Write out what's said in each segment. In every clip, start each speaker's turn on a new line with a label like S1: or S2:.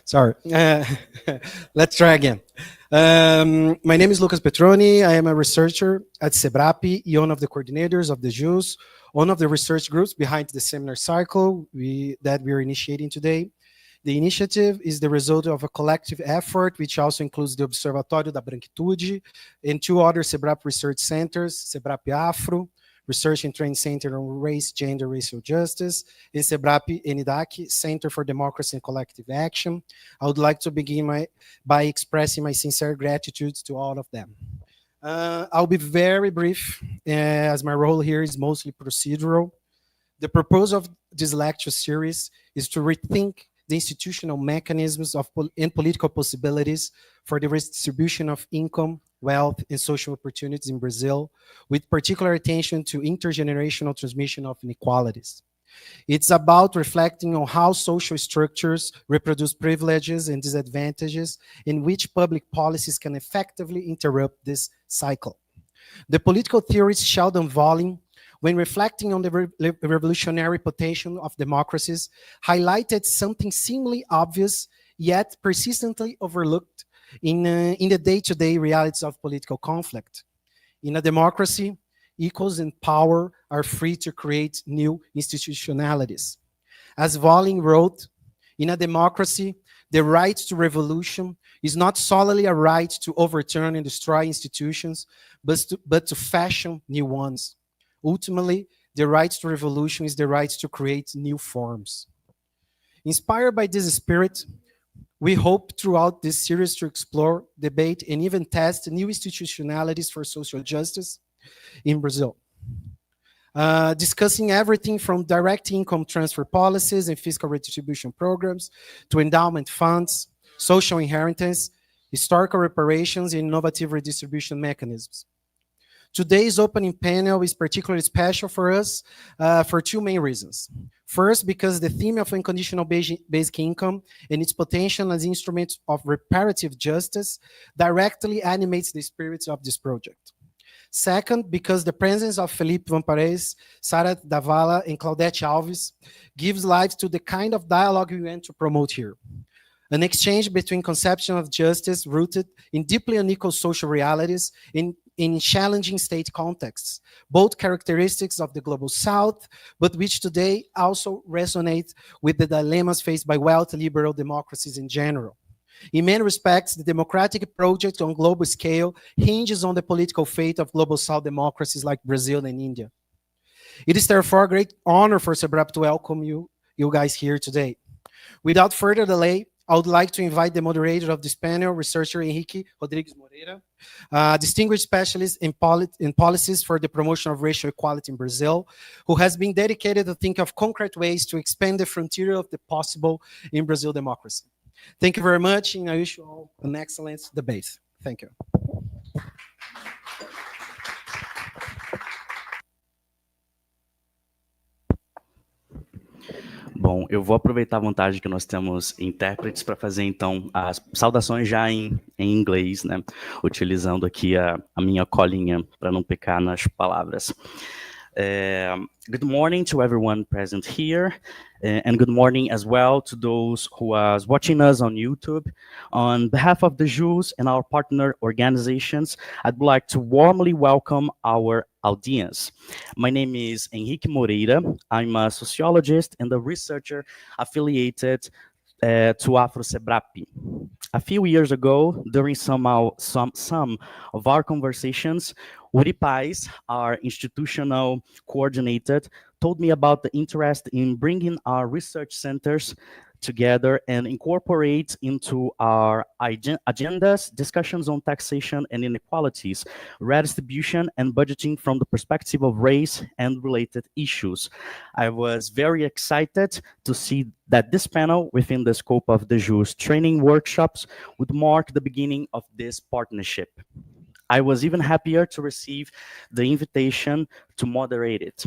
S1: Sorry. Let's try again. My name is Lucas Petroni. I am a researcher at SEBRAP, one of the coordinators of the JUS, one of the research groups behind the seminar cycle that we are initiating today. The initiative is the result of a collective effort, which also includes the Observatório da Branquitude and two other SEBRAP research centers, SEBRAP Afro, Research and Training Center on Race, Gender, Racial Justice, and SEBRAP ENIDAC, Center for Democracy and Collective Action. I would like to begin by expressing my sincere gratitude to all of them. I'll be very brief, as my role here is mostly procedural. The purpose of this lecture series is to rethink the institutional mechanisms and political possibilities for the redistribution of income, wealth, and social opportunities in Brazil, with particular attention to intergenerational transmission of inequalities. It's about reflecting on how social structures reproduce privileges and disadvantages, and which public policies can effectively interrupt this cycle. The political theorist Sheldon Volin, when reflecting on the revolutionary potential of democracies, highlighted something seemingly obvious, yet persistently overlooked in the day-to-day realities of political conflict. In a democracy, equals in power are free to create new institutionalities. As Volin wrote, in a democracy, the right to revolution is not solely a right to overturn and destroy institutions, but to fashion new ones. Ultimately, the right to revolution is the right to create new forms. Inspired by this spirit, we hope throughout this series to explore, debate, and even test new institutionalities for social justice in Brazil. Discussing everything from direct income transfer policies and fiscal redistribution programs to endowment funds, social inheritance, historical reparations, and innovative redistribution mechanisms. Today's opening panel is particularly special for us for two main reasons. First, because the theme of unconditional basic income and its potential as instruments of reparative justice directly animates the spirit of this project. Second, because the presence of Felipe Vampares, Sara Davala, and Claudette Alves gives life to the kind of dialogue we want to promote here. An exchange between conception of justice rooted in deeply unequal social realities in challenging state contexts, both characteristics of the global south, but which today also resonate with the dilemmas faced by wealthy liberal democracies in general. In many respects, the democratic project on global scale hinges on the political fate of global south democracies like Brazil and India. It is therefore a great honor for SEBRAP to welcome you guys here today. Without further delay, I would like to invite the moderator of this panel, researcher Henrique Rodrigues Moreira, distinguished specialist in policies for the promotion of racial equality in Brazil, who has been dedicated to think of concrete ways to expand the frontier of the possible in Brazil democracy. Thank you very much, and I wish you all an excellent debate. Thank you.
S2: Bom, eu vou aproveitar a vantagem que nós temos intérpretes para fazer, então, as saudações já em inglês, né? Utilizando aqui a minha colinha para não pecar nas palavras. Good morning to everyone present here, and good morning as well to those who are watching us on YouTube. On behalf of the JUS and our partner organizations, I'd like to warmly welcome our audience. My name is Henrique Moreira. I'm a sociologist and a researcher affiliated to Afro-SEBRAP. A few years ago, during some of our conversations, Uri Pais, our institutional coordinator, told me about the interest in bringing our research centers together and incorporate into our agendas discussions on taxation and inequalities, redistribution and budgeting from the perspective of race and related issues. I was very excited to see that this panel within the scope of the JUS training workshops would mark the beginning of this partnership. I was even happier to receive the invitation to moderate it.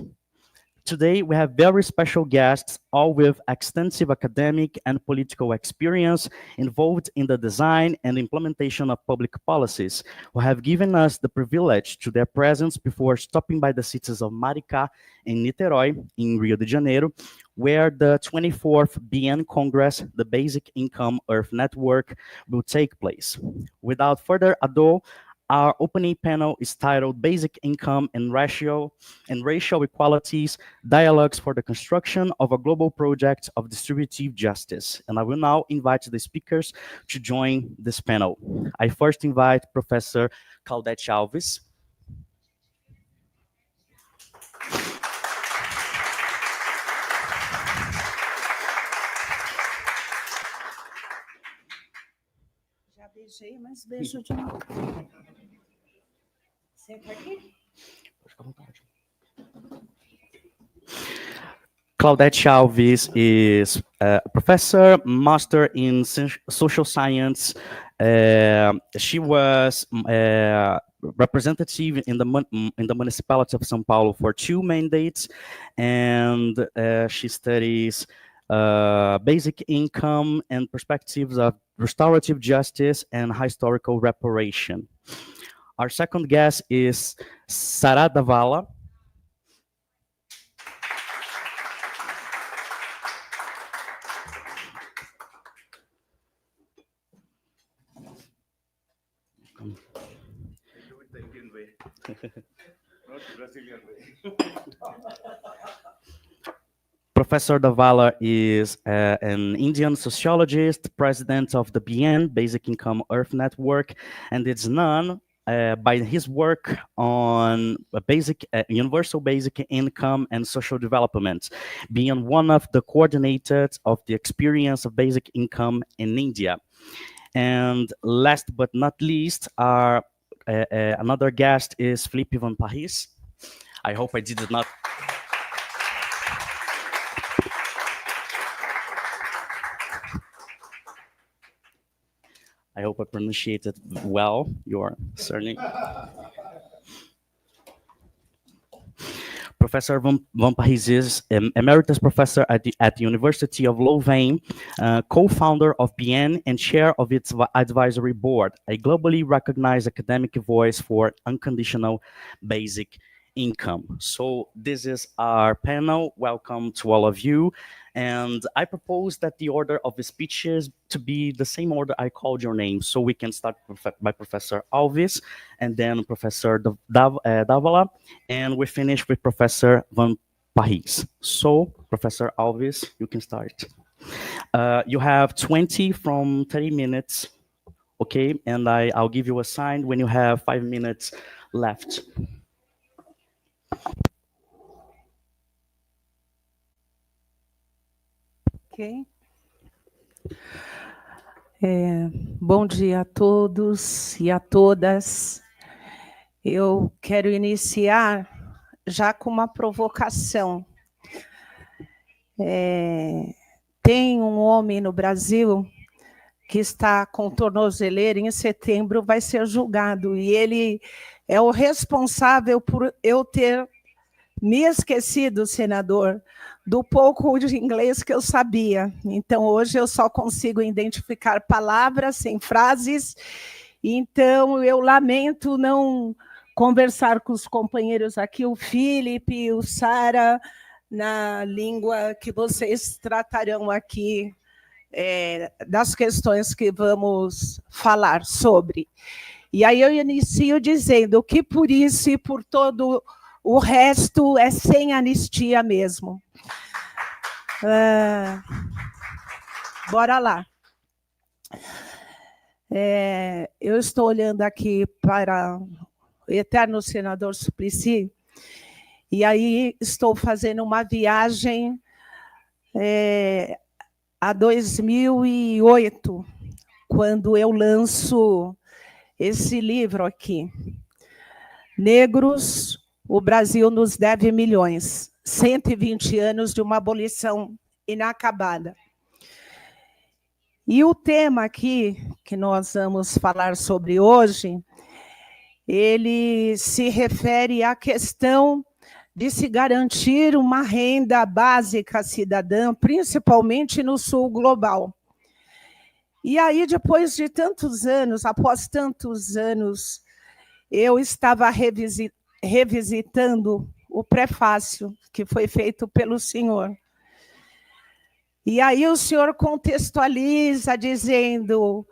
S2: Today, we have very special guests, all with extensive academic and political experience involved in the design and implementation of public policies, who have given us the privilege to their presence before stopping by the cities of Maricá and Niterói in Rio de Janeiro, where the 24th BN Congress, the Basic Income Earth Network, will take place. Without further ado, our opening panel is titled Basic Income and Racial Equalities, Dialogues for the Construction of a Global Project of Distributive Justice. And I will now invite the speakers to join this panel. I first invite Professor Claudete Alves.
S3: Já beijei, mas beijo de novo. Senta aqui.
S2: Fica à vontade. Claudete Alves is a professor, master in social science. She was representative in the municipality of São Paulo for 2 mandates, and she studies basic income and perspectives of restorative justice and historical reparation. Our second guest is Sara Davala. Professor Davala is an Indian sociologist, president of the BN, Basic Income Earth Network, and it's known by his work on universal basic income and social development, being one of the coordinators of the experience of basic income in India. And last but not least, our another guest is Felipe Van Parijs. I hope I did not. I hope I pronunciated well your surname. Professor Van Parijs is emeritus professor at the University of Louvain, co-founder of BN and chair of its advisory board, a globally recognized academic voice for unconditional basic income. So this is our panel. Welcome to all of you. And I propose that the order of the speeches to be the same order I called your name. So we can start by Professor Alves, and then Professor Davala, and we finish with Professor Van Parijs. So, Professor Alves, you can start. You have 20 from 30 minutes, okay? And I'll give you a sign when you have 5 minutes left.
S3: Ok. Bom dia a todos e a todas. Eu quero iniciar já com uma provocação. Tem um homem no Brasil que está com tornozeleira, em setembro vai ser julgado, e ele é o responsável por eu ter me esquecido, senador, do pouco de inglês que eu sabia. Então, hoje eu só consigo identificar palavras sem frases. Então, eu lamento não conversar com os companheiros aqui, o Felipe, o Sara, na língua que vocês tratarão aqui, das questões que vamos falar sobre. E aí eu inicio dizendo que por isso e por todo o resto é sem anistia mesmo. Bora lá. Eu estou olhando aqui para o eterno senador Suplicy, e aí estou fazendo uma viagem a 2008, quando eu lanço esse livro aqui. Negros, o Brasil nos deve milhões. 120 anos de uma abolição inacabada. E o tema aqui, que nós vamos falar sobre hoje, ele se refere à questão de se garantir uma renda básica cidadã, principalmente no sul global. E aí, depois de tantos anos, após tantos anos, eu estava revisitando o prefácio que foi feito pelo senhor. E aí o senhor contextualiza dizendo: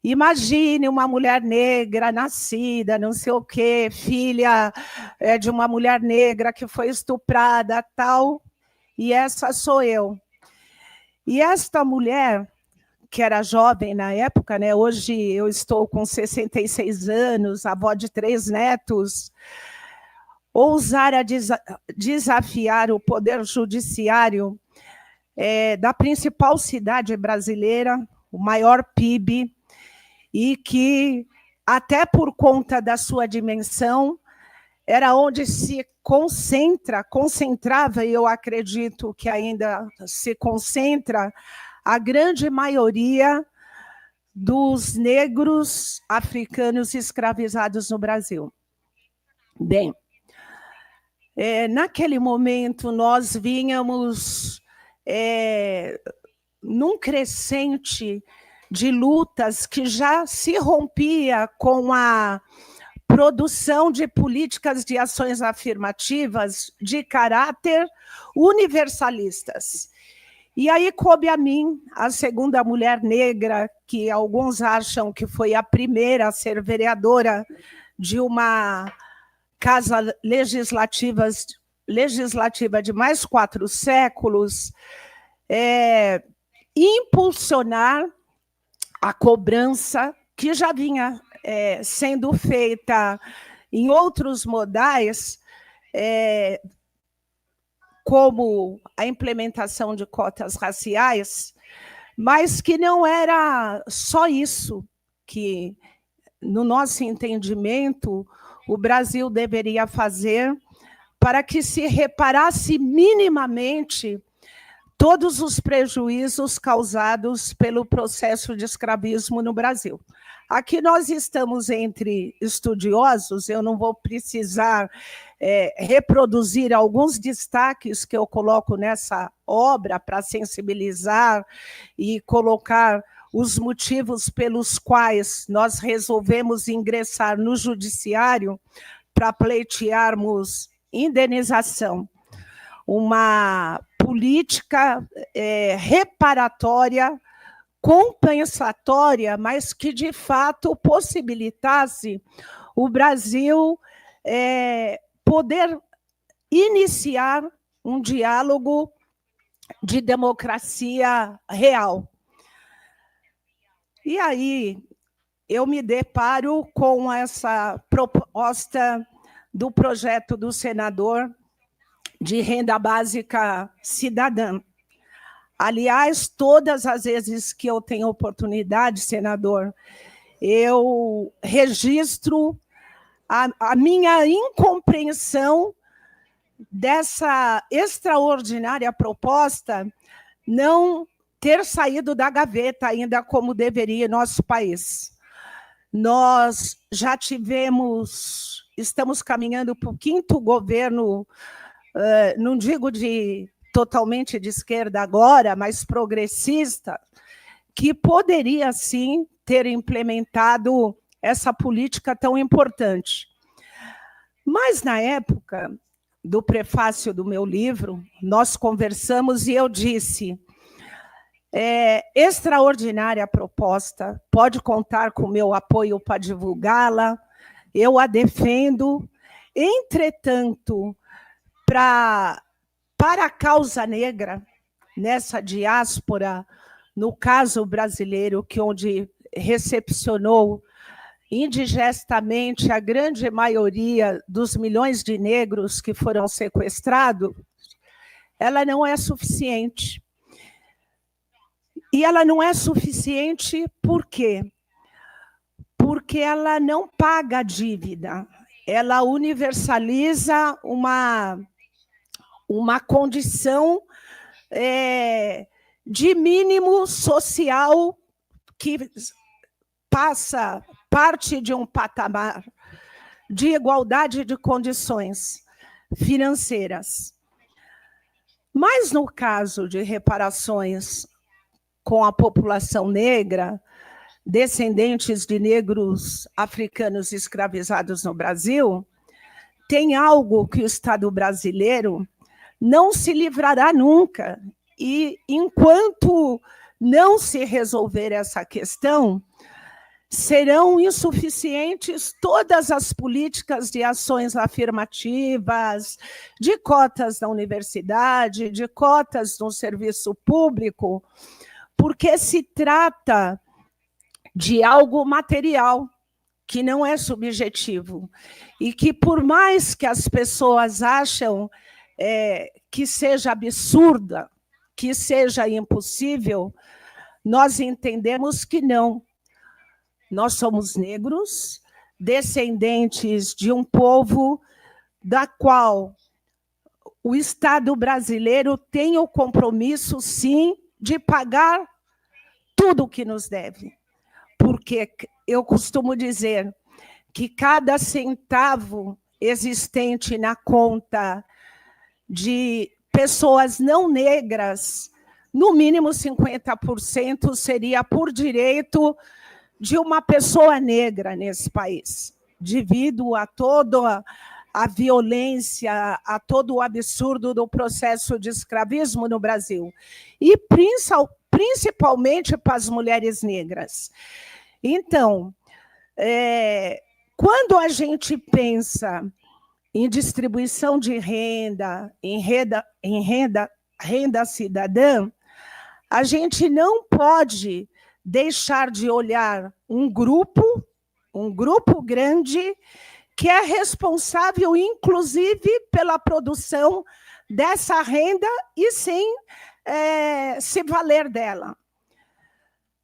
S3: imagine uma mulher negra nascida, não sei o quê, filha de uma mulher negra que foi estuprada, tal, e essa sou eu. E esta mulher, que era jovem na época, né? Hoje eu estou com 66 anos, avó de 3 netos, ousar a desafiar o poder judiciário da principal cidade brasileira, o maior PIB, e que, até por conta da sua dimensão, era onde se concentrava, e eu acredito que ainda se concentra, a grande maioria dos negros africanos escravizados no Brasil. Bem, naquele momento nós vínhamos num crescente de lutas que já se rompia com a produção de políticas de ações afirmativas de caráter universalistas. E aí coube a mim, a segunda mulher negra, que alguns acham que foi a primeira a ser vereadora de uma casa legislativa de mais 4 séculos, impulsionar a cobrança que já vinha sendo feita em outros modais, como a implementação de cotas raciais, mas que não era só isso que, no nosso entendimento, o Brasil deveria fazer para que se reparasse minimamente todos os prejuízos causados pelo processo de escravismo no Brasil. Aqui nós estamos entre estudiosos, eu não vou precisar reproduzir alguns destaques que eu coloco nessa obra para sensibilizar e colocar os motivos pelos quais nós resolvemos ingressar no judiciário para pleitearmos indenização. Uma política reparatória, compensatória, mas que, de fato, possibilitasse o Brasil poder iniciar um diálogo de democracia real. E aí eu me deparo com essa proposta do projeto do senador de renda básica cidadã. Aliás, todas as vezes que eu tenho oportunidade, senador, eu registro a minha incompreensão dessa extraordinária proposta não ter saído da gaveta ainda como deveria em nosso país. Nós já estamos caminhando para o 5º governo, não digo totalmente de esquerda agora, mas progressista, que poderia, sim, ter implementado essa política tão importante. Mas, na época do prefácio do meu livro, nós conversamos e eu disse: extraordinária proposta, pode contar com o meu apoio para divulgá-la, eu a defendo. Entretanto, para a causa negra, nessa diáspora, no caso brasileiro, onde recepcionou indigestamente a grande maioria dos milhões de negros que foram sequestrados, ela não é suficiente. E ela não é suficiente por quê? Porque ela não paga a dívida, ela universaliza uma condição de mínimo social que parte de um patamar de igualdade de condições. financeiras. Mas, no caso de reparações com a população negra, descendentes de negros africanos escravizados no Brasil, tem algo que o Estado brasileiro não se livrará nunca. E, enquanto não se resolver essa questão, serão insuficientes todas as políticas de ações afirmativas, de cotas na universidade, de cotas no serviço público, porque se trata de algo material, que não é subjetivo, e que, por mais que as pessoas acham que seja absurda, que seja impossível, nós entendemos que não. Nós somos negros, descendentes de um povo da qual o Estado brasileiro tem o compromisso, sim, de pagar tudo o que nos deve. Porque eu costumo dizer que cada centavo existente na conta de pessoas não negras, no mínimo 50% seria por direito de uma pessoa negra nesse país, devido a toda a violência, a todo o absurdo do processo de escravismo no Brasil, e principalmente para as mulheres negras. Então, quando a gente pensa em distribuição de renda, em renda cidadã, a gente não pode deixar de olhar um grupo grande que é responsável, inclusive, pela produção dessa renda e sem se valer dela.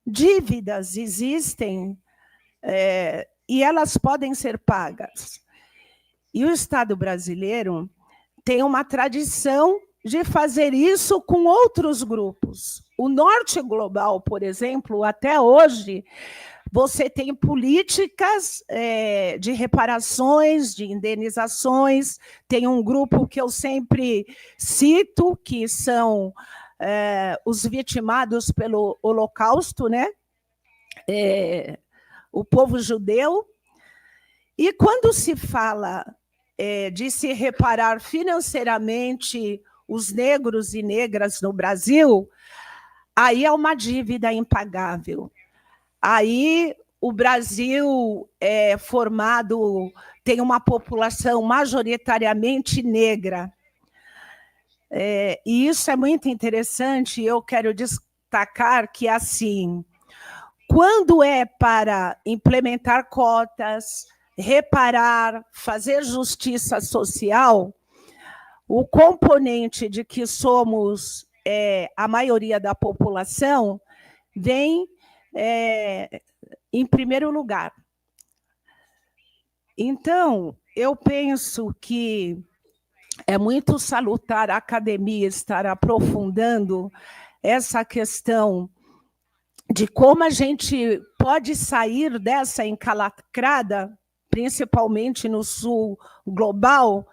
S3: Dívidas existem e elas podem ser pagas. E o Estado brasileiro tem uma tradição de fazer isso com outros grupos. O Norte Global, por exemplo, até hoje, você tem políticas de reparações, de indenizações. Tem um grupo que eu sempre cito, que são os vitimados pelo Holocausto, né? O povo judeu. E quando se fala de se reparar financeiramente os negros e negras no Brasil, aí é uma dívida impagável. Aí o Brasil é formado, tem uma população majoritariamente negra. E isso é muito interessante, eu quero destacar que, assim, quando é para implementar cotas, reparar, fazer justiça social, o componente de que somos a maioria da população vem em primeiro lugar. Então, eu penso que é muito salutar a academia estar aprofundando essa questão de como a gente pode sair dessa encalacrada, principalmente no sul global,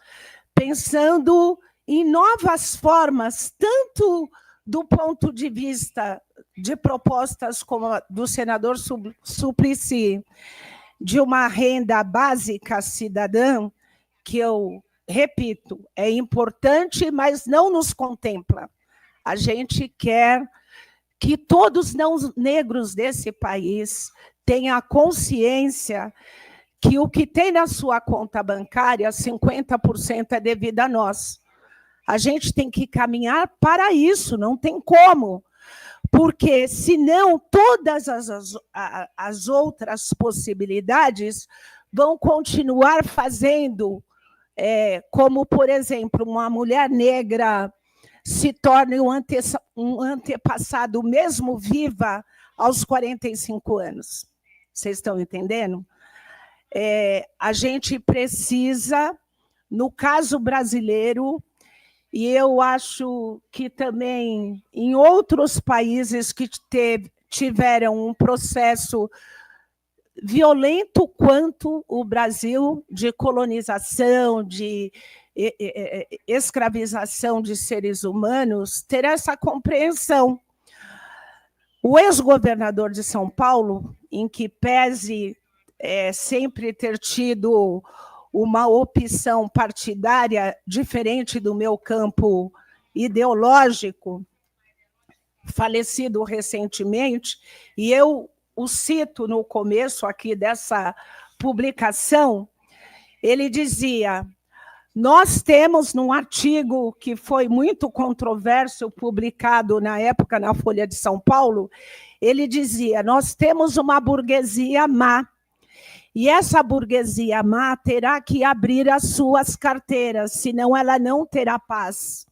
S3: pensando em novas formas, tanto do ponto de vista de propostas como a do senador Suplicy, de uma renda básica cidadã, que eu repito, é importante, mas não nos contempla. A gente quer que todos os negros desse país tenham a consciência que o que tem na sua conta bancária, 50% é devido a nós. A gente tem que caminhar para isso, não tem como. Porque, senão, todas as outras possibilidades vão continuar fazendo, como, por exemplo, uma mulher negra se torne um antepassado, mesmo viva, aos 45 anos. Vocês estão entendendo? A gente precisa, no caso brasileiro, e eu acho que também em outros países que tiveram um processo violento quanto o Brasil, de colonização, de escravização de seres humanos, ter essa compreensão. O ex-governador de São Paulo, em que pese sempre ter tido uma opção partidária diferente do meu campo ideológico, falecido recentemente, e eu o cito no começo aqui dessa publicação, ele dizia: nós temos, num artigo que foi muito controverso, publicado na época na Folha de São Paulo, ele dizia: nós temos uma burguesia má, e essa burguesia má terá que abrir as suas carteiras, senão ela não terá paz.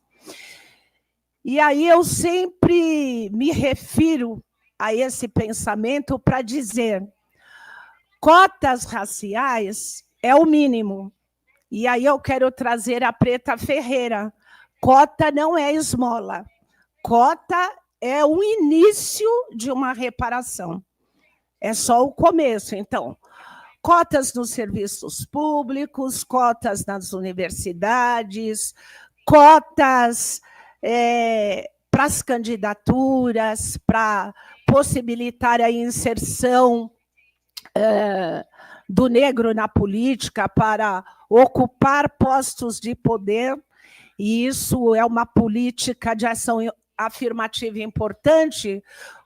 S3: E aí eu sempre me refiro a esse pensamento para dizer: cotas raciais é o mínimo. E aí eu quero trazer a Preta Ferreira. Cota não é esmola. Cota é o início de uma reparação. É só o começo. Então, cotas nos serviços públicos, cotas nas universidades, cotas para as candidaturas, para possibilitar a inserção do negro na política, para ocupar postos de poder, e isso é uma política de ação afirmativa importante,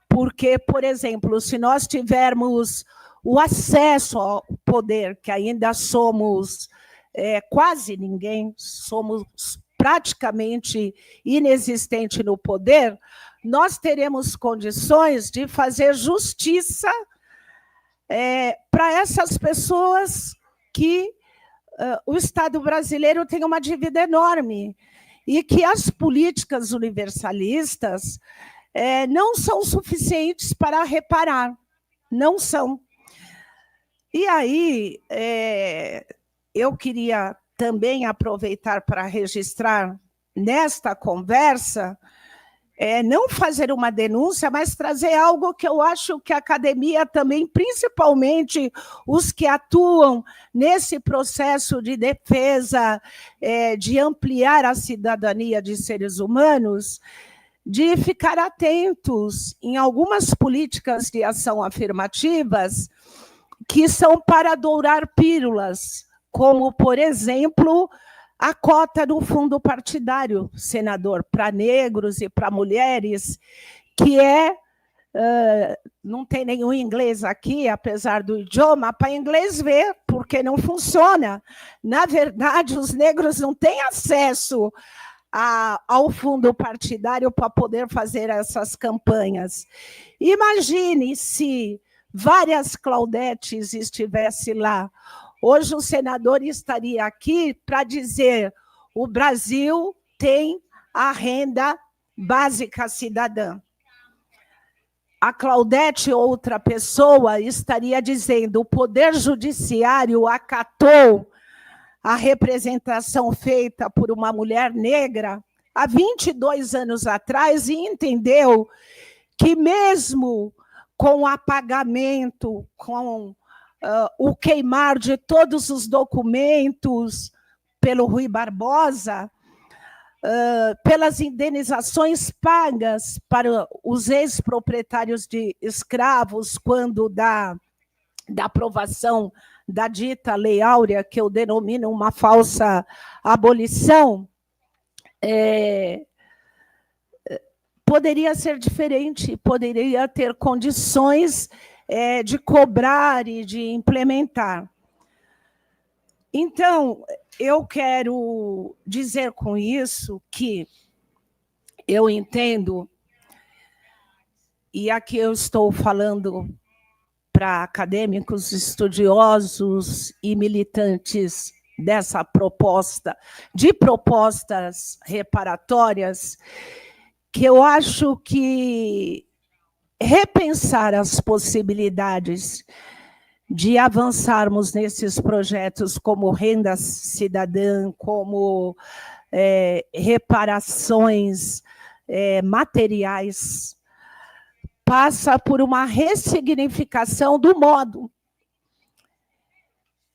S3: porque, por exemplo, se nós tivermos o acesso ao poder, que ainda somos quase ninguém, somos praticamente inexistente no poder, nós teremos condições de fazer justiça para essas pessoas que o Estado brasileiro tem uma dívida enorme e que as políticas universalistas não são suficientes para reparar, não são. E aí, eu queria também aproveitar para registrar nesta conversa, não fazer uma denúncia, mas trazer algo que eu acho que a academia também, principalmente os que atuam nesse processo de defesa, de ampliar a cidadania de seres humanos, de ficar atentos em algumas políticas de ação afirmativas que são para dourar pílulas, como, por exemplo, a cota do fundo partidário, senador, para negros e para mulheres, que não tem nenhum inglês aqui, apesar do idioma, para inglês ver, porque não funciona. Na verdade, os negros não têm acesso ao fundo partidário para poder fazer essas campanhas. Imagine se várias Claudetes estivessem lá. Hoje o senador estaria aqui para dizer: o Brasil tem a renda básica cidadã. A Claudete, outra pessoa, estaria dizendo: o Poder Judiciário acatou a representação feita por uma mulher negra há 22 anos atrás e entendeu que mesmo com o apagamento, com o queimar de todos os documentos pelo Rui Barbosa, pelas indenizações pagas para os ex-proprietários de escravos quando da aprovação da dita Lei Áurea, que eu denomino uma falsa abolição, poderia ser diferente, poderia ter condições de cobrar e de implementar. Então, eu quero dizer com isso que eu entendo, e aqui eu estou falando para acadêmicos, estudiosos e militantes dessa proposta, de propostas reparatórias, que eu acho que repensar as possibilidades de avançarmos nesses projetos como renda cidadã, como reparações materiais, passa por uma ressignificação do modo.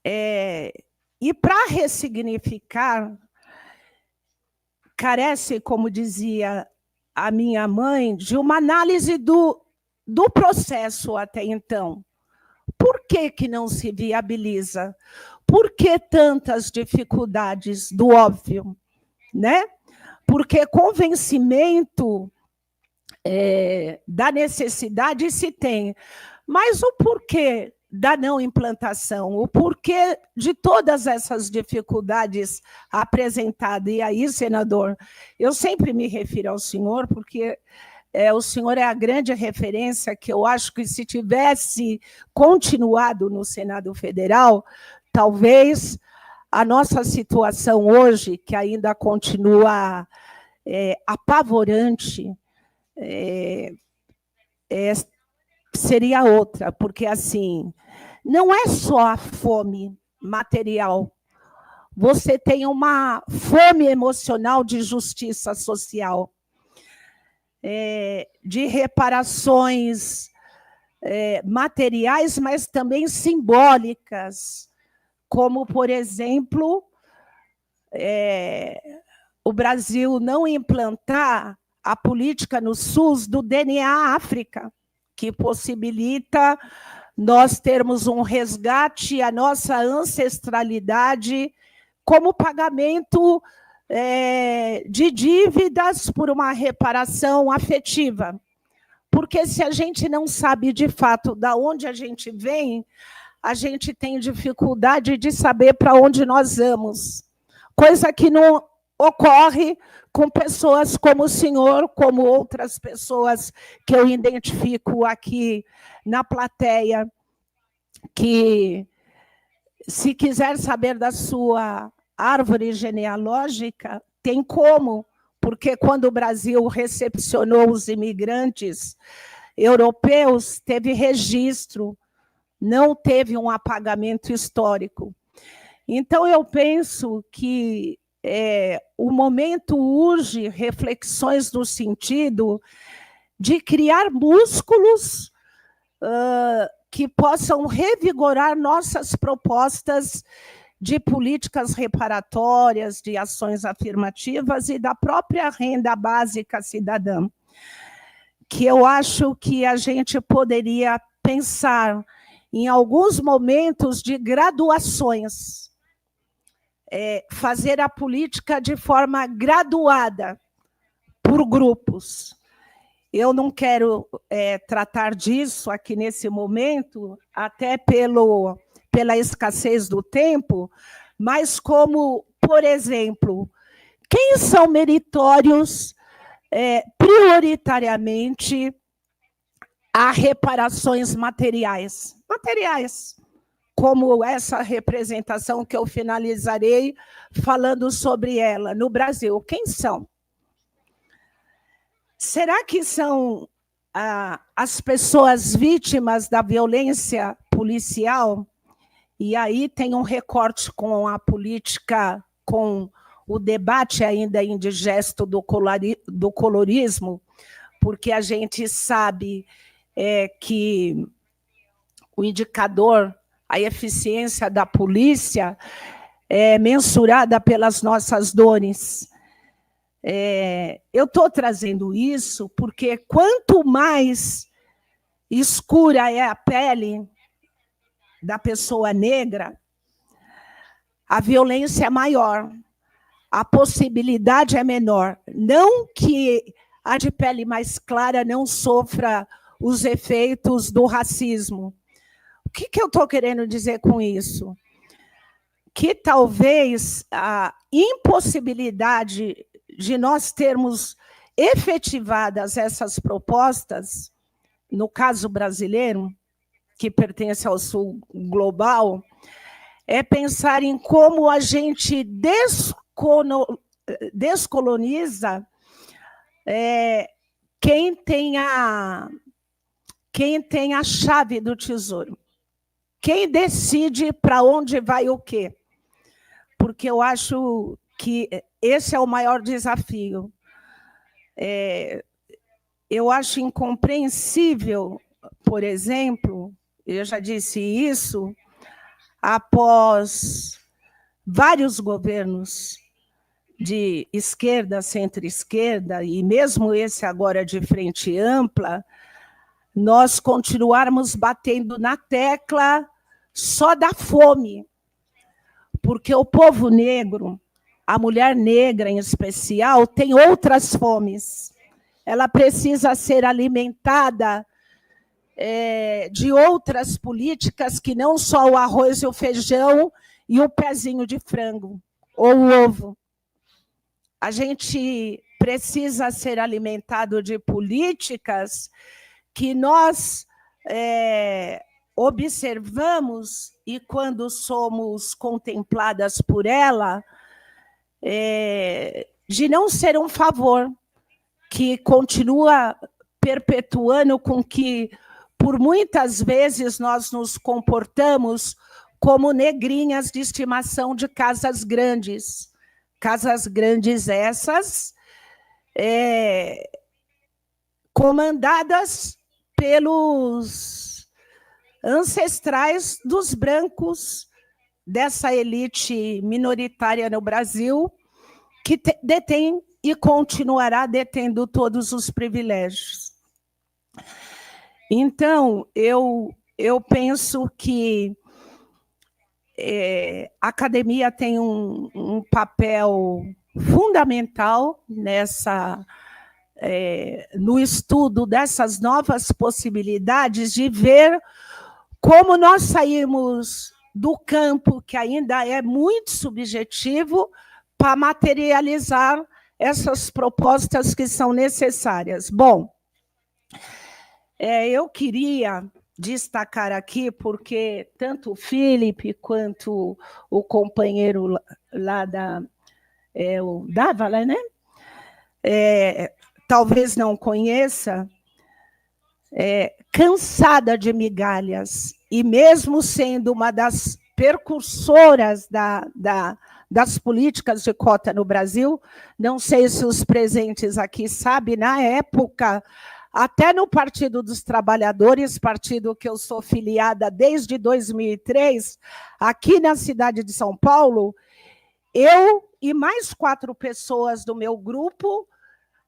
S3: E para ressignificar, carece, como dizia a minha mãe, de uma análise do processo até então. Por que não se viabiliza? Por que tantas dificuldades do óbvio, né? Porque convencimento da necessidade se tem, mas o porquê da não implantação, o porquê de todas essas dificuldades apresentadas. E aí, senador, eu sempre me refiro ao senhor, porque o senhor é a grande referência que eu acho que, se tivesse continuado no Senado Federal, talvez a nossa situação hoje, que ainda continua apavorante, seria outra, porque assim, não é só a fome material, você tem uma fome emocional de justiça social, de reparações materiais, mas também simbólicas, como, por exemplo, o Brasil não implantar a política no SUS do DNA África, que possibilita nós termos um resgate à nossa ancestralidade como pagamento de dívidas por uma reparação afetiva. Porque se a gente não sabe, de fato, de onde a gente vem, a gente tem dificuldade de saber para onde nós vamos. Coisa que não ocorre com pessoas como o senhor, como outras pessoas que eu identifico aqui na plateia, que, se quiser saber da sua árvore genealógica, tem como, porque quando o Brasil recepcionou os imigrantes europeus, teve registro, não teve um apagamento histórico. Então, eu penso que o momento urge reflexões no sentido de criar músculos que possam revigorar nossas propostas de políticas reparatórias, de ações afirmativas e da própria renda básica cidadã, que eu acho que a gente poderia pensar em alguns momentos de graduações, fazer a política de forma graduada, por grupos. Eu não quero tratar disso aqui nesse momento, até pela escassez do tempo, mas como, por exemplo, quem são meritórios prioritariamente a reparações materiais, como essa representação que eu finalizarei falando sobre ela no Brasil. Quem são? Será que são as pessoas vítimas da violência policial? E aí tem um recorte com a política, com o debate ainda indigesto do colorismo, porque a gente sabe que o indicador, a eficiência da polícia é mensurada pelas nossas dores. Eu estou trazendo isso porque quanto mais escura é a pele da pessoa negra, a violência é maior, a possibilidade é menor. Não que a de pele mais clara não sofra os efeitos do racismo. O que eu estou querendo dizer com isso? Que talvez a impossibilidade de nós termos efetivadas essas propostas, no caso brasileiro, que pertence ao Sul global, é pensar em como a gente descoloniza quem tem a chave do tesouro. Quem decide para onde vai o quê? Porque eu acho que esse é o maior desafio. Eu acho incompreensível, por exemplo, eu já disse isso, após vários governos de esquerda, centro-esquerda, e mesmo esse agora de frente ampla, nós continuarmos batendo na tecla só da fome, porque o povo negro, a mulher negra em especial, tem outras fomes. Ela precisa ser alimentada de outras políticas que não só o arroz e o feijão e o pezinho de frango ou o ovo. A gente precisa ser alimentado de políticas que nós observamos e, quando somos contempladas por ela, de não ser um favor, que continua perpetuando com que, por muitas vezes, nós nos comportamos como negrinhas de estimação de casas grandes. Casas grandes essas, comandadas pelos ancestrais dos brancos, dessa elite minoritária no Brasil, que detém e continuará detendo todos os privilégios. Então, eu penso que a academia tem um papel fundamental no estudo dessas novas possibilidades de ver como nós saímos do campo, que ainda é muito subjetivo, para materializar essas propostas que são necessárias. Bom, eu queria destacar aqui, porque tanto o Felipe quanto o companheiro lá o Dávala, né? Talvez não conheça, cansada de migalhas, e mesmo sendo uma das precursoras das políticas de cota no Brasil, não sei se os presentes aqui sabem, na época, até no Partido dos Trabalhadores, partido que eu sou filiada desde 2003, aqui na cidade de São Paulo, eu e mais 4 pessoas do meu grupo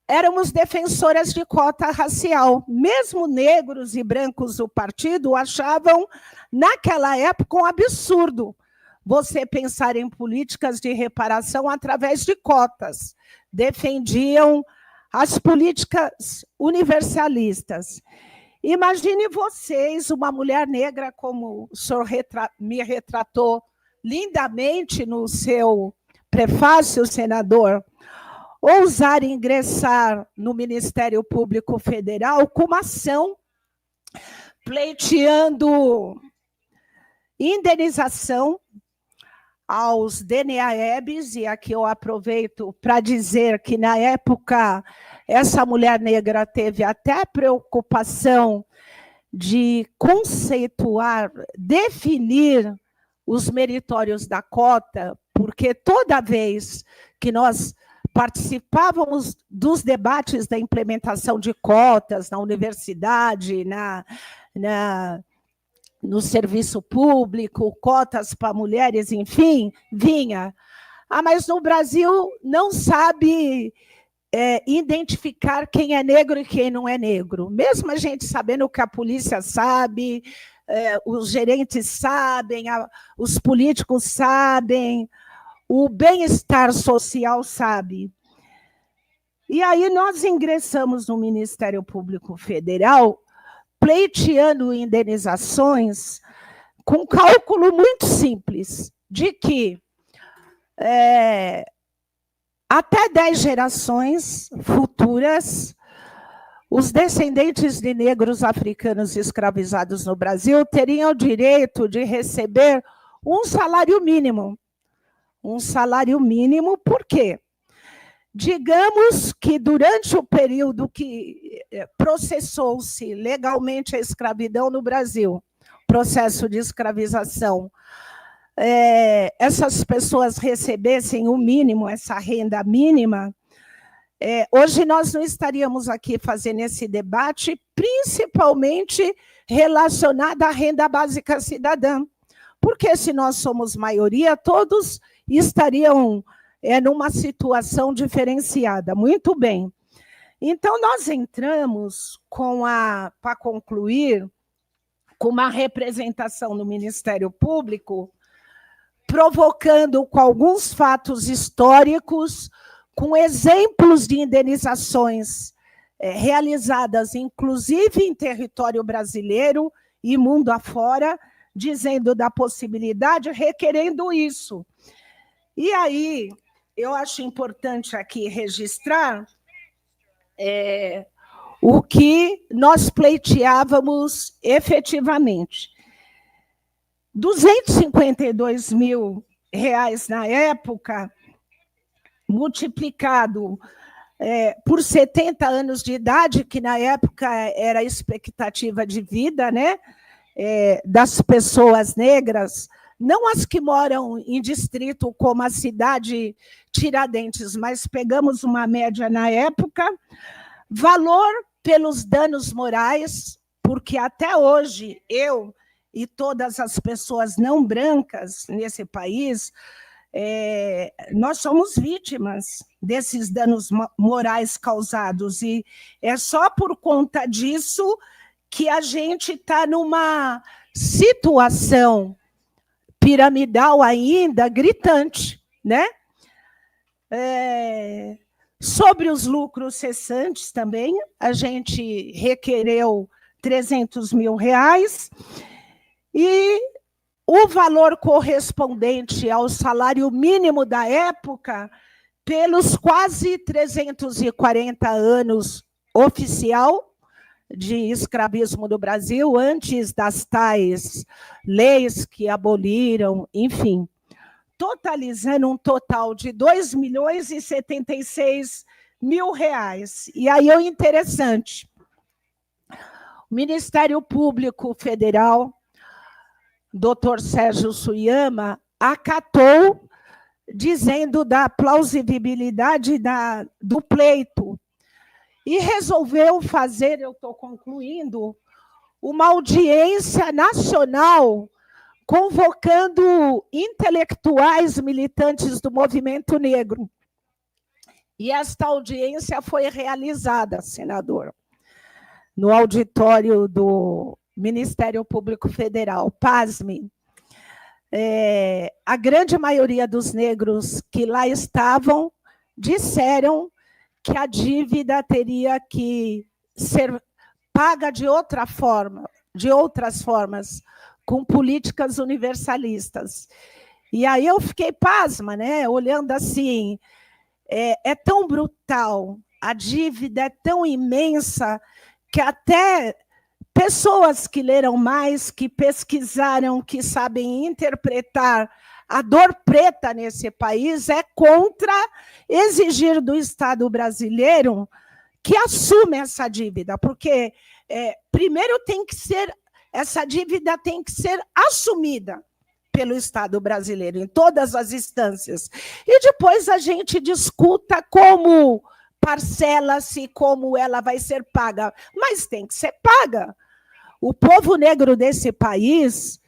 S3: éramos defensoras de cota racial. Mesmo negros e brancos do partido achavam, naquela época, um absurdo você pensar em políticas de reparação através de cotas. Defendiam as políticas universalistas. Imagine vocês, uma mulher negra, como o senhor me retratou lindamente no seu prefácio, senador, ousar ingressar no Ministério Público Federal com uma ação pleiteando indenização aos DNAEBs, e aqui eu aproveito para dizer que, na época, essa mulher negra teve até a preocupação de conceituar, definir os meritórios da cota, porque toda vez que nós participávamos dos debates da implementação de cotas na universidade, no serviço público, cotas para mulheres, enfim, vinha. Mas no Brasil não sabe identificar quem é negro e quem não é negro. Mesmo a gente sabendo que a polícia sabe, os gerentes sabem, os políticos sabem, o bem-estar social sabe. E aí nós ingressamos no Ministério Público Federal pleiteando indenizações com cálculo muito simples, de que até 10 gerações futuras, os descendentes de negros africanos escravizados no Brasil teriam o direito de receber um salário mínimo. Um salário mínimo, por quê? Digamos que durante o período que processou-se legalmente a escravidão no Brasil, processo de escravização, essas pessoas recebessem o mínimo, essa renda mínima, hoje nós não estaríamos aqui fazendo esse debate, principalmente relacionado à renda básica cidadã. Porque se nós somos maioria, todos estariam numa situação diferenciada. Muito bem. Então, nós entramos para concluir, com uma representação no Ministério Público, provocando com alguns fatos históricos, com exemplos de indenizações realizadas, inclusive em território brasileiro e mundo afora, dizendo da possibilidade, requerendo isso. E aí, eu acho importante aqui registrar o que nós pleiteávamos efetivamente. R$252 mil na época, multiplicado por 70 anos de idade, que na época era a expectativa de vida, né, das pessoas negras, não as que moram em distrito como a cidade Tiradentes, mas pegamos uma média na época, valor pelos danos morais, porque até hoje eu e todas as pessoas não brancas nesse país, nós somos vítimas desses danos morais causados, e é só por conta disso que a gente está numa situação piramidal ainda gritante, né? Sobre os lucros cessantes também, a gente requereu R$300 mil, e o valor correspondente ao salário mínimo da época, pelos quase 340 anos oficial de escravismo do Brasil, antes das tais leis que aboliram, enfim, totalizando um total de R$2.076 mil. E aí é interessante, o Ministério Público Federal, Dr. Sérgio Suyama, acatou, dizendo da plausibilidade do pleito, e resolveu fazer, eu estou concluindo, uma audiência nacional, convocando intelectuais militantes do movimento negro. E esta audiência foi realizada, senador, no auditório do Ministério Público Federal. Pasme, a grande maioria dos negros que lá estavam disseram que a dívida teria que ser paga de outra forma, de outras formas, com políticas universalistas. E aí eu fiquei pasma, né? Olhando assim, é tão brutal, a dívida é tão imensa, que até pessoas que leram mais, que pesquisaram, que sabem interpretar a dor preta nesse país, é contra exigir do Estado brasileiro que assuma essa dívida, porque primeiro essa dívida tem que ser assumida pelo Estado brasileiro, em todas as instâncias. E depois a gente discuta como parcela-se, como ela vai ser paga, mas tem que ser paga. O povo negro desse país,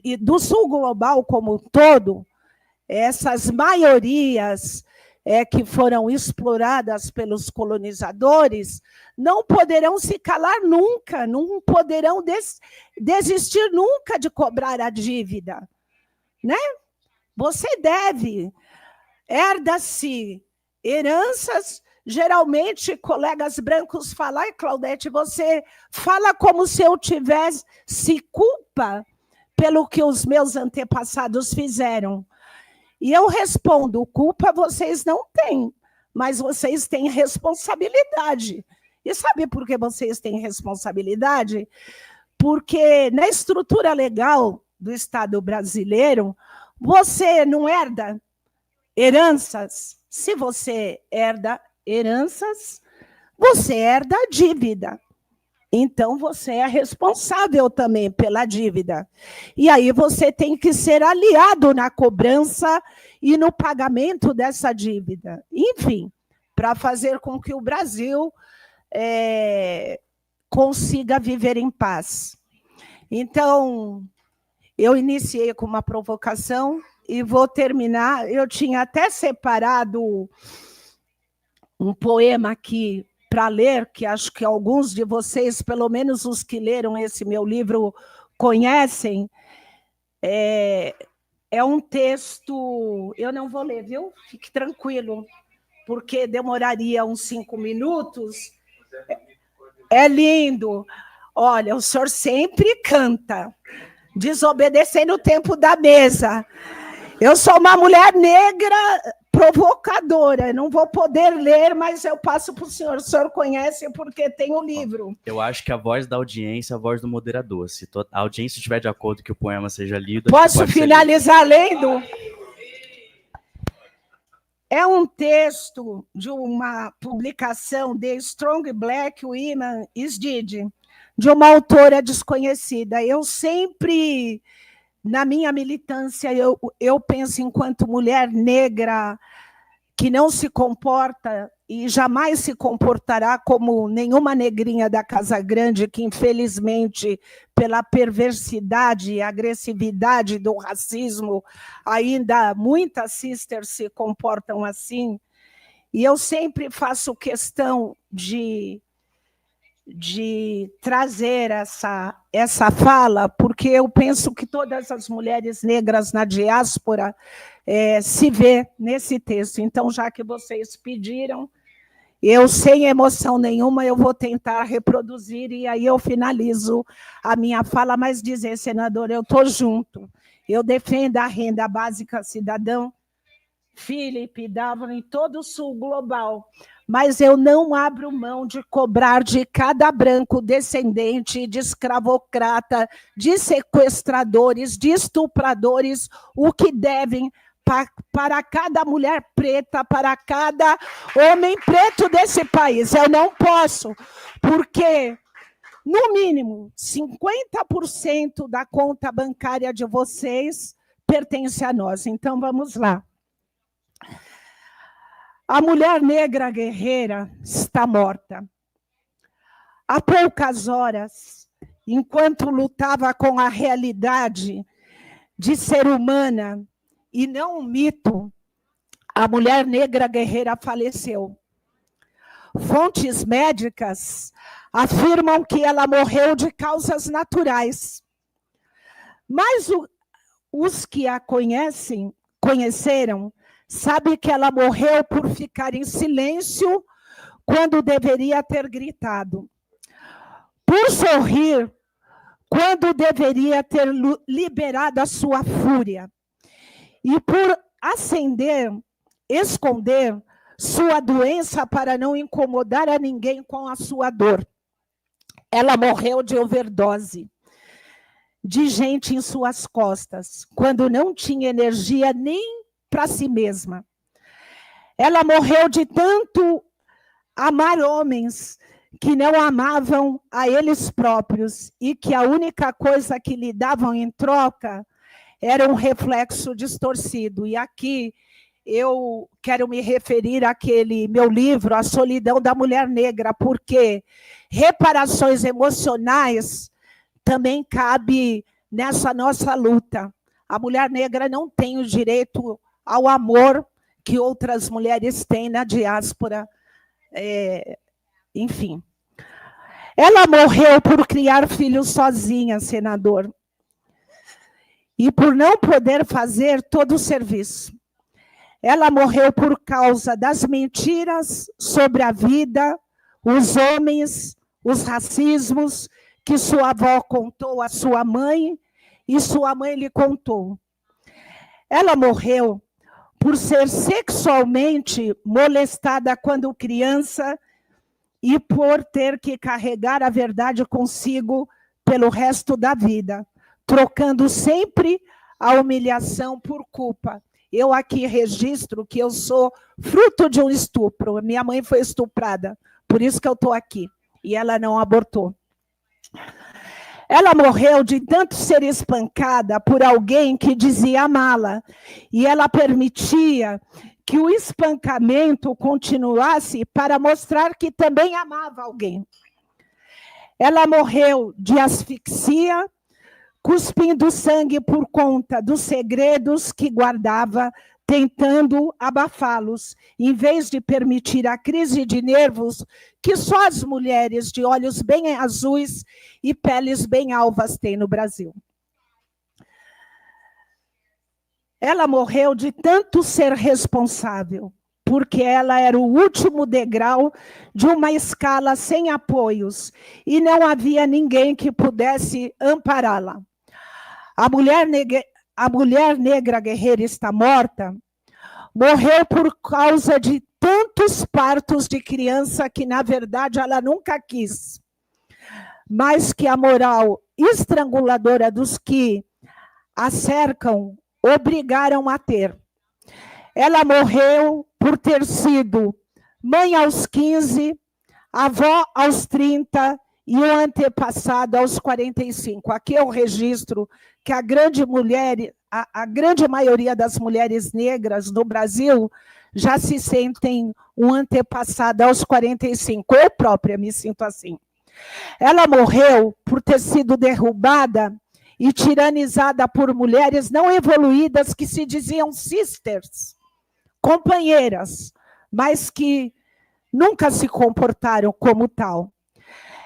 S3: e do sul global como um todo, essas maiorias que foram exploradas pelos colonizadores, não poderão se calar nunca, não poderão desistir nunca de cobrar a dívida, né? Você deve, herda-se heranças. Geralmente, colegas brancos falam, ai, Claudete, você fala como se eu tivesse culpa pelo que os meus antepassados fizeram. E eu respondo, culpa vocês não têm, mas vocês têm responsabilidade. E sabe por que vocês têm responsabilidade? Porque na estrutura legal do Estado brasileiro, você não herda heranças. Se você herda heranças, você herda a dívida. Então, você é responsável também pela dívida. E aí você tem que ser aliado na cobrança e no pagamento dessa dívida. Enfim, para fazer com que o Brasil consiga viver em paz. Então, Eu iniciei com uma provocação e vou terminar. Eu tinha até separado um poema aqui para ler, que acho que alguns de vocês, pelo menos os que leram esse meu livro, conhecem. É um texto... Eu não vou ler, viu? Fique tranquilo, porque demoraria uns 5 minutos. É lindo. Olha, o senhor sempre canta, desobedecendo o tempo da mesa. Eu sou uma mulher negra provocadora, não vou poder ler, mas eu passo para o senhor conhece porque tem o livro.
S2: Eu acho que a voz da audiência é a voz do moderador. Se a audiência estiver de acordo que o poema seja lido...
S3: Posso finalizar lendo? É um texto de uma publicação de Strong Black Women is Dead, de uma autora desconhecida. Eu sempre, na minha militância, eu penso enquanto mulher negra que não se comporta e jamais se comportará como nenhuma negrinha da Casa Grande, que infelizmente, pela perversidade e agressividade do racismo, ainda muitas sisters se comportam assim. E eu sempre faço questão de trazer essa fala, porque eu penso que todas as mulheres negras na diáspora se vê nesse texto. Então, já que vocês pediram, eu, sem emoção nenhuma, eu vou tentar reproduzir, e aí eu finalizo a minha fala, mas dizer, senador, eu estou junto. Eu defendo a renda básica cidadã, Felipe, Dávila, em todo o sul global, mas eu não abro mão de cobrar de cada branco descendente de escravocrata, de sequestradores, de estupradores, o que devem para cada mulher preta, para cada homem preto desse país. Eu não posso, porque, no mínimo, 50% da conta bancária de vocês pertence a nós. Então, vamos lá. A mulher negra guerreira está morta. Há poucas horas, enquanto lutava com a realidade de ser humana e não um mito, a mulher negra guerreira faleceu. Fontes médicas afirmam que ela morreu de causas naturais. Mas os que a conheceram, sabe que ela morreu por ficar em silêncio quando deveria ter gritado. Por sorrir quando deveria ter liberado a sua fúria. E por esconder sua doença para não incomodar a ninguém com a sua dor. Ela morreu de overdose, de gente em suas costas, quando não tinha energia nem para si mesma. Ela morreu de tanto amar homens que não amavam a eles próprios e que a única coisa que lhe davam em troca era um reflexo distorcido. E aqui eu quero me referir àquele meu livro, A Solidão da Mulher Negra, porque reparações emocionais também cabe nessa nossa luta. A mulher negra não tem o direito ao amor que outras mulheres têm na diáspora. Enfim. Ela morreu por criar filhos sozinha, senador. E por não poder fazer todo o serviço. Ela morreu por causa das mentiras sobre a vida, os homens, os racismos que sua avó contou à sua mãe e sua mãe lhe contou. Ela morreu por ser sexualmente molestada quando criança e por ter que carregar a verdade consigo pelo resto da vida, trocando sempre a humilhação por culpa. Eu aqui registro que eu sou fruto de um estupro. Minha mãe foi estuprada, por isso que eu estou aqui. E ela não abortou. Ela morreu de tanto ser espancada por alguém que dizia amá-la. E ela permitia que o espancamento continuasse para mostrar que também amava alguém. Ela morreu de asfixia cuspindo sangue por conta dos segredos que guardava, tentando abafá-los, em vez de permitir a crise de nervos que só as mulheres de olhos bem azuis e peles bem alvas têm no Brasil. Ela morreu de tanto ser responsável, porque ela era o último degrau de uma escala sem apoios, e não havia ninguém que pudesse ampará-la. A mulher negra guerreira está morta, morreu por causa de tantos partos de criança que, na verdade, ela nunca quis, mas que a moral estranguladora dos que a cercam obrigaram a ter. Ela morreu por ter sido mãe aos 15, avó aos 30 e o antepassado aos 45. Aqui é o registro que a grande maioria das mulheres negras no Brasil já se sentem um antepassado aos 45. Eu própria me sinto assim. Ela morreu por ter sido derrubada e tiranizada por mulheres não evoluídas que se diziam sisters, companheiras, mas que nunca se comportaram como tal.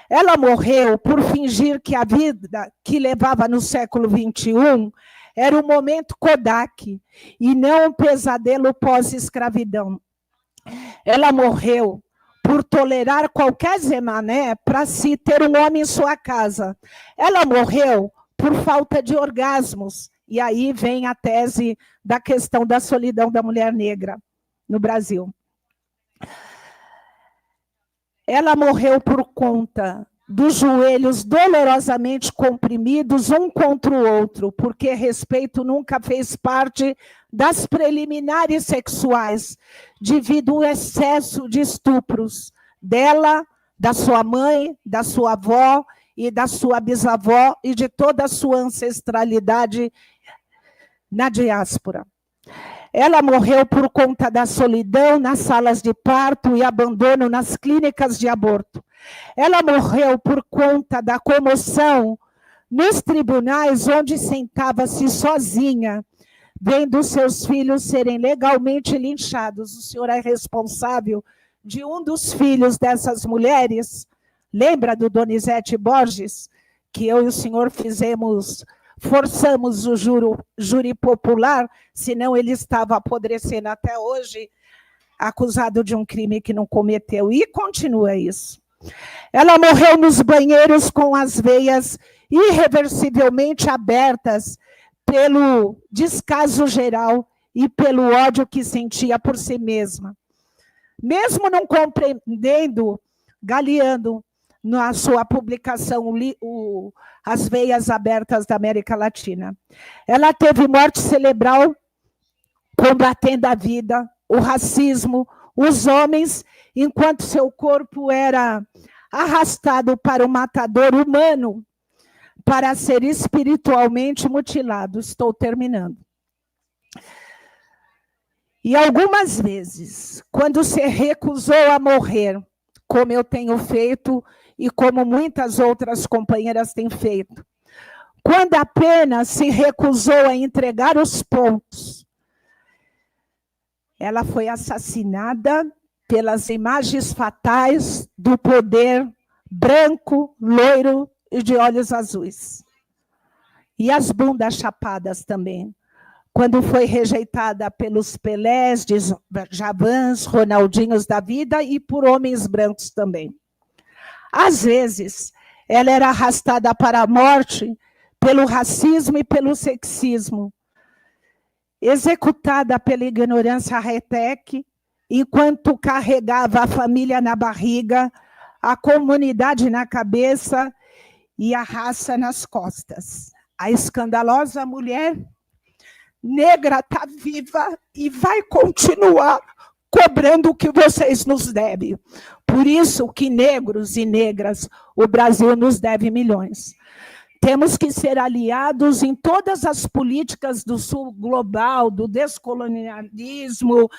S3: Ela morreu por fingir que a vida que levava no século XXI era um momento Kodak e não um pesadelo pós-escravidão. Ela morreu por tolerar qualquer zemané para se ter um homem em sua casa. Ela morreu por falta de orgasmos. E aí vem a tese da questão da solidão da mulher negra no Brasil. Ela morreu por conta dos joelhos dolorosamente comprimidos um contra o outro, porque respeito nunca fez parte das preliminares sexuais, devido ao excesso de estupros dela, da sua mãe, da sua avó e da sua bisavó e de toda a sua ancestralidade na diáspora. Ela morreu por conta da solidão nas salas de parto e abandono nas clínicas de aborto. Ela morreu por conta da comoção nos tribunais, onde sentava-se sozinha, vendo seus filhos serem legalmente linchados. O senhor é responsável de um dos filhos dessas mulheres? Lembra do Donizete Borges? Que eu e o senhor forçamos o júri popular, senão ele estava apodrecendo até hoje, acusado de um crime que não cometeu. E continua isso. Ela morreu nos banheiros com as veias irreversivelmente abertas pelo descaso geral e pelo ódio que sentia por si mesma. Mesmo não compreendendo, Galeano, na sua publicação As Veias Abertas da América Latina. Ela teve morte cerebral combatendo a vida, o racismo, os homens, enquanto seu corpo era arrastado para o matador humano para ser espiritualmente mutilado. Estou terminando. E algumas vezes, quando se recusou a morrer, como eu tenho feito e como muitas outras companheiras têm feito, quando apenas se recusou a entregar os pontos, ela foi assassinada pelas imagens fatais do poder branco, loiro e de olhos azuis. E as bundas chapadas também, quando foi rejeitada pelos Pelés, Javans, Ronaldinhos da vida e por homens brancos também. Às vezes, ela era arrastada para a morte pelo racismo e pelo sexismo, executada pela ignorância retec, enquanto carregava a família na barriga, a comunidade na cabeça e a raça nas costas. A escandalosa mulher negra está viva e vai continuar cobrando o que vocês nos devem. Por isso que negros e negras, o Brasil nos deve milhões. Temos que ser aliados em todas as políticas do Sul global, do descolonialismo,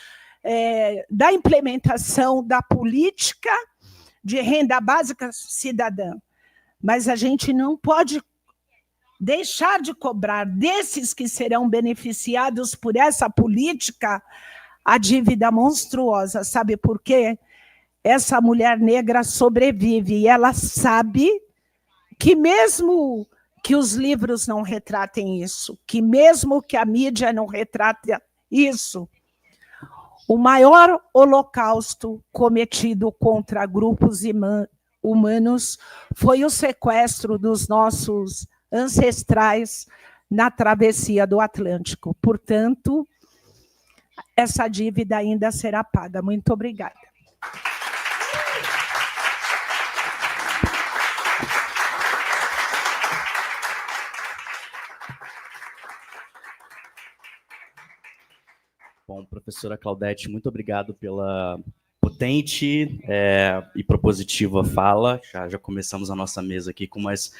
S3: da implementação da política de renda básica cidadã. Mas a gente não pode deixar de cobrar desses que serão beneficiados por essa política a dívida monstruosa. Sabe por quê? Essa mulher negra sobrevive e ela sabe que mesmo que os livros não retratem isso, que mesmo que a mídia não retrate isso, o maior holocausto cometido contra grupos humanos foi o sequestro dos nossos ancestrais na travessia do Atlântico. Portanto, essa dívida ainda será paga. Muito obrigada.
S2: Bom, professora Claudete, muito obrigado pela potente e propositiva fala. Já começamos a nossa mesa aqui com umas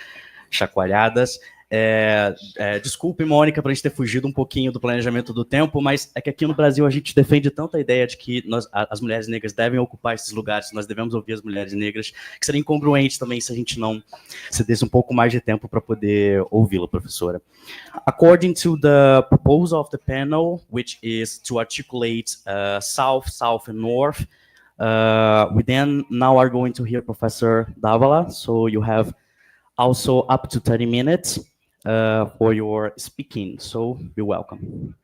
S2: chacoalhadas. Desculpe, Mônica, para a gente ter fugido um pouquinho do planejamento do tempo, mas é que aqui no Brasil a gente defende tanto a ideia de que as mulheres negras devem ocupar esses lugares, nós devemos ouvir as mulheres negras, que seria incongruente também se a gente não cedesse um pouco mais de tempo para poder ouvi-la, professora. According to the proposal of the panel, which is to articulate South, South, and North, we then now are going to hear Professor Davala, so you have also up to 30 minutes for your speaking, so you're welcome.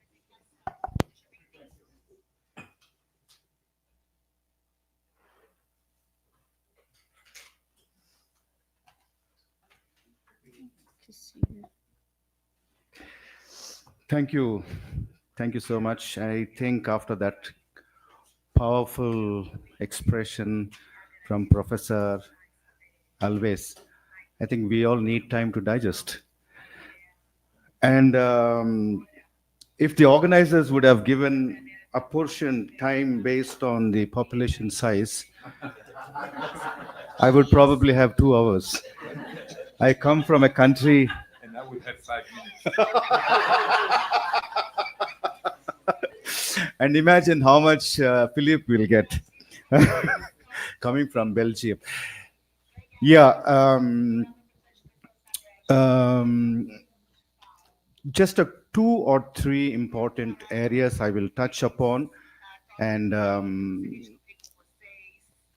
S4: Thank you. Thank you so much. I think after that powerful expression from Professor Alves, I think we all need time to digest. And if the organizers would have given a portion time based on the population size, I would probably have 2 hours. I come from a country...
S5: And I would have 5 minutes.
S4: And imagine how much Philippe will get coming from Belgium. Yeah. Just 2 or 3 important areas I will touch upon and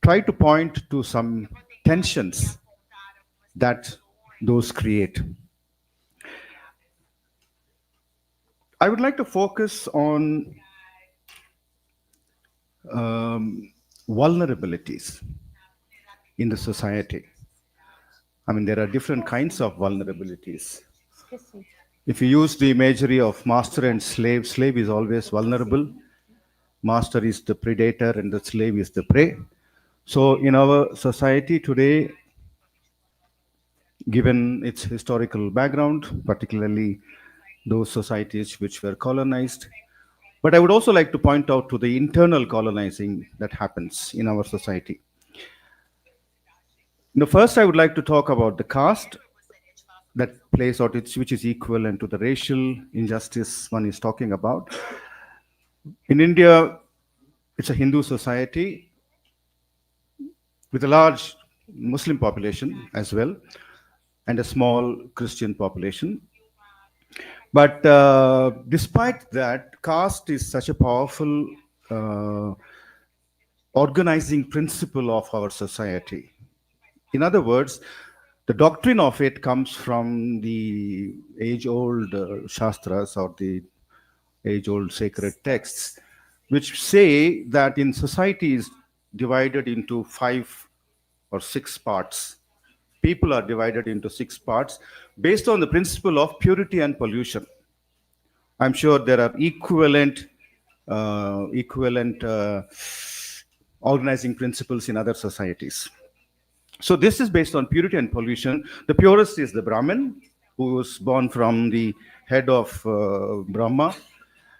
S4: try to point to some tensions that those create. I would like to focus on vulnerabilities in the society. I mean, there are different kinds of vulnerabilities. If you use the imagery of master and slave, slave is always vulnerable. Master is the predator and the slave is the prey. So in our society today, given its historical background, particularly those societies which were colonized, but I would also like to point out to the internal colonizing that happens in our society. First, I would like to talk about the caste that plays out, which is equivalent to the racial injustice one is talking about. In India, it's a Hindu society with a large Muslim population as well, and a small Christian population. But despite that, caste is such a powerful organizing principle of our society. In other words, the doctrine of it comes from the age-old Shastras or the age-old sacred texts, which say that in societies divided into 5 or 6 parts. People are divided into 6 parts based on the principle of purity and pollution. I'm sure there are equivalent organizing principles in other societies. So this is based on purity and pollution. The purest is the Brahmin, who was born from the head of Brahma.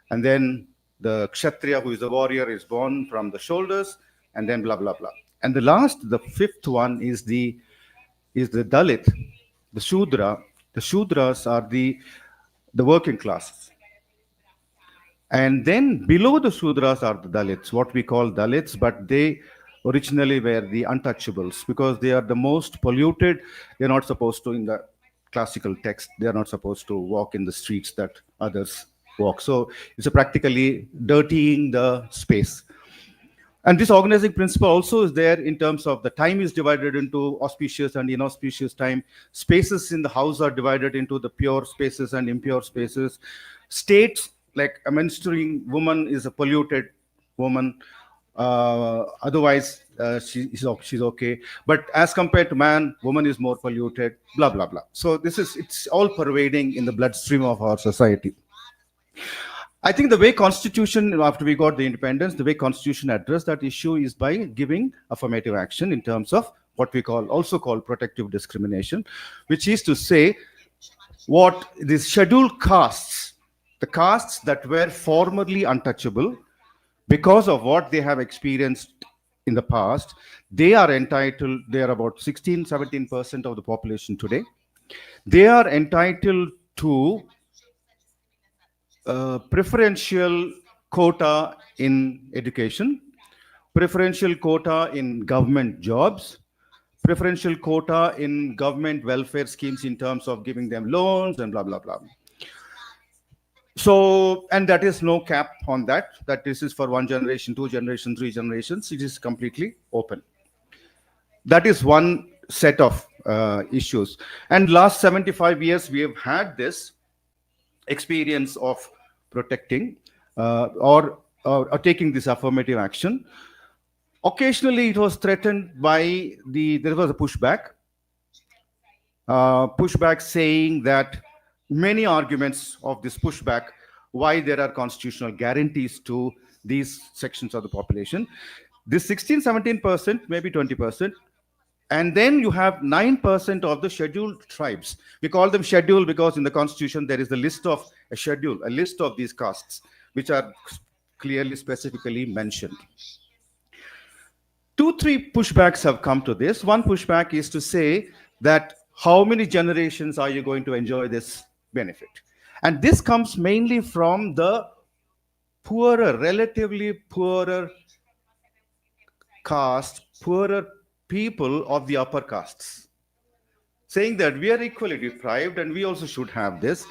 S4: And then the Kshatriya, who is a warrior, is born from the shoulders, and then blah, blah, blah. And the 5th one is the Dalit, the Shudra. The Shudras are the working classes. And then below the Shudras are the Dalits, what we call Dalits, but they originally were the untouchables because they are the most polluted. They're not supposed to classical text. They are not supposed to walk in the streets that others walk. So it's a practically dirtying the space. And this organizing principle also is there in terms of the time is divided into auspicious and inauspicious time. Spaces in the house are divided into the pure spaces and impure spaces. States, like a menstruating woman is a polluted woman. Otherwise, she's okay. But as compared to man, woman is more polluted, blah, blah, blah. So it's all pervading in the bloodstream of our society. I think the way Constitution, after we got the independence, the way Constitution addressed that issue is by giving affirmative action in terms of what we also call protective discrimination, which is to say what these scheduled castes, the castes that were formerly untouchable, because of what they have experienced in the past, they are entitled, they are about 16-17% of the population today. They are entitled to preferential quota in education, preferential quota in government jobs, preferential quota in government welfare schemes in terms of giving them loans and blah, blah, blah. So, and that is no cap on that. That this is for 1 generation, 2 generations, 3 generations. It is completely open. That is one set of issues. And last 75 years, we have had this experience of protecting or taking this affirmative action. Occasionally, it was threatened by there was a pushback saying that many arguments of this pushback, why there are constitutional guarantees to these sections of the population. This 16-17%, maybe 20%, and then you have 9% of the scheduled tribes. We call them scheduled because in the Constitution there is a list of a list of these castes, which are clearly, specifically mentioned. 2-3 pushbacks have come to this. One pushback is to say that how many generations are you going to enjoy this benefit? And this comes mainly from the poorer, relatively poorer caste, poorer people of the upper castes, saying that we are equally deprived and we also should have this.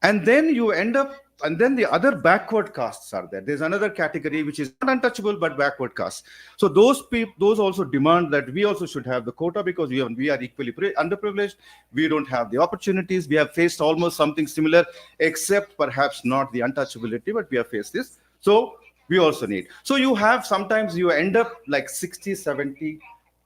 S4: And then you end up, and then the other backward castes are there. There's another category which is not untouchable but backward castes. So those also demand that we also should have the quota because we are equally underprivileged. We don't have the opportunities. We have faced almost something similar, except perhaps not the untouchability, but we have faced this. So we also need. So you have, sometimes you end up like 60, 70,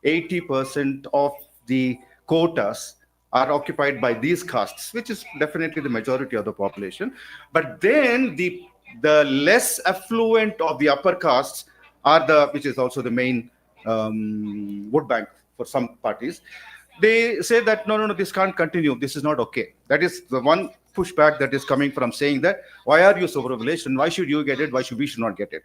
S4: 80% of the quotas are occupied by these castes, which is definitely the majority of the population. But then the less affluent of the upper castes are which is also the main vote bank for some parties. They say that, no, this can't continue. This is not okay. That is the one pushback that is coming from saying that, why are you so privileged and why should you get it? Why should we not get it?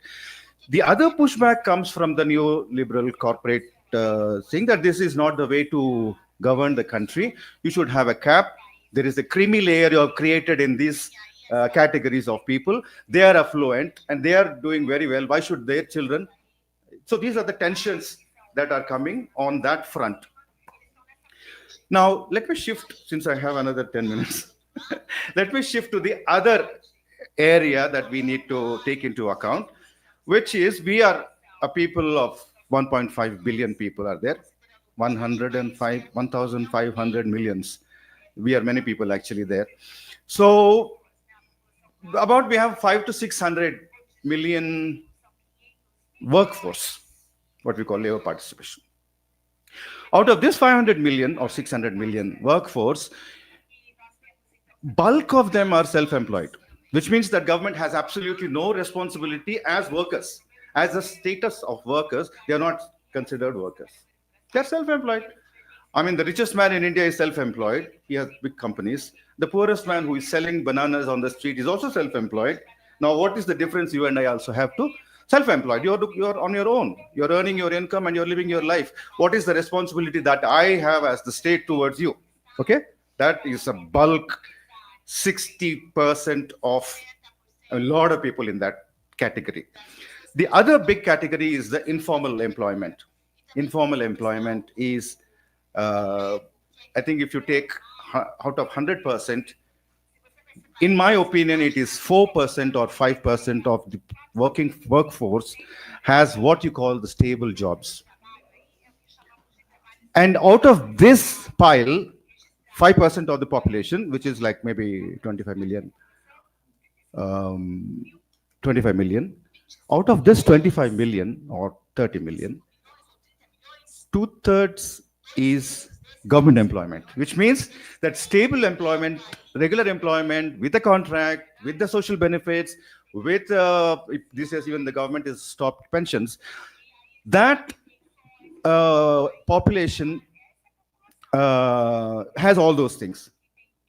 S4: The other pushback comes from the neoliberal corporate saying that this is not the way to govern the country. You should have a cap. There is a creamy layer you have created in these categories of people. They are affluent and they are doing very well. Why should their children? So these are the tensions that are coming on that front. Now, let me shift, since I have another 10 minutes. Let me shift to the other area that we need to take into account, which is we are a people of 1.5 billion people are there. 1,500 millions. We are many people actually there. So we have 500 to 600 million workforce, what we call labor participation. Out of this 500 million or 600 million workforce, bulk of them are self-employed, which means that government has absolutely no responsibility as workers. As a status of workers, they are not considered workers. They're self-employed. I mean, the richest man in India is self-employed. He has big companies. The poorest man who is selling bananas on the street is also self-employed. Now, what is the difference? You and I also have to self-employed. You're on your own. You're earning your income and you're living your life. What is the responsibility that I have as the state towards you? Okay? That is a bulk, 60% of a lot of people in that category. The other big category is the informal employment. Informal employment is, I think if you take out of 100%, in my opinion, it is 4% or 5% of the working workforce has what you call the stable jobs. And out of this pile, 5% of the population, which is like maybe 25 million, 25 million, out of this 25 million or 30 million, 2/3 is government employment, which means that stable employment, regular employment with a contract, with the social benefits, with this is even the government has stopped pensions. That population has all those things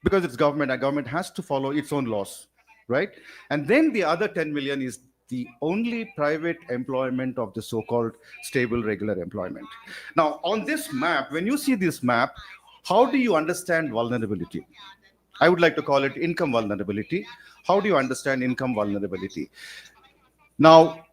S4: because it's government, and government has to follow its own laws, right? And then the other 10 million is the only private employment of the so-called stable regular employment. Now, on this map, when you see this map, how do you understand vulnerability? I would like to call it income vulnerability. How do you understand income vulnerability? Now,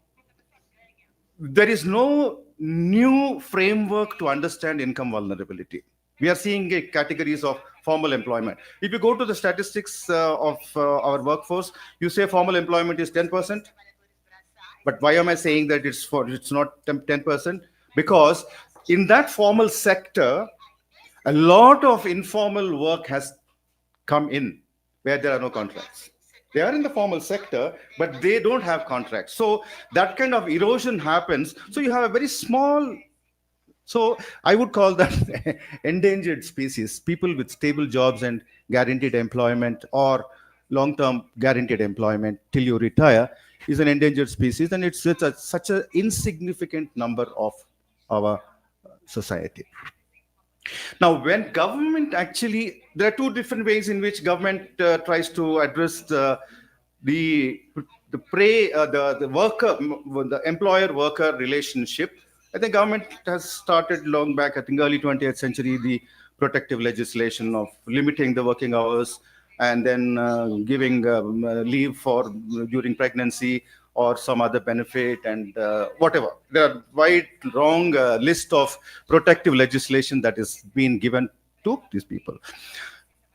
S4: there is no new framework to understand income vulnerability. We are seeing categories of formal employment. If you go to the statistics of our workforce, you say formal employment is 10%. But why am I saying that it's not 10%? Because in that formal sector, a lot of informal work has come in where there are no contracts. They are in the formal sector, but they don't have contracts. So that kind of erosion happens. So you have a very small, so I would call that endangered species, people with stable jobs and guaranteed employment or long-term guaranteed employment till you retire is an endangered species, and it's such an insignificant number of our society. Now, when government actually, there are two different ways in which government tries to address the employer-worker relationship. I think government has started long back, I think early 20th century, the protective legislation of limiting the working hours and then giving leave for during pregnancy or some other benefit and whatever. There are wide, long list of protective legislation that is being given to these people.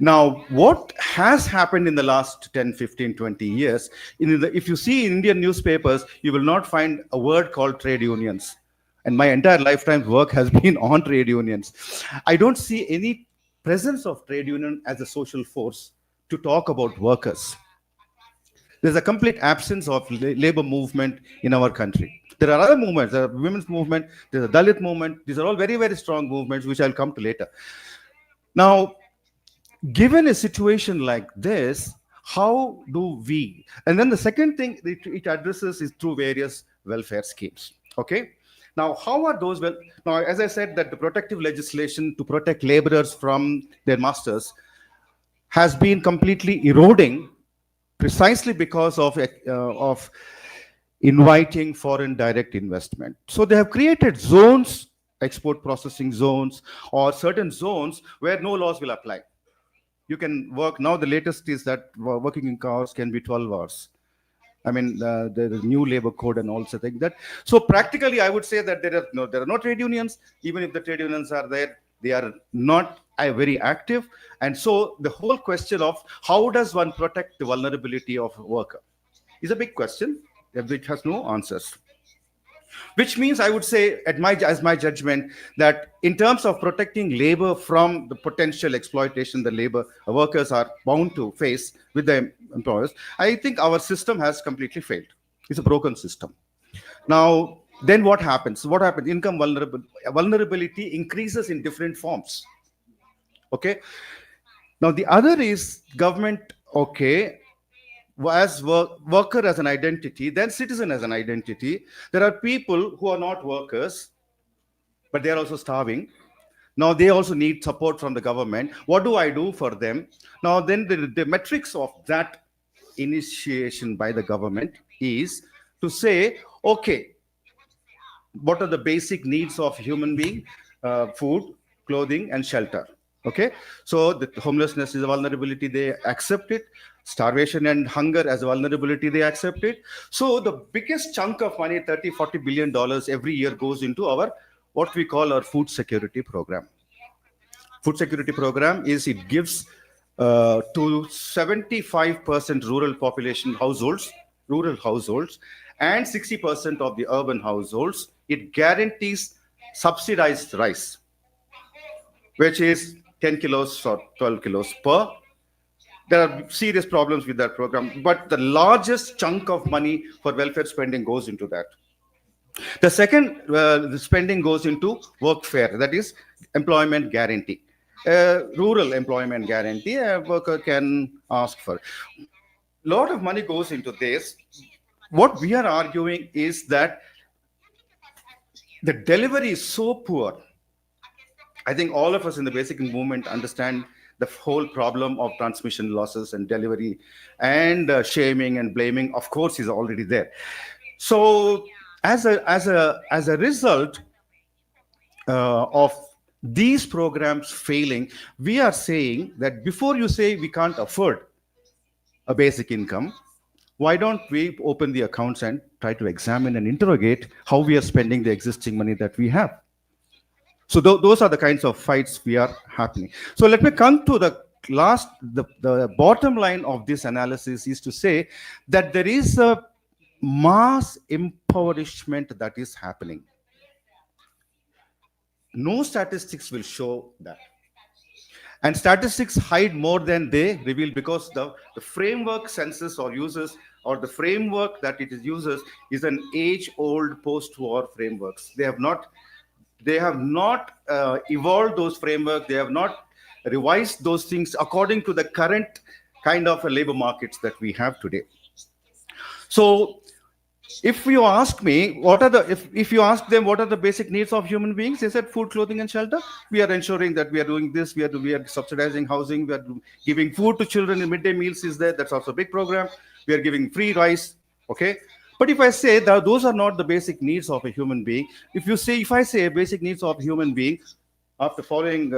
S4: Now, what has happened in the last 10, 15, 20 years, if you see in Indian newspapers, you will not find a word called trade unions. And my entire lifetime's work has been on trade unions. I don't see any presence of trade union as a social force to talk about workers. There's a complete absence of labor movement in our country. There are other movements. There are women's movement. There's a Dalit movement. These are all very, very strong movements, which I'll come to later. Now, given a situation like this, how do we? And then the second thing it addresses is through various welfare schemes. Okay. Now, how are those? Well, now, as I said, that the protective legislation to protect laborers from their masters has been completely eroding precisely because of inviting foreign direct investment. So they have created zones, export processing zones, or certain zones where no laws will apply. You can work, now the latest is that working in hours can be 12 hours. I mean, the new labor code and also things that. So practically, I would say that there are no trade unions. Even if the trade unions are there, they are not very active. And so the whole question of how does one protect the vulnerability of a worker is a big question which has no answers. Which means I would say, as my judgment, that in terms of protecting labor from the potential exploitation the workers are bound to face with their employers, I think our system has completely failed. It's a broken system. Now, then what happens? What happens? Income vulnerability increases in different forms. Okay. Now, the other is government, okay, as worker as an identity, then citizen as an identity. There are people who are not workers, but they are also starving. Now they also need support from the government. What do I do for them? Now then the metrics of that initiation by the government is to say, okay, what are the basic needs of human being? Food, clothing, and shelter. Okay, so the homelessness is a vulnerability, they accept it. Starvation and hunger as a vulnerability, they accept it. So the biggest chunk of money, $30-40 billion every year goes into our, what we call our food security program. food security program is it gives to 75% rural households, and 60% of the urban households, it guarantees subsidized rice, which is 10 kilos or 12 kilos per. There are serious problems with that program, but the largest chunk of money for welfare spending goes into that. The second the spending goes into workfare, that is employment guarantee. Rural employment guarantee, a worker can ask for. A lot of money goes into this. What we are arguing is that the delivery is so poor. I think all of us in the basic movement understand the whole problem of transmission losses and delivery, and shaming and blaming, of course, is already there. So as a result of these programs failing, we are saying that before you say we can't afford a basic income, why don't we open the accounts and try to examine and interrogate how we are spending the existing money that we have? So those are the kinds of fights we are happening. So let me come to the bottom line of this analysis is to say that there is a mass impoverishment that is happening. No statistics will show that. And statistics hide more than they reveal, because the framework census or uses, or the framework that it uses, is an age-old post-war frameworks. They have not evolved those frameworks. They have not revised those things according to the current kind of labor markets that we have today. So if you ask me, if you ask them what are the basic needs of human beings, they said food, clothing, and shelter. We are ensuring that we are doing this. We are subsidizing housing. We are giving food to children in midday meals is there. That's also a big program. We are giving free rice. Okay. But if I say that those are not the basic needs of a human being, if I say basic needs of a human being, after following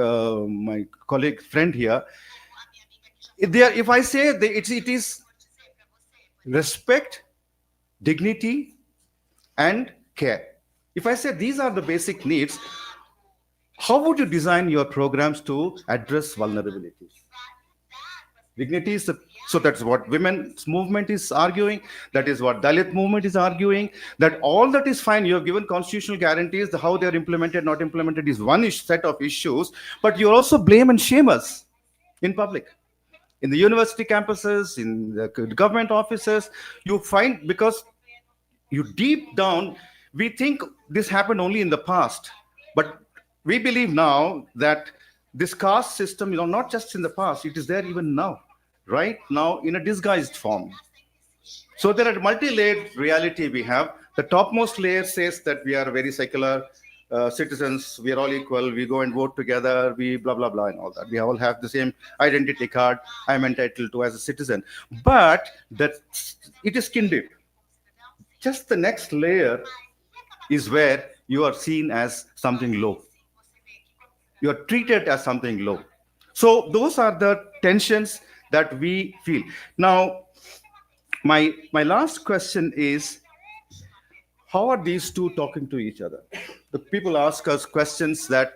S4: my colleague friend here, if I say it is respect, dignity, and care. If I say these are the basic needs, how would you design your programs to address vulnerabilities? Dignity is so that's what women's movement is arguing. That is what Dalit movement is arguing. That all that is fine. You have given constitutional guarantees. How they are implemented, not implemented is one set of issues. But you also blame and shame us in public. In the university campuses, in the government offices, you find, because you deep down, we think this happened only in the past. But we believe now that this caste system, not just in the past, it is there even now, right now in a disguised form. So there are multi-layered reality we have. The topmost layer says that we are very secular citizens, we are all equal, we go and vote together, we blah, blah, blah, and all that. We all have the same identity card I am entitled to as a citizen. But it is skin deep. Just the next layer is where you are seen as something low. You are treated as something low. So those are the tensions that we feel. Now, my last question is, how are these two talking to each other? The people ask us questions that,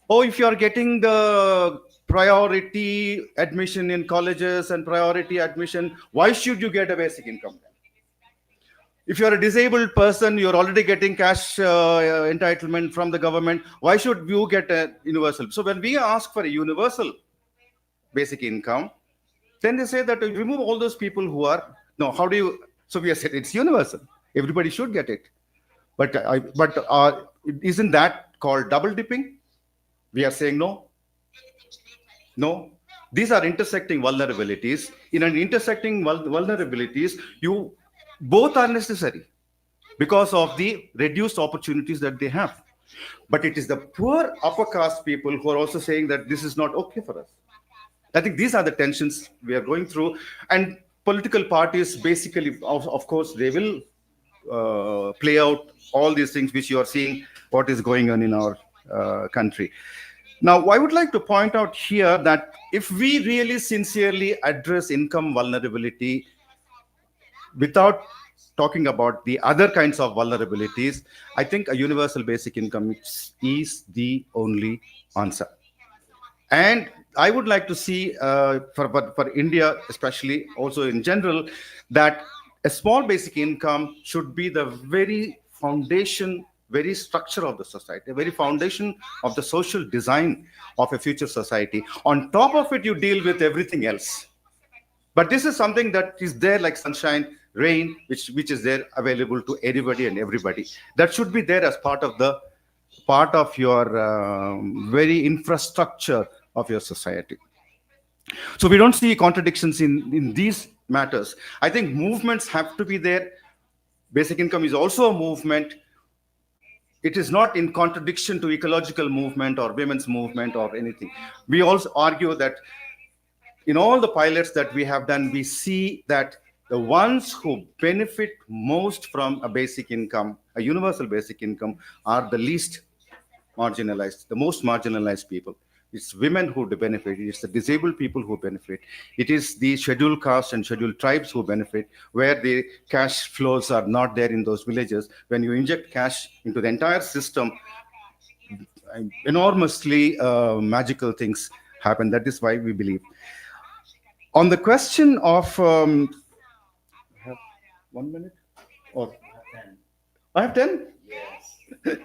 S4: if you are getting the priority admission in colleges and priority admission, why should you get a basic income then? If you're a disabled person, you're already getting cash entitlement from the government, why should you get a universal? So when we ask for a universal basic income, then they say that remove all those people who are, so we have said it's universal. Everybody should get it. But isn't that called double dipping? We are saying no. No. These are intersecting vulnerabilities. In an intersecting vulnerabilities, both are necessary because of the reduced opportunities that they have. But it is the poor upper caste people who are also saying that this is not okay for us. I think these are the tensions we are going through. And political parties, basically, of course, they will play out all these things which you are seeing, what is going on in our country. Now, I would like to point out here that if we really sincerely address income vulnerability without talking about the other kinds of vulnerabilities, I think a universal basic income is the only answer. And I would like to see, for India especially, also in general, that a small basic income should be the very foundation, very structure of the society, the very foundation of the social design of a future society. On top of it, you deal with everything else. But this is something that is there like sunshine, rain, which is there available to anybody and everybody. That should be there as part of your very infrastructure of your society. So we don't see contradictions in these matters. I think movements have to be there. Basic income is also a movement. It is not in contradiction to ecological movement or women's movement or anything. We also argue that in all the pilots that we have done, we see that the ones who benefit most from a basic income, a universal basic income, are the least marginalized, the most marginalized people. It's women who benefit. It's the disabled people who benefit. It is the scheduled castes and scheduled tribes who benefit, where the cash flows are not there in those villages. When you inject cash into the entire system, enormously magical things happen. That is why we believe. On the question of, I have 1 minute? Or I have 10? Yes.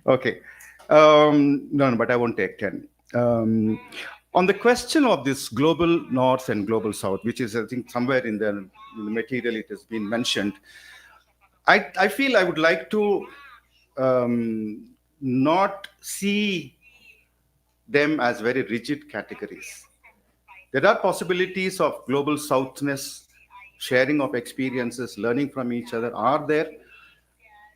S4: Okay. No, but I won't take 10. On the question of this global north and global south, which is, I think, somewhere in the material it has been mentioned, I feel I would like to not see them as very rigid categories. There are possibilities of global southness, sharing of experiences, learning from each other are there.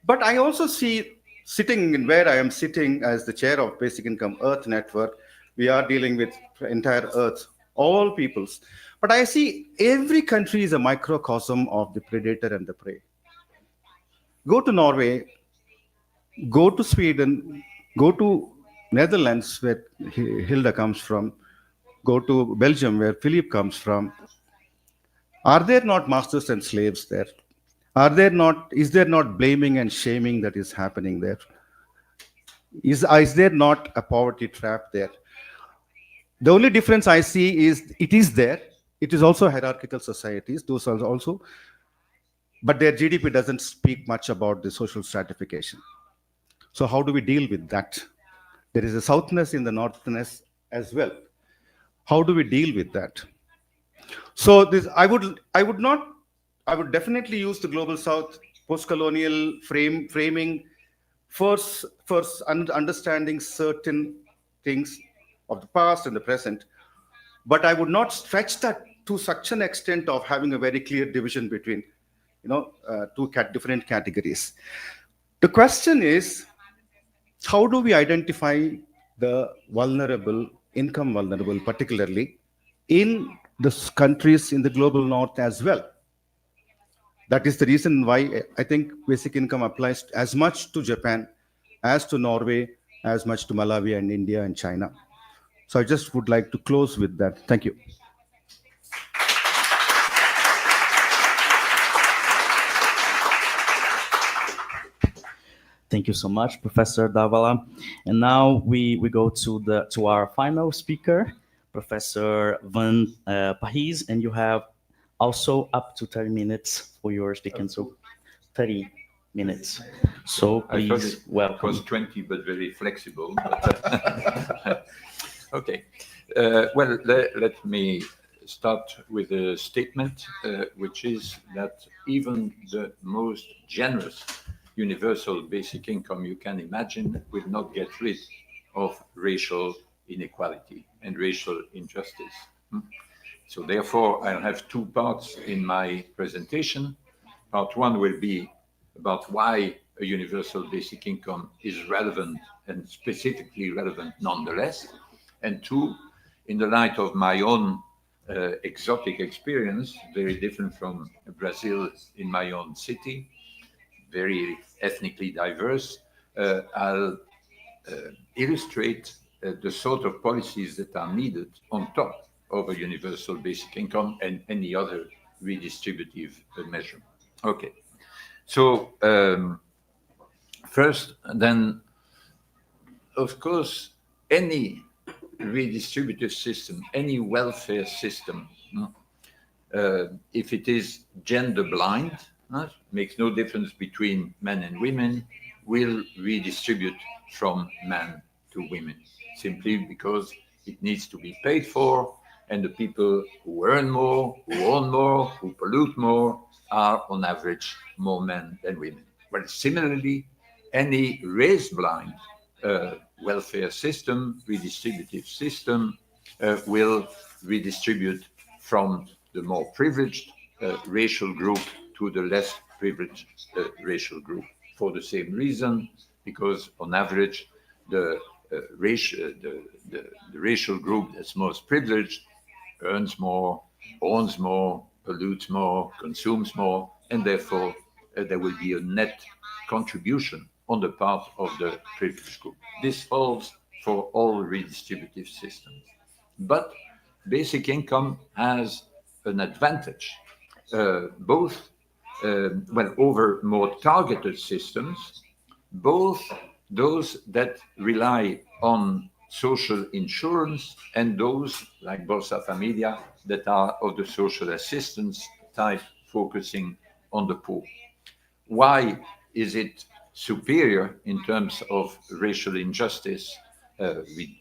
S4: But I also see, sitting in where I am sitting as the chair of Basic Income Earth Network, we are dealing with entire Earth, all peoples. But I see every country is a microcosm of the predator and the prey. Go to Norway, go to Sweden, go to Netherlands, where Hilda comes from, go to Belgium, where Philippe comes from. Are there not masters and slaves there? Is there not blaming and shaming that is happening there? Is there not a poverty trap there? The only difference I see is it is there. It is also hierarchical societies, those are also, but their GDP doesn't speak much about the social stratification. So how do we deal with that? There is a southness in the northness as well. How do we deal with that? So this, I would definitely use the global south post-colonial framing first understanding certain things of the past and the present, but I would not stretch that to such an extent of having a very clear division between, two different categories. The question is, how do we identify the vulnerable, income vulnerable, particularly in the countries in the global north as well? That is the reason why I think basic income applies as much to Japan, as to Norway, as much to Malawi and India and China. So I just would like to close with that. Thank you.
S2: Thank you so much, Professor Davala. And now we go to our final speaker, Professor Van Parijs, and you have also up to 30 minutes for your speaking. So 30 minutes. So please welcome.
S5: It was 20, but very flexible. But, okay. Well, let me start with a statement, which is that even the most generous universal basic income you can imagine will not get rid of racial inequality and racial injustice. So therefore, I'll have two parts in my presentation. Part one will be about why a universal basic income is relevant and specifically relevant nonetheless. And two, in the light of my own exotic experience, very different from Brazil in my own city, very ethnically diverse, I'll illustrate the sort of policies that are needed on top of a universal basic income and any other redistributive measure. Okay, so first, then, of course, any redistributive system, any welfare system, if it is gender blind, makes no difference between men and women, will redistribute from men to women, simply because it needs to be paid for, and the people who earn more, who own more, who pollute more, are on average more men than women. Well, similarly, any race-blind welfare system, redistributive system, will redistribute from the more privileged racial group to the less privileged racial group for the same reason, because on average, the racial group that's most privileged earns more, owns more, pollutes more, consumes more, and therefore there will be a net contribution on the part of the privileged group. This holds for all redistributive systems. But basic income has an advantage, both over more targeted systems, both those that rely on social insurance and those like Bolsa Familia that are of the social assistance type, focusing on the poor. Why is it superior in terms of racial injustice,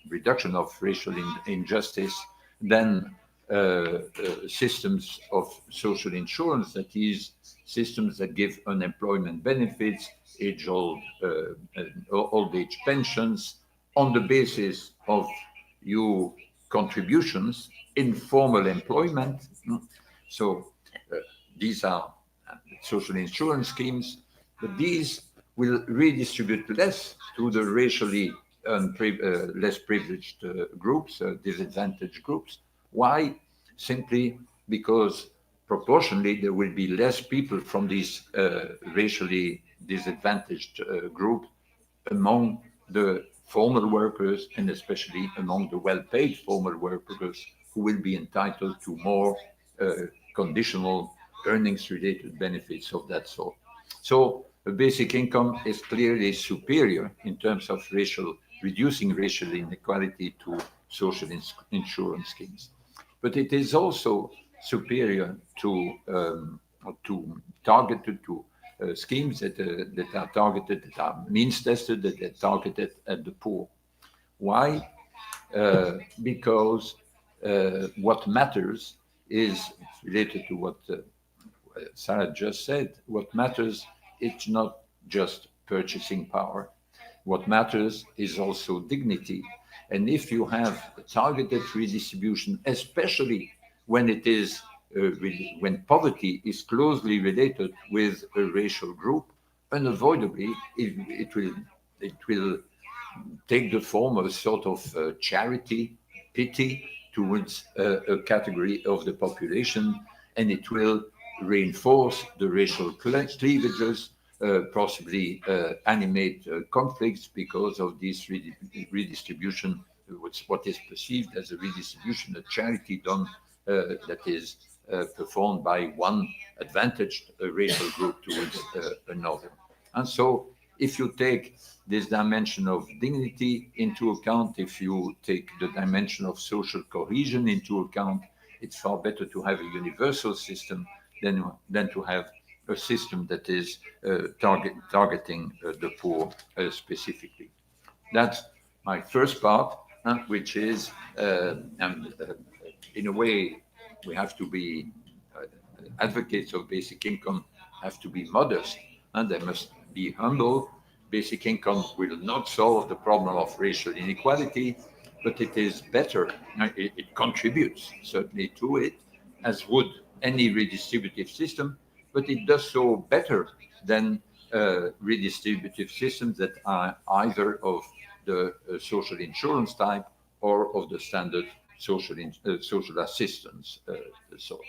S5: reduction of racial injustice, than systems of social insurance, that is, systems that give unemployment benefits, old age pensions, on the basis of your contributions in formal employment? So these are social insurance schemes, but these will redistribute less to the racially less privileged groups, disadvantaged groups. Why? Simply because proportionally there will be less people from these racially disadvantaged groups among the formal workers, and especially among the well-paid formal workers, who will be entitled to more conditional earnings-related benefits of that sort. So a basic income is clearly superior in terms of reducing racial inequality to social insurance schemes. But it is also superior to targeted to schemes that are targeted, that are means tested, that are targeted at the poor. Why? Because what matters is related to what Sarah just said. What matters is not just purchasing power. What matters is also dignity. And if you have a targeted redistribution, especially when it is when poverty is closely related with a racial group, unavoidably it will take the form of a sort of charity, pity towards a category of the population, and it will reinforce the racial cleavages, possibly animate conflicts because of this redistribution, what is perceived as a redistribution, a charity done that is performed by one advantaged racial group towards another. And so if you take this dimension of dignity into account, if you take the dimension of social cohesion into account, it's far better to have a universal system than to have a system that is targeting the poor specifically. That's my first part, which is, in a way, we have to be advocates of basic income, have to be modest, and they must be humble. Basic income will not solve the problem of racial inequality, but it is better, it contributes certainly to it, as would any redistributive system, but it does so better than redistributive systems that are either of the social insurance type or of the standard social assistance. So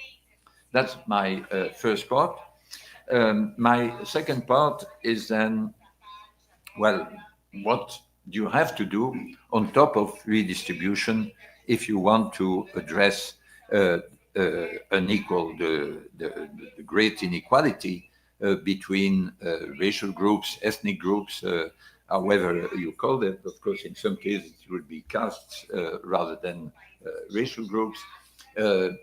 S5: that's my first part. My second part is then, well, what do you have to do on top of redistribution if you want to address the great inequality between racial groups, ethnic groups, however you call it. Of course, in some cases it would be castes rather than racial groups.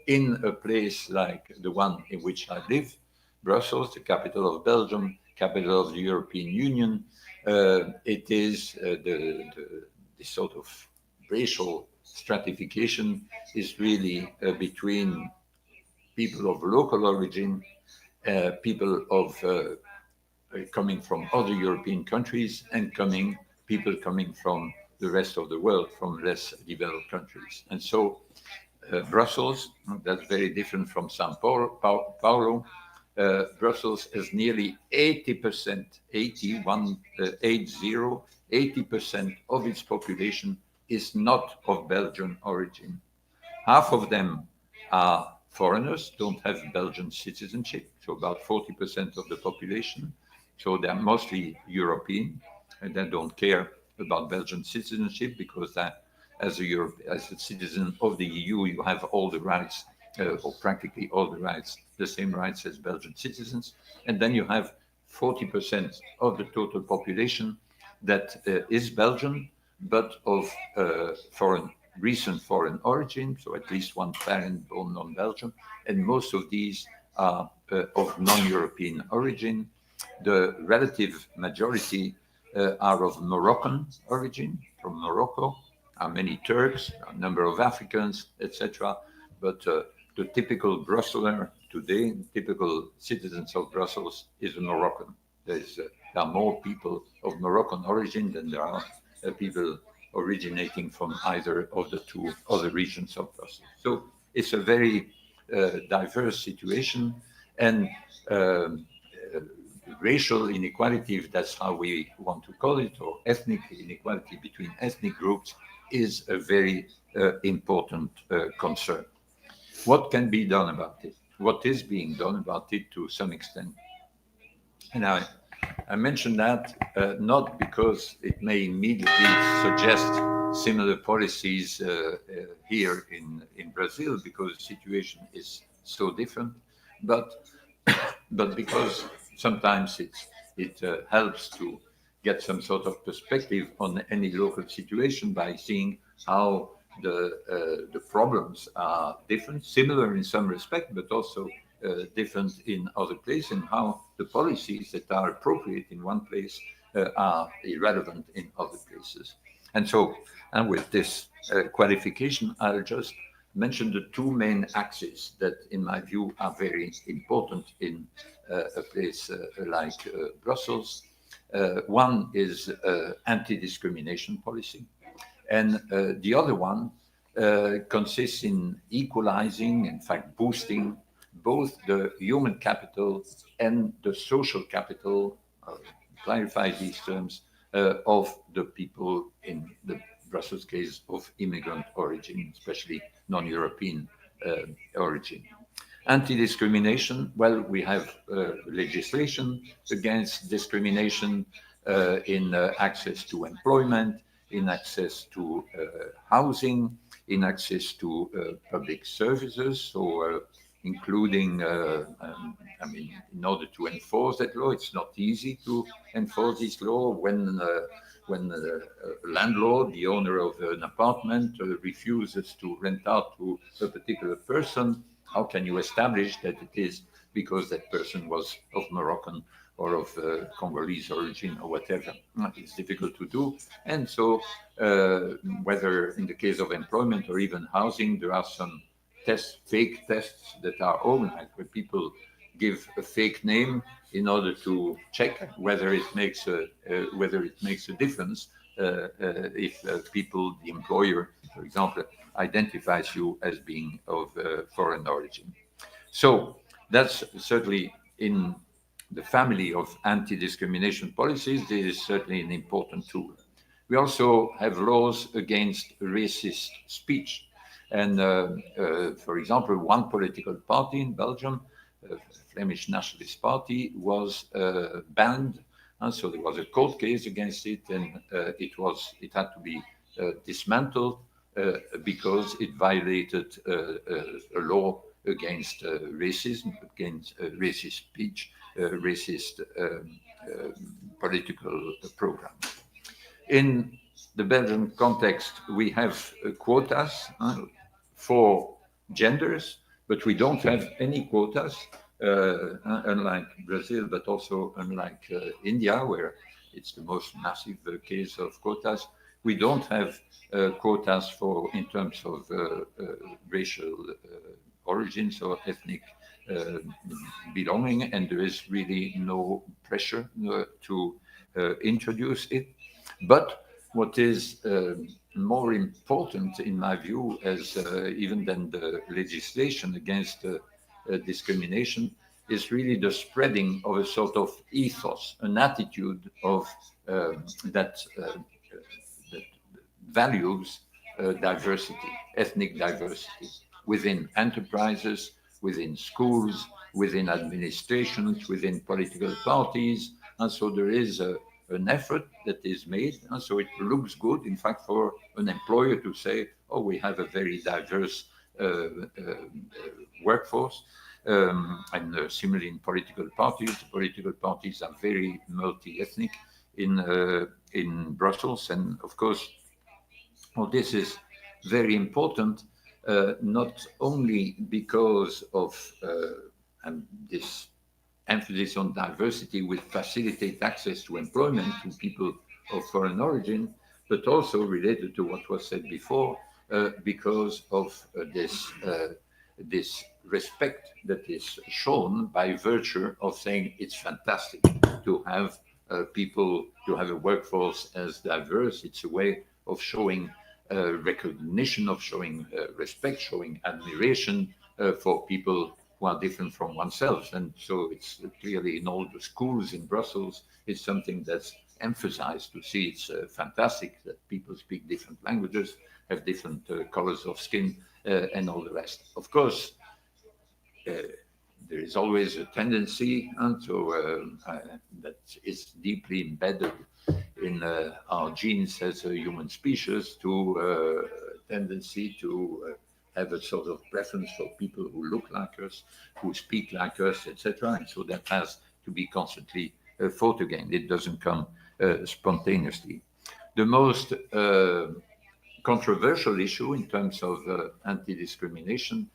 S5: In a place like the one in which I live, Brussels, the capital of Belgium, capital of the European Union, it is the sort of racial stratification is really between people of local origin, people of coming from other European countries, and people coming from the rest of the world, from less developed countries. And so Brussels, that's very different from Sao Paulo. Brussels has nearly 80%, 80% of its population is not of Belgian origin. Half of them are foreigners, don't have Belgian citizenship, so about 40% of the population. So they're mostly European, and they don't care about Belgian citizenship because that, as a citizen of the EU, you have all the rights, or practically all the rights, the same rights as Belgian citizens. And then you have 40% of the total population that is Belgian, but of recent foreign origin, so at least one parent born non-Belgian, and most of these are of non-European origin. The relative majority are of Moroccan origin, from Morocco. Are many Turks, a number of Africans, etc. But the typical Brusseler today, typical citizens of Brussels, is a Moroccan. There are more people of Moroccan origin than there are people originating from either of the two other regions of Brussels. So it's a very diverse situation, and racial inequality, if that's how we want to call it, or ethnic inequality between ethnic groups, is a very important concern. What can be done about it? What is being done about it to some extent? And I mention that not because it may immediately suggest similar policies here in Brazil, because the situation is so different, but because sometimes it helps to get some sort of perspective on any local situation by seeing how the problems are different, similar in some respect, but also different in other places, and how the policies that are appropriate in one place are irrelevant in other places. And so, and with this qualification, I'll just mention the two main axes that, in my view, are very important in a place like Brussels. One is anti-discrimination policy, and the other one consists in equalizing, in fact, boosting both the human capital and the social capital, clarify these terms, of the people in the Brussels case of immigrant origin, especially non-European origin. Anti-discrimination, well, we have legislation against discrimination in access to employment, in access to housing, in access to public services, so including, I mean, in order to enforce that law, it's not easy to enforce this law when a landlord, the owner of an apartment, refuses to rent out to a particular person. How can you establish that it is because that person was of Moroccan or of Congolese origin or whatever? It's difficult to do. And so whether in the case of employment or even housing, there are some fake tests that are organized where people give a fake name in order to check whether it makes a difference if people, the employer, for example, identifies you as being of foreign origin. So that's certainly in the family of anti-discrimination policies. This is certainly an important tool. We also have laws against racist speech. And for example, one political party in Belgium, the Flemish Nationalist Party, was banned. And so there was a court case against it, and it had to be dismantled because it violated a law against racism, against racist speech, racist political program. In the Belgian context, we have quotas for genders, but we don't have any quotas, unlike Brazil, but also unlike India, where it's the most massive case of quotas. We don't have quotas for in terms of racial origins or ethnic belonging, and there is really no pressure to introduce it. But what is more important, in my view, as even than the legislation against discrimination, is really the spreading of a sort of ethos, an attitude of that values diversity, ethnic diversity, within enterprises, within schools, within administrations, within political parties. And so there is an effort that is made. And so it looks good, in fact, for an employer to say, oh, we have a very diverse workforce. And similarly in political parties are very multi-ethnic in Brussels. And of course, well, this is very important, not only because of this emphasis on diversity will facilitate access to employment to people of foreign origin, but also related to what was said before, because of this respect that is shown by virtue of saying it's fantastic to have people, to have a workforce as diverse. It's a way of showing recognition, of showing respect, showing admiration for people who are different from oneself. And so it's clearly in all the schools in Brussels, it's something that's emphasized to see. It's fantastic that people speak different languages, have different colors of skin, and all the rest. Of course, there is always a tendency that is deeply embedded in our genes as a human species to tendency to have a sort of preference for people who look like us, who speak like us, etc. And so that has to be constantly fought against. It doesn't come spontaneously. The most controversial issue in terms of anti-discrimination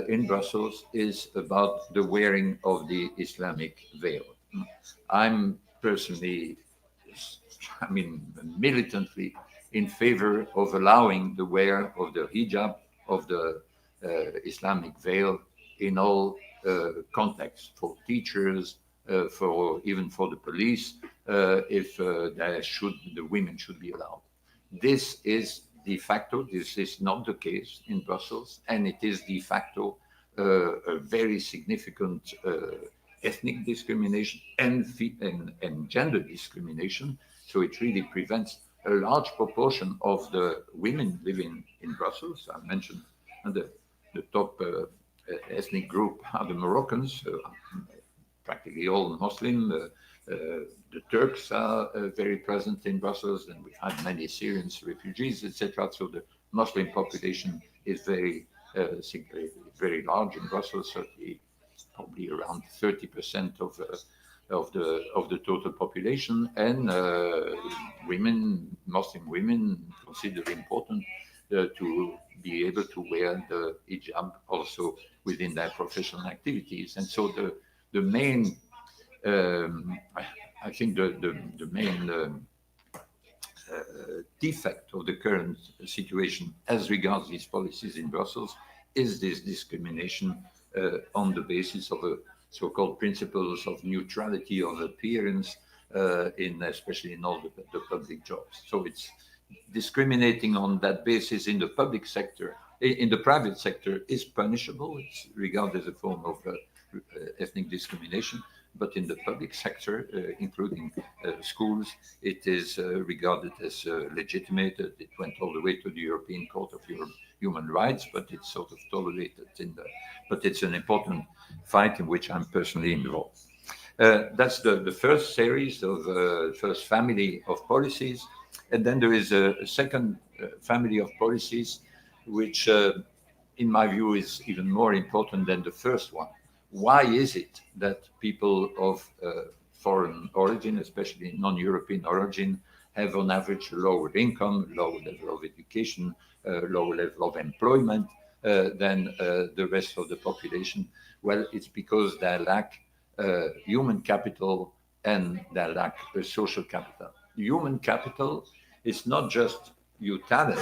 S5: in Brussels is about the wearing of the Islamic veil. I'm personally, militantly in favor of allowing the wear of the hijab, of the Islamic veil in all contexts, for teachers, even for the police, if the women should be allowed. This is de facto, this is not the case in Brussels, and it is de facto a very significant ethnic discrimination and gender discrimination. So it really prevents a large proportion of the women living in Brussels. I mentioned the top ethnic group are the Moroccans, practically all Muslim. The Turks are very present in Brussels, and we've had many Syrian refugees, etc. So the Muslim population is very large in Brussels, certainly probably around 30% of the total population, and Muslim women consider it important to be able to wear the hijab also within their professional activities. And so the main I think the main defect of the current situation as regards these policies in Brussels is this discrimination on the basis of so-called principles of neutrality of appearance, especially in all the public jobs. So it's discriminating on that basis in the public sector. In the private sector is punishable. It's regarded as a form of ethnic discrimination. But in the public sector, including schools, it is regarded as legitimate. It went all the way to the European Court of Human Rights, but it's sort of tolerated but it's an important fight in which I'm personally involved. That's the first series of first family of policies. And then there is a second family of policies, which in my view is even more important than the first one. Why is it that people of foreign origin, especially non-European origin, have on average a lower income, lower level of education, lower level of employment than the rest of the population? Well, it's because they lack human capital and they lack social capital. Human capital is not just your talent,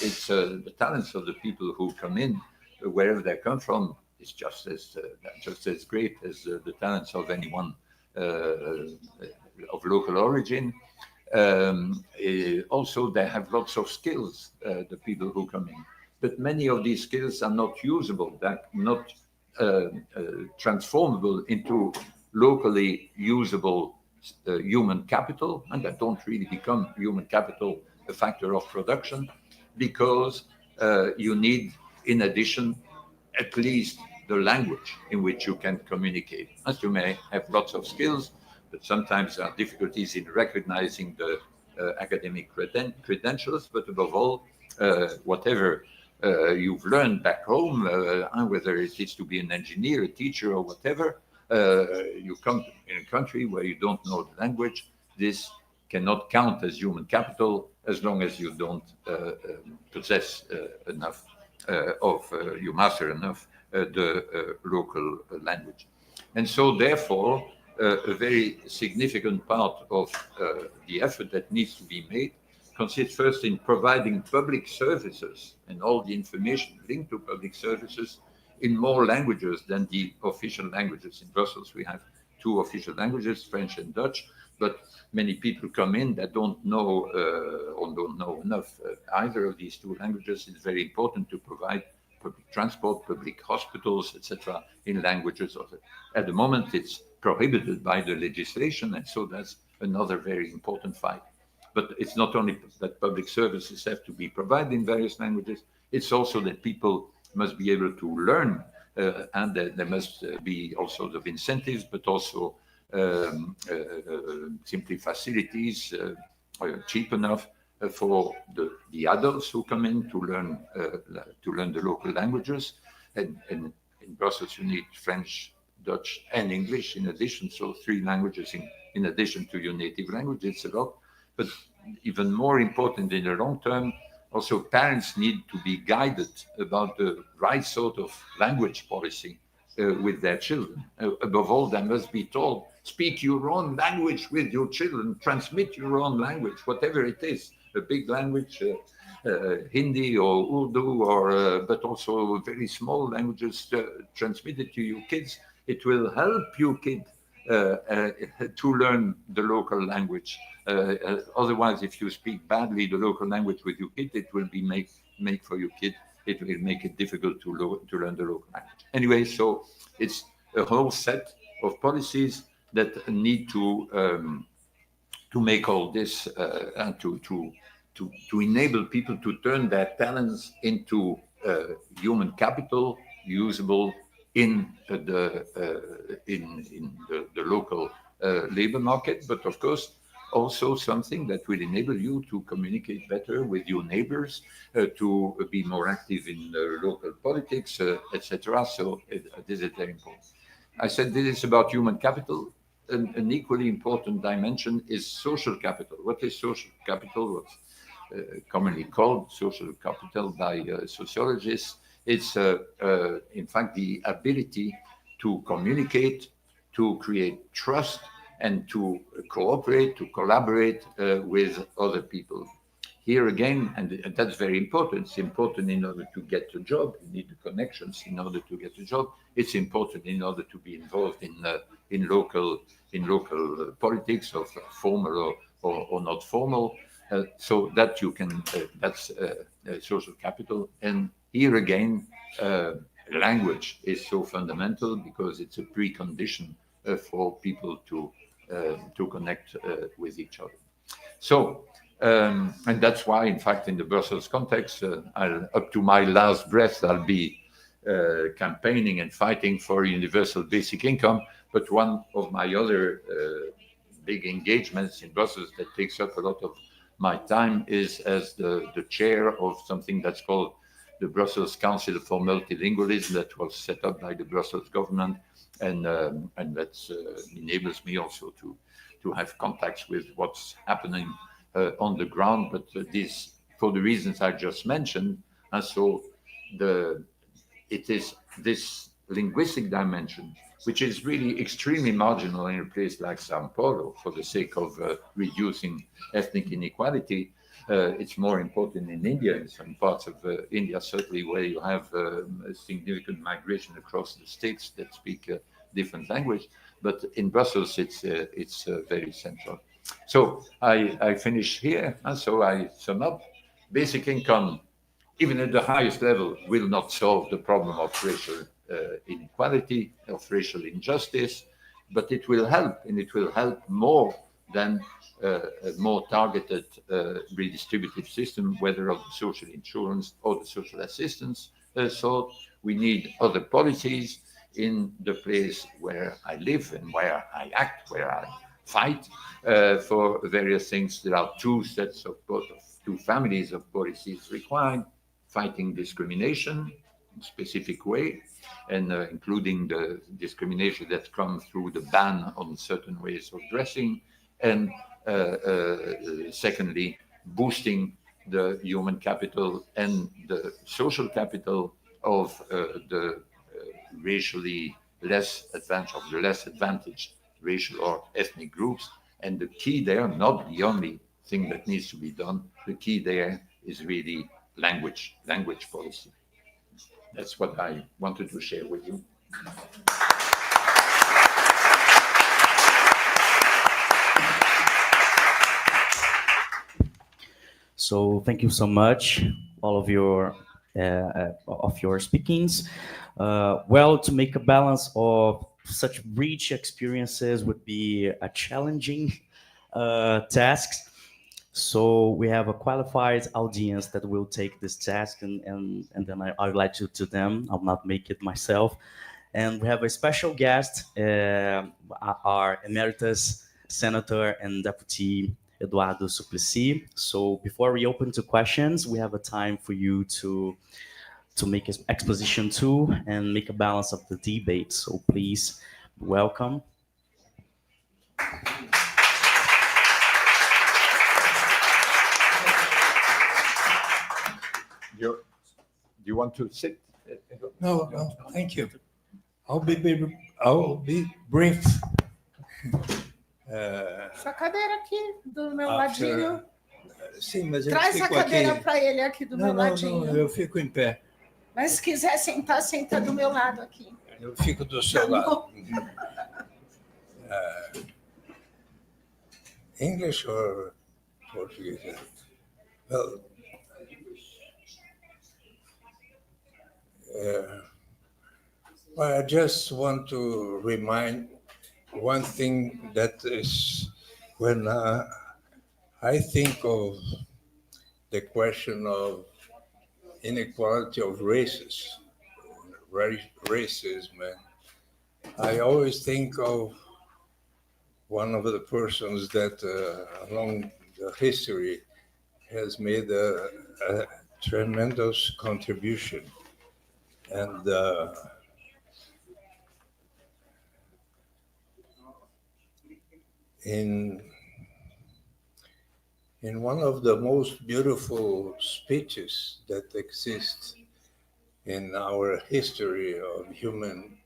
S5: it's the talents of the people who come in, wherever they come from, is just as great as the talents of anyone of local origin. Also, they have lots of skills, the people who come in. But many of these skills are not usable, they're not transformable into locally usable human capital, and that don't really become human capital a factor of production, because you need, in addition, at least the language in which you can communicate. As you may have lots of skills, but sometimes there are difficulties in recognizing the academic credentials, but above all, whatever you've learned back home, whether it is to be an engineer, a teacher, or whatever, you come in a country where you don't know the language, this cannot count as human capital as long as you don't possess enough you master enough the local language. And so therefore, a very significant part of the effort that needs to be made consists first in providing public services and all the information linked to public services in more languages than the official languages. In Brussels, we have 2 official languages, French and Dutch, but many people come in that don't know or don't know enough either of these 2 languages. It's very important to provide public transport, public hospitals, etc., in languages. At the moment, it's prohibited by the legislation, and so that's another very important fight. But it's not only that public services have to be provided in various languages, it's also that people must be able to learn, and there must be also the incentives, but also simply facilities cheap enough for the adults who come in to learn the local languages. And in Brussels, you need French, Dutch, and English in addition, so 3 languages in addition to your native language. It's a lot. But even more important in the long term, also parents need to be guided about the right sort of language policy with their children. Above all, they must be told, speak your own language with your children, transmit your own language, whatever it is, a big language, Hindi or Urdu, or but also very small languages transmitted to your kids. It will help your kid to learn the local language. Otherwise, if you speak badly the local language with your kid, it will be make for your kid. It will make it difficult to learn the local language. Anyway, so it's a whole set of policies that need to make all this and to enable people to turn their talents into human capital usable in the local labor market, but of course also something that will enable you to communicate better with your neighbors, to be more active in local politics, etc. So this is very important. I said this is about human capital. An equally important dimension is social capital. What is social capital? What's commonly called social capital by sociologists. It's, in fact, the ability to communicate, to create trust, and to cooperate, to collaborate with other people. Here again, and that's very important. It's important in order to get a job. You need the connections in order to get a job. It's important in order to be involved in local politics, of formal or not formal. So that you can. That's social capital. And here again, language is so fundamental because it's a precondition for people to connect with each other. So, and that's why, in fact, in the Brussels context, up to my last breath, I'll be campaigning and fighting for universal basic income. But one of my other big engagements in Brussels that takes up a lot of my time is as the chair of something that's called the Brussels Council for Multilingualism, that was set up by the Brussels government, and that enables me also to have contacts with what's happening on the ground, but this, for the reasons I just mentioned, and so it is this linguistic dimension, which is really extremely marginal in a place like Sao Paulo for the sake of reducing ethnic inequality. It's more important in India, in some parts of India, certainly where you have a significant migration across the states that speak a different language. But in Brussels, it's very central. So I finish here, and so I sum up. Basic income, even at the highest level, will not solve the problem of racial inequality, of racial injustice, but it will help, and it will help more than a more targeted redistributive system, whether of the social insurance or the social assistance sort. We need other policies in the place where I live and where I act, where I fight for various things. There are two sets of two families of policies required: fighting discrimination in a specific way, and including the discrimination that comes through the ban on certain ways of dressing, and secondly, boosting the human capital and the social capital of the racially less advantaged, of the less advantaged racial or ethnic groups. And the key there, not the only thing that needs to be done, the key there is really language policy. That's what I wanted to share with you.
S2: So thank you so much, all of your speakings. Well, to make a balance of such rich experiences would be a challenging task. So we have a qualified audience that will take this task, and then I'll let you to them. I'll not make it myself. And we have a special guest, our emeritus senator and deputy Eduardo Suplicy. So before we open to questions, we have a time for you to make an exposition too and make a balance of the debate. So please, welcome.
S5: Do you want to sit?
S6: No, thank you. I'll be brief.
S3: Essa cadeira aqui do meu
S6: After-
S3: ladinho.
S6: Sim, mas eu
S3: Traz a
S6: fico aqui.
S3: cadeira para ele aqui do meu
S6: Não,
S3: ladinho.
S6: eu fico em pé.
S3: Mas se quiser sentar, senta do meu lado aqui.
S6: Eu fico do seu
S3: Tá
S6: lado.
S3: bom.
S6: English or Portuguese? Well, I just want to remind one thing, that is when I think of the question of inequality of races, racism, I always think of one of the persons that along the history has made a tremendous contribution. And in one of the most beautiful speeches that exist in our history of humankind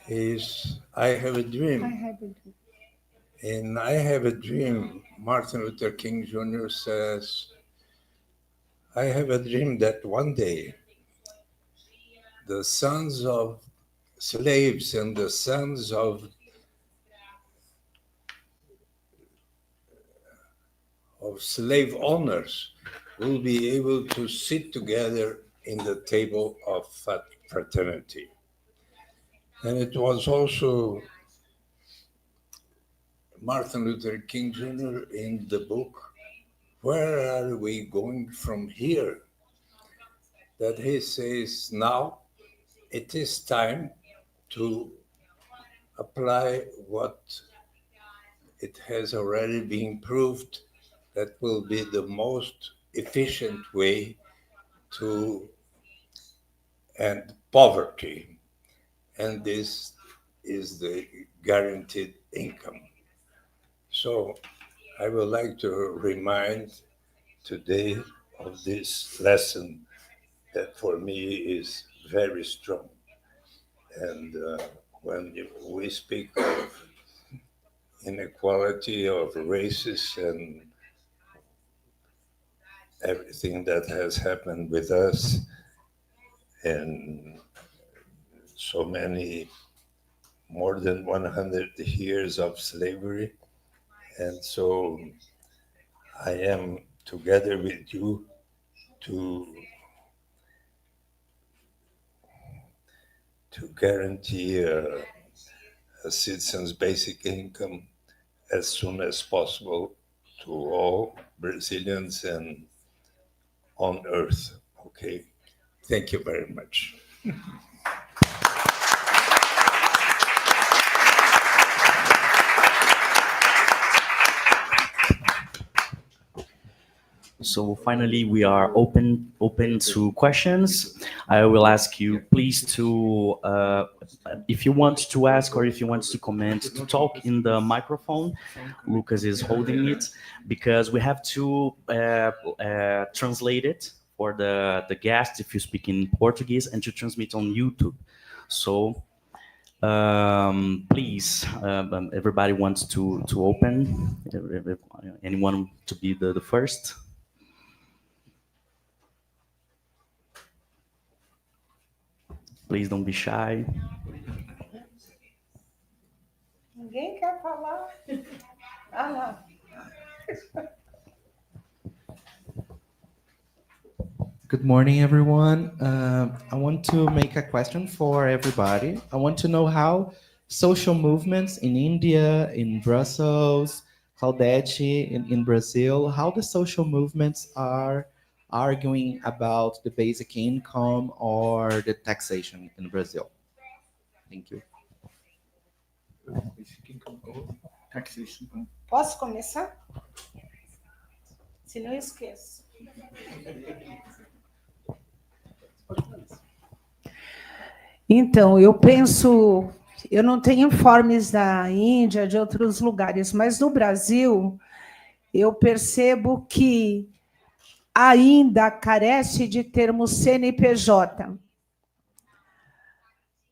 S6: is I Have a Dream. In I Have a Dream, Martin Luther King Jr. says, I have a dream that one day the sons of slaves and the sons of slave owners will be able to sit together in the table of fraternity. And it was also Martin Luther King Jr. in the book, Where Are We Going From Here? That he says, now it is time to apply what it has already been proved that will be the most efficient way to end poverty. And this is the guaranteed income. So I would like to remind today of this lesson that for me is very strong. And when we speak of inequality of races and everything that has happened with us and so many, more than 100 years of slavery. And so I am together with you to guarantee a citizen's basic income as soon as possible to all Brazilians and on earth. Okay. Thank you very much.
S2: So finally, we are open to questions. I will ask you, please, to if you want to ask or if you want to comment, to talk in the microphone. Lucas is holding it because we have to translate it for the guests if you speak in Portuguese and to transmit on YouTube. So please, everybody wants to open. Anyone to be the first? Please don't be shy.
S3: Ninguém quer falar? Ah, não.
S7: Good morning, everyone. I want to make a question for everybody. I want to know how social movements in India, in Brussels, Claudete, in Brazil, how the social movements are arguing about the basic income or the taxation in Brazil. Thank you.
S3: Posso começar? Se não, esqueço. Então, eu penso, eu não tenho informes da Índia, de outros lugares, mas no Brasil, eu percebo que ainda carece de termos CNPJ.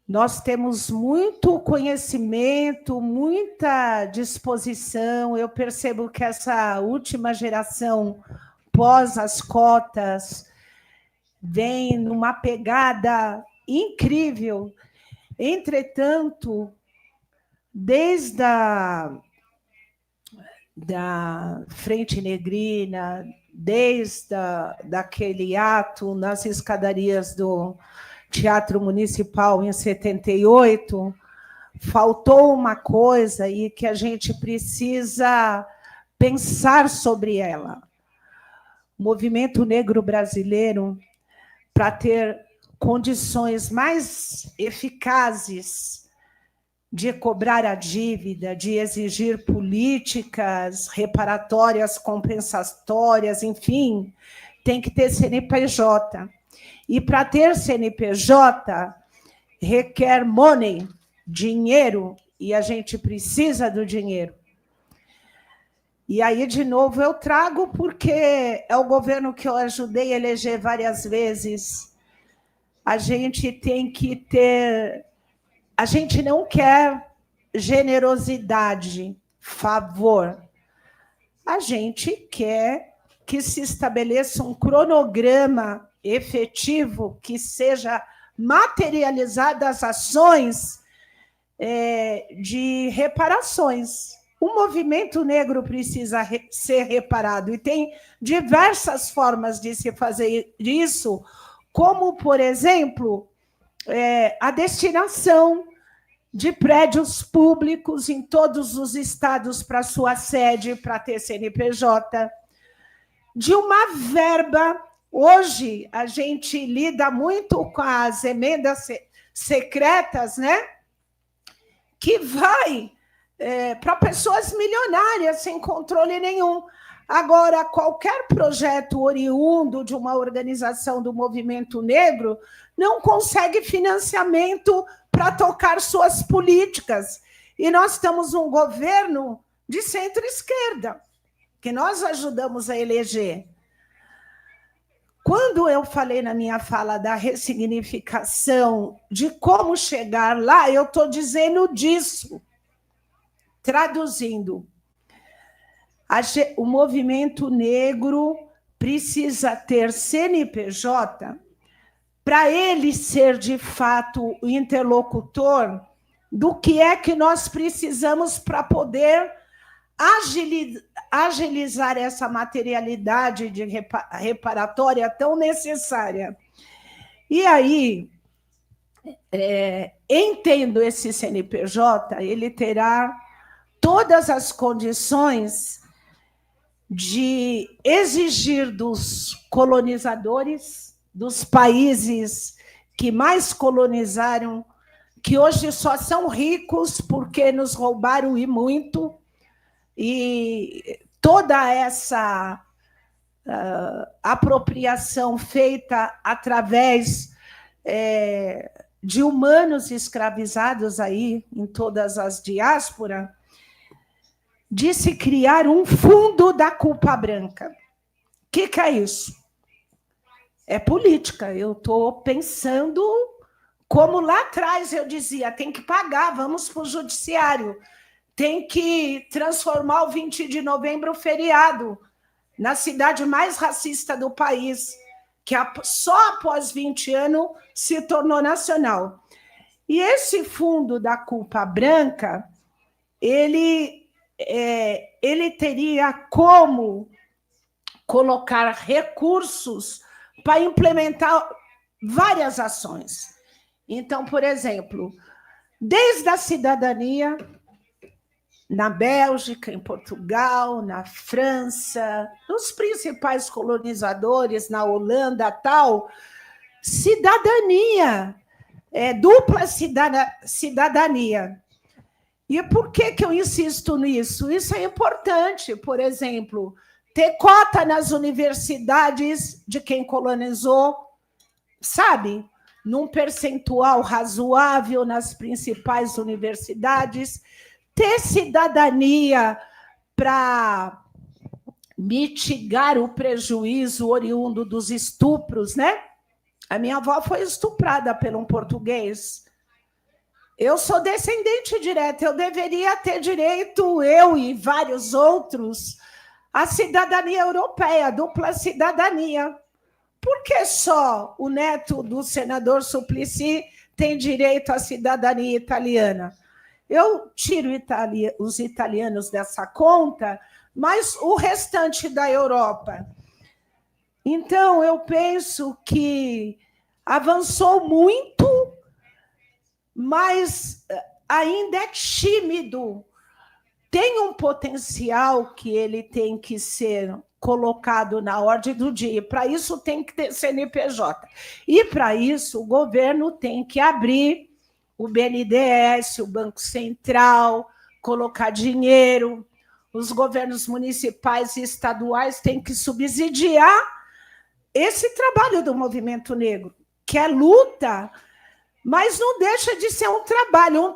S3: Nós temos muito conhecimento, muita disposição. Eu percebo que essa última geração, pós as cotas, vem numa pegada incrível. Entretanto, desde da Frente Negrina, desde daquele ato nas escadarias do Teatro Municipal em 78, faltou uma coisa e que a gente precisa pensar sobre ela. O movimento negro brasileiro, para ter condições mais eficazes de cobrar a dívida, de exigir políticas reparatórias, compensatórias, enfim, tem que ter CNPJ. E para ter CNPJ, requer money, dinheiro, e a gente precisa do dinheiro. E aí, de novo, eu trago porque é o governo que eu ajudei a eleger várias vezes. A gente tem que ter... A gente não quer generosidade, favor. A gente quer que se estabeleça um cronograma efetivo, que seja materializadas ações de reparações. O movimento negro precisa ser reparado, e tem diversas formas de se fazer isso, como, por exemplo, a destinação de prédios públicos em todos os estados para sua sede, para ter CNPJ, de uma verba. Hoje, a gente lida muito com as emendas secretas, né? Que vai para pessoas milionárias, sem controle nenhum. Agora, qualquer projeto oriundo de uma organização do movimento negro não consegue financiamento para tocar suas políticas. E nós temos um governo de centro-esquerda, que nós ajudamos a eleger. Quando eu falei na minha fala da ressignificação, de como chegar lá, eu estou dizendo disso, traduzindo. O movimento negro precisa ter CNPJ para ele ser, de fato, o interlocutor do que é que nós precisamos para poder agilizar essa materialidade de reparatória tão necessária. E aí, entendo esse CNPJ, ele terá todas as condições de exigir dos colonizadores, dos países que mais colonizaram, que hoje só são ricos porque nos roubaram e muito, e toda essa apropriação feita através de humanos escravizados aí em todas as diásporas, de se criar um fundo da culpa branca. O que é isso? É política. Eu estou pensando como lá atrás eu dizia, tem que pagar, vamos para o judiciário, tem que transformar o 20 de novembro feriado na cidade mais racista do país, que só após 20 anos se tornou nacional. E esse fundo da culpa branca, ele teria como colocar recursos para implementar várias ações. Então, por exemplo, desde a cidadania, na Bélgica, em Portugal, na França, nos principais colonizadores, na Holanda, tal, cidadania, dupla cidadania. E por que eu insisto nisso? Isso é importante, por exemplo, ter cota nas universidades de quem colonizou, sabe? Num percentual razoável nas principais universidades, ter cidadania para mitigar o prejuízo oriundo dos estupros, né? A minha avó foi estuprada por um português. Eu sou descendente direta, eu deveria ter direito, eu e vários outros, à cidadania europeia, dupla cidadania. Por que só o neto do senador Suplicy tem direito à cidadania italiana? Eu tiro os italianos dessa conta, mas o restante da Europa. Então, eu penso que avançou muito, mas ainda é tímido. Tem um potencial que ele tem que ser colocado na ordem do dia. Para isso, tem que ter CNPJ. E, para isso, o governo tem que abrir o BNDES, o Banco Central, colocar dinheiro. Os governos municipais e estaduais têm que subsidiar esse trabalho do movimento negro, que é luta, mas não deixa de ser um trabalho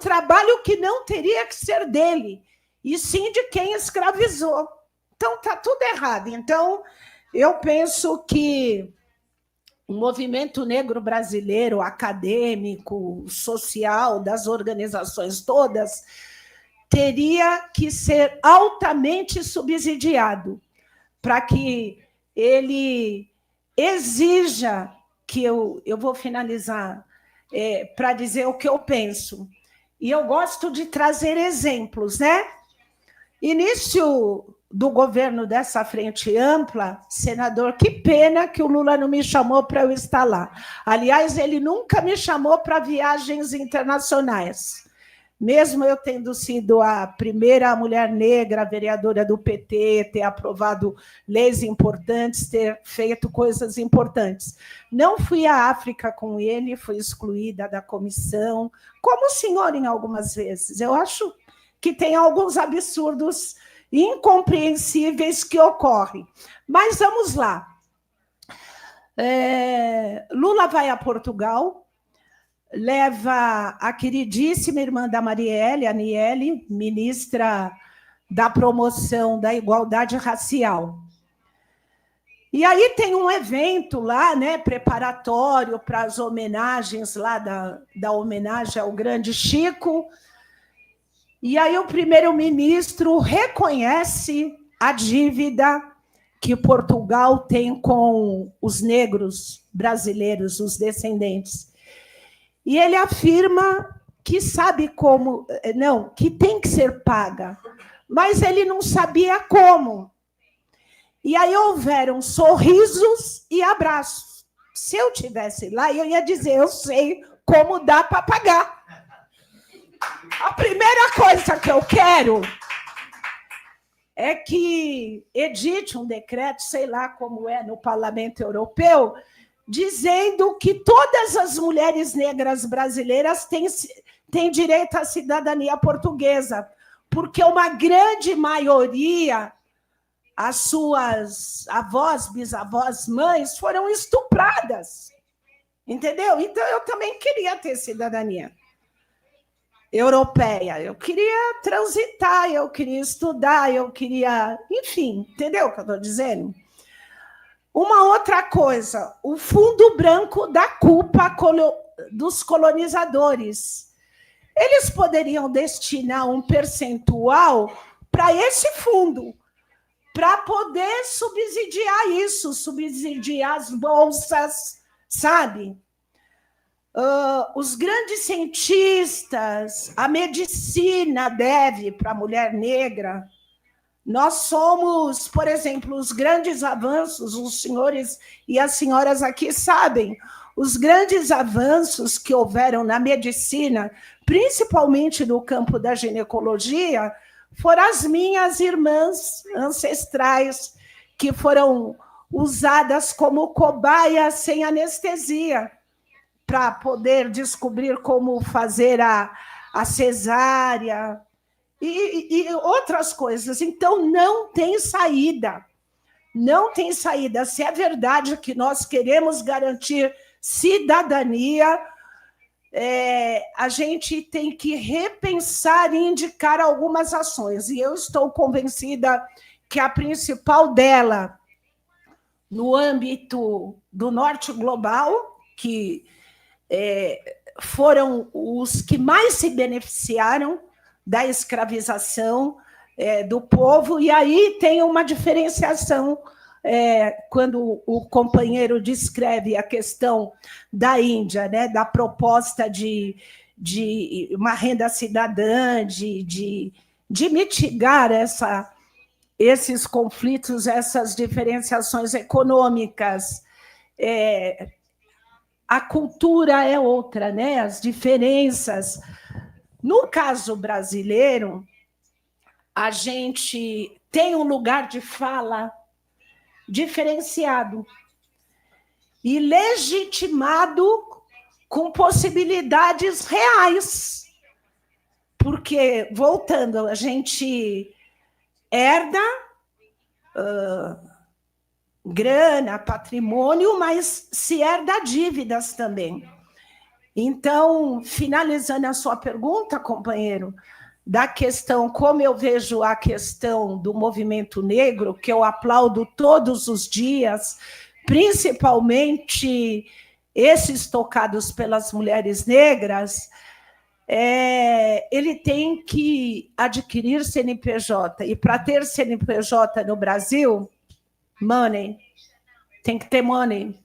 S3: que não teria que ser dele, e sim de quem escravizou. Então, está tudo errado. Então, eu penso que o movimento negro brasileiro, acadêmico, social, das organizações todas, teria que ser altamente subsidiado para que ele exija que eu vou finalizar para dizer o que eu penso. E eu gosto de trazer exemplos, né? Início do governo dessa frente ampla, senador, que pena que o Lula não me chamou para eu estar lá. Aliás, ele nunca me chamou para viagens internacionais. Mesmo eu tendo sido a primeira mulher negra vereadora do PT, ter aprovado leis importantes, ter feito coisas importantes. Não fui à África com ele, fui excluída da comissão, como o senhor em algumas vezes. Eu acho que tem alguns absurdos incompreensíveis que ocorrem. Mas vamos lá. Lula vai a Portugal, leva a queridíssima irmã da Marielle, a Aniele, ministra da promoção da igualdade racial. E aí tem um evento lá, né, preparatório para as homenagens lá da homenagem ao grande Chico. E aí o primeiro-ministro reconhece a dívida que Portugal tem com os negros brasileiros, os descendentes. E ele afirma que sabe como, não, que tem que ser paga, mas ele não sabia como. E aí houveram sorrisos e abraços. Se eu tivesse lá, eu ia dizer, eu sei como dá para pagar. A primeira coisa que eu quero é que edite um decreto, sei lá como é no Parlamento Europeu, dizendo que todas as mulheres negras brasileiras têm direito à cidadania portuguesa, porque uma grande maioria, as suas avós, bisavós, mães, foram estupradas. Entendeu? Então, eu também queria ter cidadania europeia. Eu queria transitar, eu queria estudar, eu queria... Enfim, entendeu o que eu estou dizendo? Uma outra coisa, o fundo branco da culpa dos colonizadores. Eles poderiam destinar um percentual para esse fundo, para poder subsidiar isso, subsidiar as bolsas, sabe? Os grandes cientistas, a medicina deve para a mulher negra. Nós somos, por exemplo, os grandes avanços, os senhores e as senhoras aqui sabem, os grandes avanços que houveram na medicina, principalmente no campo da ginecologia, foram as minhas irmãs ancestrais, que foram usadas como cobaias sem anestesia, para poder descobrir como fazer a cesárea e outras coisas. Então, não tem saída. Não tem saída. Se é verdade que nós queremos garantir cidadania, a gente tem que repensar e indicar algumas ações. E eu estou convencida que a principal dela, no âmbito do norte global, que foram os que mais se beneficiaram da escravização do povo, e aí tem uma diferenciação quando o companheiro descreve a questão da Índia, né, da proposta de uma renda cidadã, de mitigar esses conflitos, essas diferenciações econômicas. A cultura é outra, né? As diferenças. No caso brasileiro, a gente tem um lugar de fala diferenciado e legitimado com possibilidades reais. Porque, voltando, a gente herda grana, patrimônio, mas se herda dívidas também. Então, finalizando a sua pergunta, companheiro, da questão, como eu vejo a questão do movimento negro, que eu aplaudo todos os dias, principalmente esses tocados pelas mulheres negras, ele tem que adquirir CNPJ. E para ter CNPJ no Brasil, money, tem que ter money.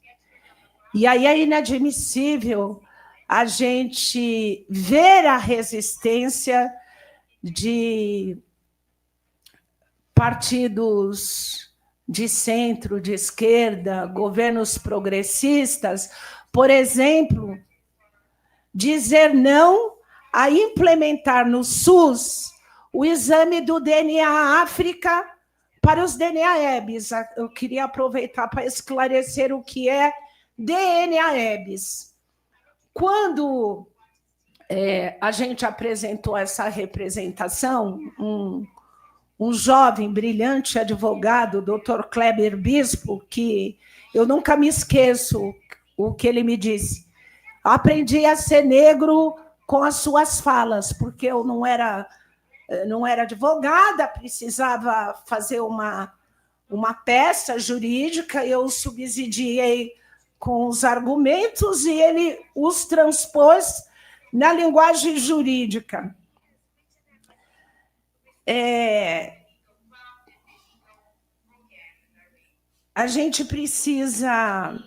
S3: E aí é inadmissível a gente ver a resistência de partidos de centro, de esquerda, governos progressistas, por exemplo, dizer não a implementar no SUS o exame do DNA África para os DNA-EBs. Eu queria aproveitar para esclarecer o que é DNA-EBs. Quando a gente apresentou essa representação, um jovem, brilhante advogado, Dr. Kleber Bispo, que eu nunca me esqueço o que ele me disse. Aprendi a ser negro com as suas falas, porque eu não era não era advogada, precisava fazer uma peça jurídica, eu subsidiei com os argumentos e ele os transpôs na linguagem jurídica. A gente precisa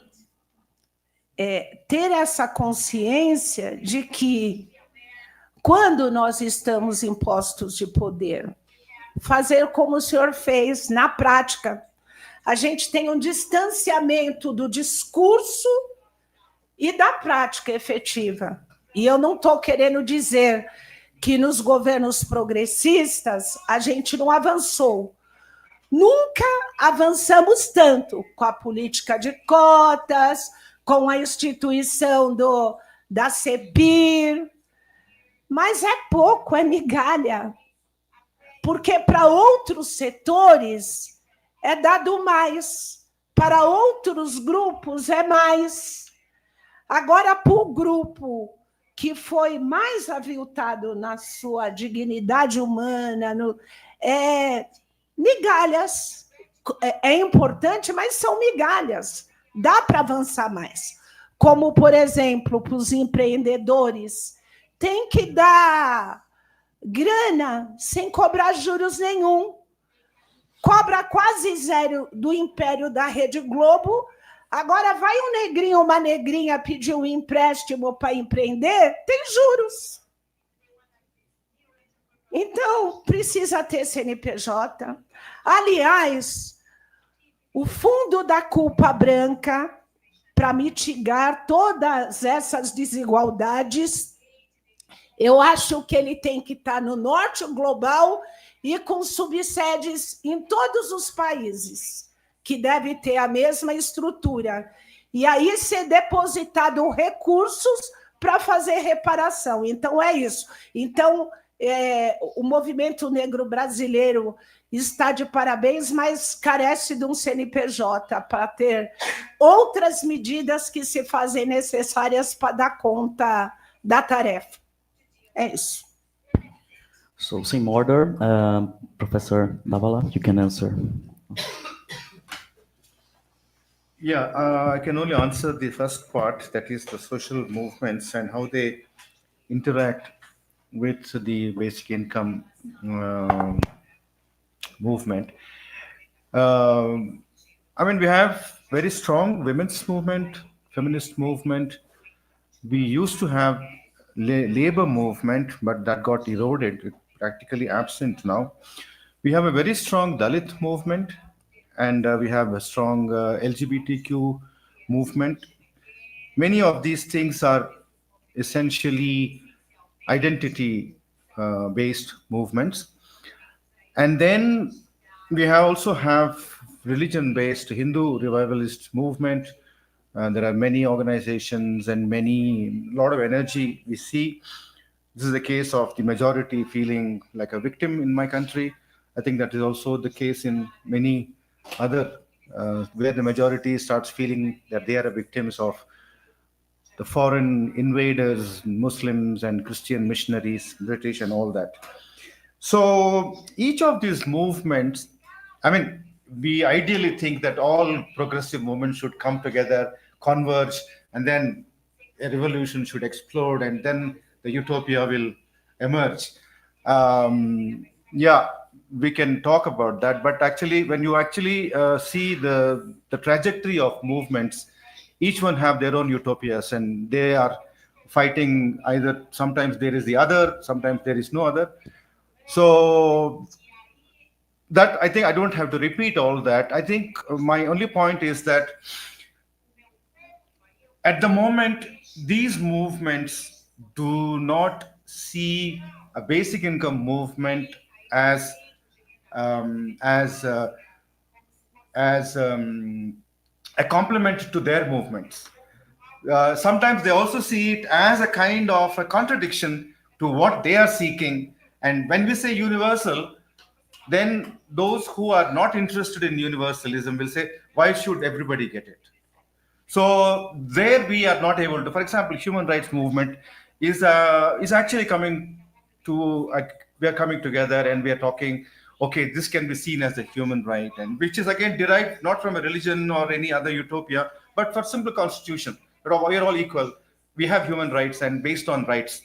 S3: ter essa consciência de que, quando nós estamos em postos de poder, fazer como o senhor fez na prática. A gente tem um distanciamento do discurso e da prática efetiva. E eu não estou querendo dizer que nos governos progressistas a gente não avançou. Nunca avançamos tanto com a política de cotas, com a instituição da CEBIR, mas é pouco, é migalha. Porque para outros setores é dado mais, para outros grupos é mais. Agora, para o grupo que foi mais aviltado na sua dignidade humana, migalhas. É importante, mas são migalhas. Dá para avançar mais. Como, por exemplo, para os empreendedores, tem que dar grana sem cobrar juros nenhum. Cobra quase zero do império da Rede Globo. Agora vai um negrinho, uma negrinha pedir um empréstimo para empreender, tem juros. Então, precisa ter CNPJ. Aliás, o fundo da culpa branca, para mitigar todas essas desigualdades, eu acho que ele tem que estar no norte global e com subsedes em todos os países, que deve ter a mesma estrutura. E aí ser depositado recursos para fazer reparação. Então, é isso. Então, o movimento negro brasileiro está de parabéns, mas carece de um CNPJ para ter outras medidas que se fazem necessárias para dar conta da tarefa. É isso.
S2: So, same order, Professor Davala, you can answer.
S4: Yeah, I can only answer the first part, that is the social movements and how they interact with the basic income movement. I mean, we have very strong women's movement, feminist movement. We used to have labor movement, but that got eroded, it's practically absent now. We have a very strong Dalit movement, and we have a strong LGBTQ movement. Many of these things are essentially identity-based movements. And then we also have religion-based Hindu revivalist movement. There are many organizations and lot of energy we see. This is the case of the majority feeling like a victim in my country. I think that is also the case in many other, where the majority starts feeling that they are victims of the foreign invaders, Muslims and Christian missionaries, British and all that. So each of these movements, I mean, we ideally think that all progressive movements should come together, converge, and then a revolution should explode, and then the utopia will emerge. Yeah, we can talk about that, but actually, when you actually see the trajectory of movements, each one have their own utopias, and they are fighting either, sometimes there is the other, sometimes there is no other. So that, I think I don't have to repeat all that. I think my only point is that at the moment, these movements do not see a basic income movement as a complement to their movements. Sometimes they also see it as a kind of a contradiction to what they are seeking. And when we say universal, then those who are not interested in universalism will say, why should everybody get it? So there we are not able to, for example, human rights movement is actually coming to we are coming together and we are talking, okay, this can be seen as a human right, and which is again derived not from a religion or any other utopia, but for simple constitution. We are all equal. We have human rights and based on rights.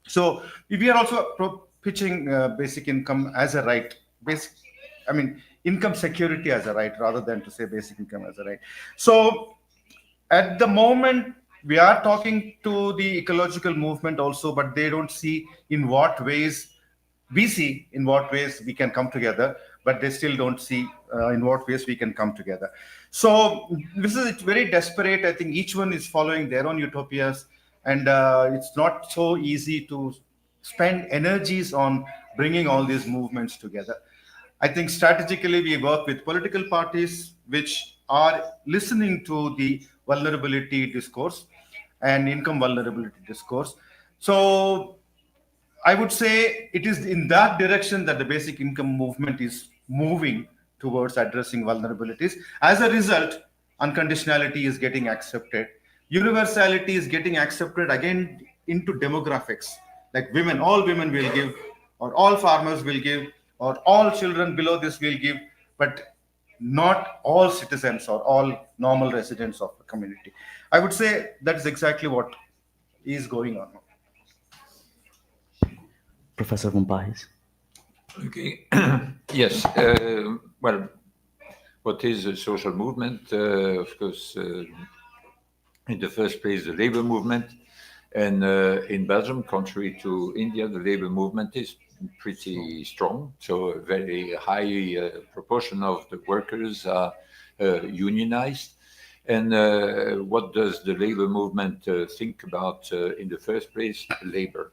S4: So we are also pitching basic income as a right, income security as a right, rather than to say basic income as a right. So at the moment, we are talking to the ecological movement also, but they don't see in what ways we see in what ways we can come together, but they still don't see in what ways we can come together. So this is very desperate. I think each one is following their own utopias, and it's not so easy to spend energies on bringing all these movements together. I think strategically we work with political parties which are listening to the vulnerability discourse and income vulnerability discourse. So I would say it is in that direction that the basic income movement is moving towards addressing vulnerabilities. As a result, unconditionality is getting accepted. Universality is getting accepted again into demographics. Like women, all women will give, or all farmers will give, or all children below this will give, but not all citizens or all normal residents of the community. I would say that is exactly what is going on.
S2: Professor Vumparis.
S5: Okay. Yes. Well, what is a social movement? Of course, in the first place, the labor movement. And in Belgium, contrary to India, the labor movement is pretty strong. So a very high proportion of the workers are unionized. And what does the labor movement think about in the first place? Labor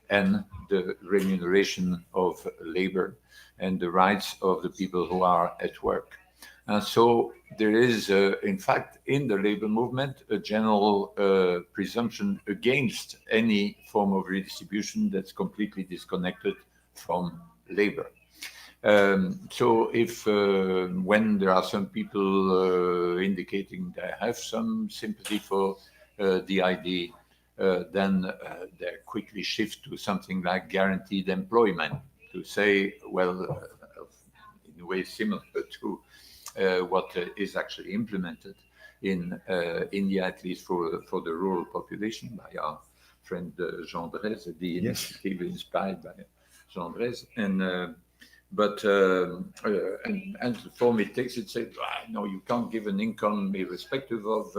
S5: and the remuneration of labor and the rights of the people who are at work. And so there is, in fact, in the labor movement, a general presumption against any form of redistribution that's completely disconnected from labor. So if when there are some people indicating they have some sympathy for the idea, then they quickly shift to something like guaranteed employment, to say, well, in a way similar to what is actually implemented in India, at least for the rural population, by our friend Jean Drèze, the initiative inspired by Jean Drèze. And the form it takes, it says, no, you can't give an income irrespective of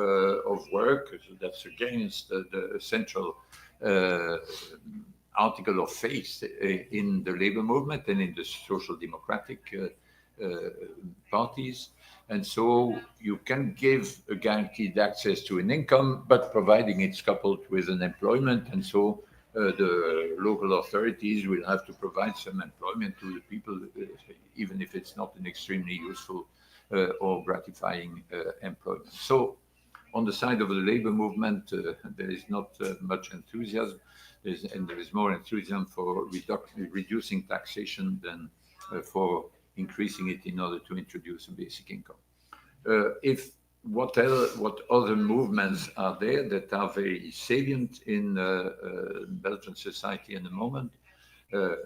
S5: work. So that's against the central article of faith in the labor movement and in the social democratic parties. And so you can give a guaranteed access to an income, but providing it's coupled with an employment. And so the local authorities will have to provide some employment to the people, even if it's not an extremely useful or gratifying employment. So on the side of the labor movement, there is not much enthusiasm, and there is more enthusiasm for reducing taxation than for increasing it in order to introduce a basic income. What other movements are there that are very salient in Belgian society at the moment?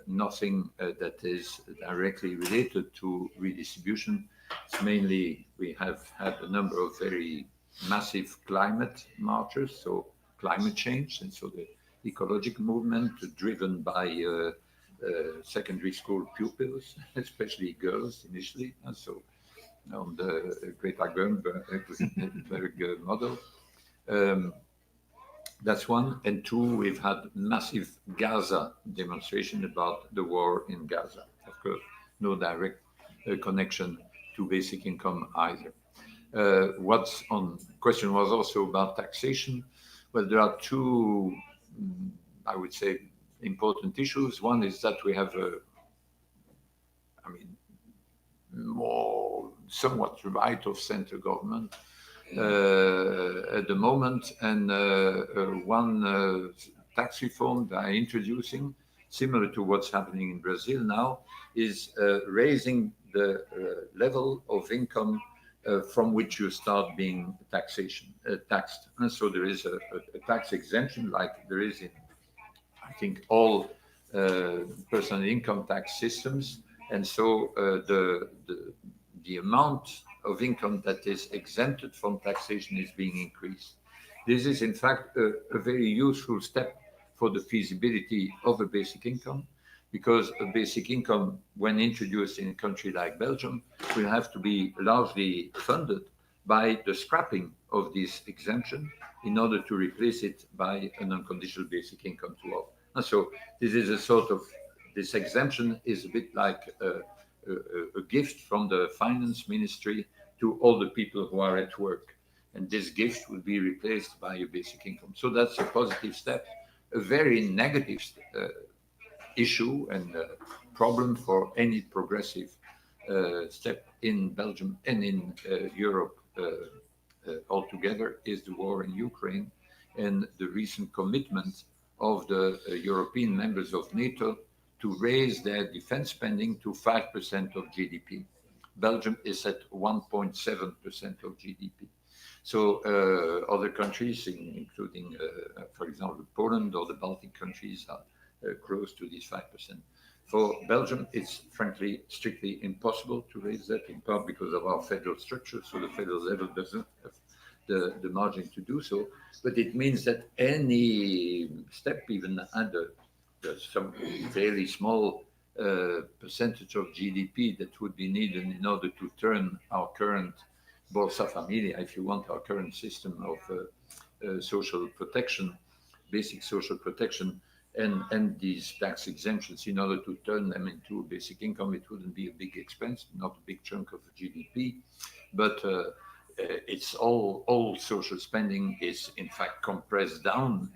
S5: Nothing that is directly related to redistribution. It's mainly, we have had a number of very massive climate marches, so climate change, and so the ecological movement driven by secondary school pupils, especially girls initially, and so on the Greta Thunberg model. That's one. And two, we've had massive Gaza demonstration about the war in Gaza. Of course, no direct connection to basic income either. What's on question was also about taxation. Well, there are two, I would say, important issues. One is that we have more somewhat right of center government at the moment, and one tax reform that I'm introducing, similar to what's happening in Brazil now, is raising the level of income from which you start being taxed. And so there is a tax exemption like there is in, I think, all personal income tax systems, and so the amount of income that is exempted from taxation is being increased. This is in fact a very useful step for the feasibility of a basic income, because a basic income, when introduced in a country like Belgium, will have to be largely funded by the scrapping of this exemption in order to replace it by an unconditional basic income to all. And so this is a sort of, this exemption is a bit like a gift from the finance ministry to all the people who are at work. And this gift will be replaced by a basic income. So that's a positive step. A very negative issue and problem for any progressive step in Belgium and in Europe altogether is the war in Ukraine and the recent commitment of the European members of NATO to raise their defense spending to 5% of GDP. Belgium is at 1.7% of GDP. So other countries, including, for example, Poland or the Baltic countries, are close to this 5%. For Belgium, it's frankly strictly impossible to raise that, in part because of our federal structure. So the federal level doesn't have the margin to do so. But it means that any step, even under some fairly small percentage of GDP that would be needed in order to turn our current Bolsa Familia, if you want, our current system of social protection, basic social protection, and these tax exemptions, in order to turn them into a basic income, it wouldn't be a big expense, not a big chunk of GDP, but it's all social spending is in fact compressed down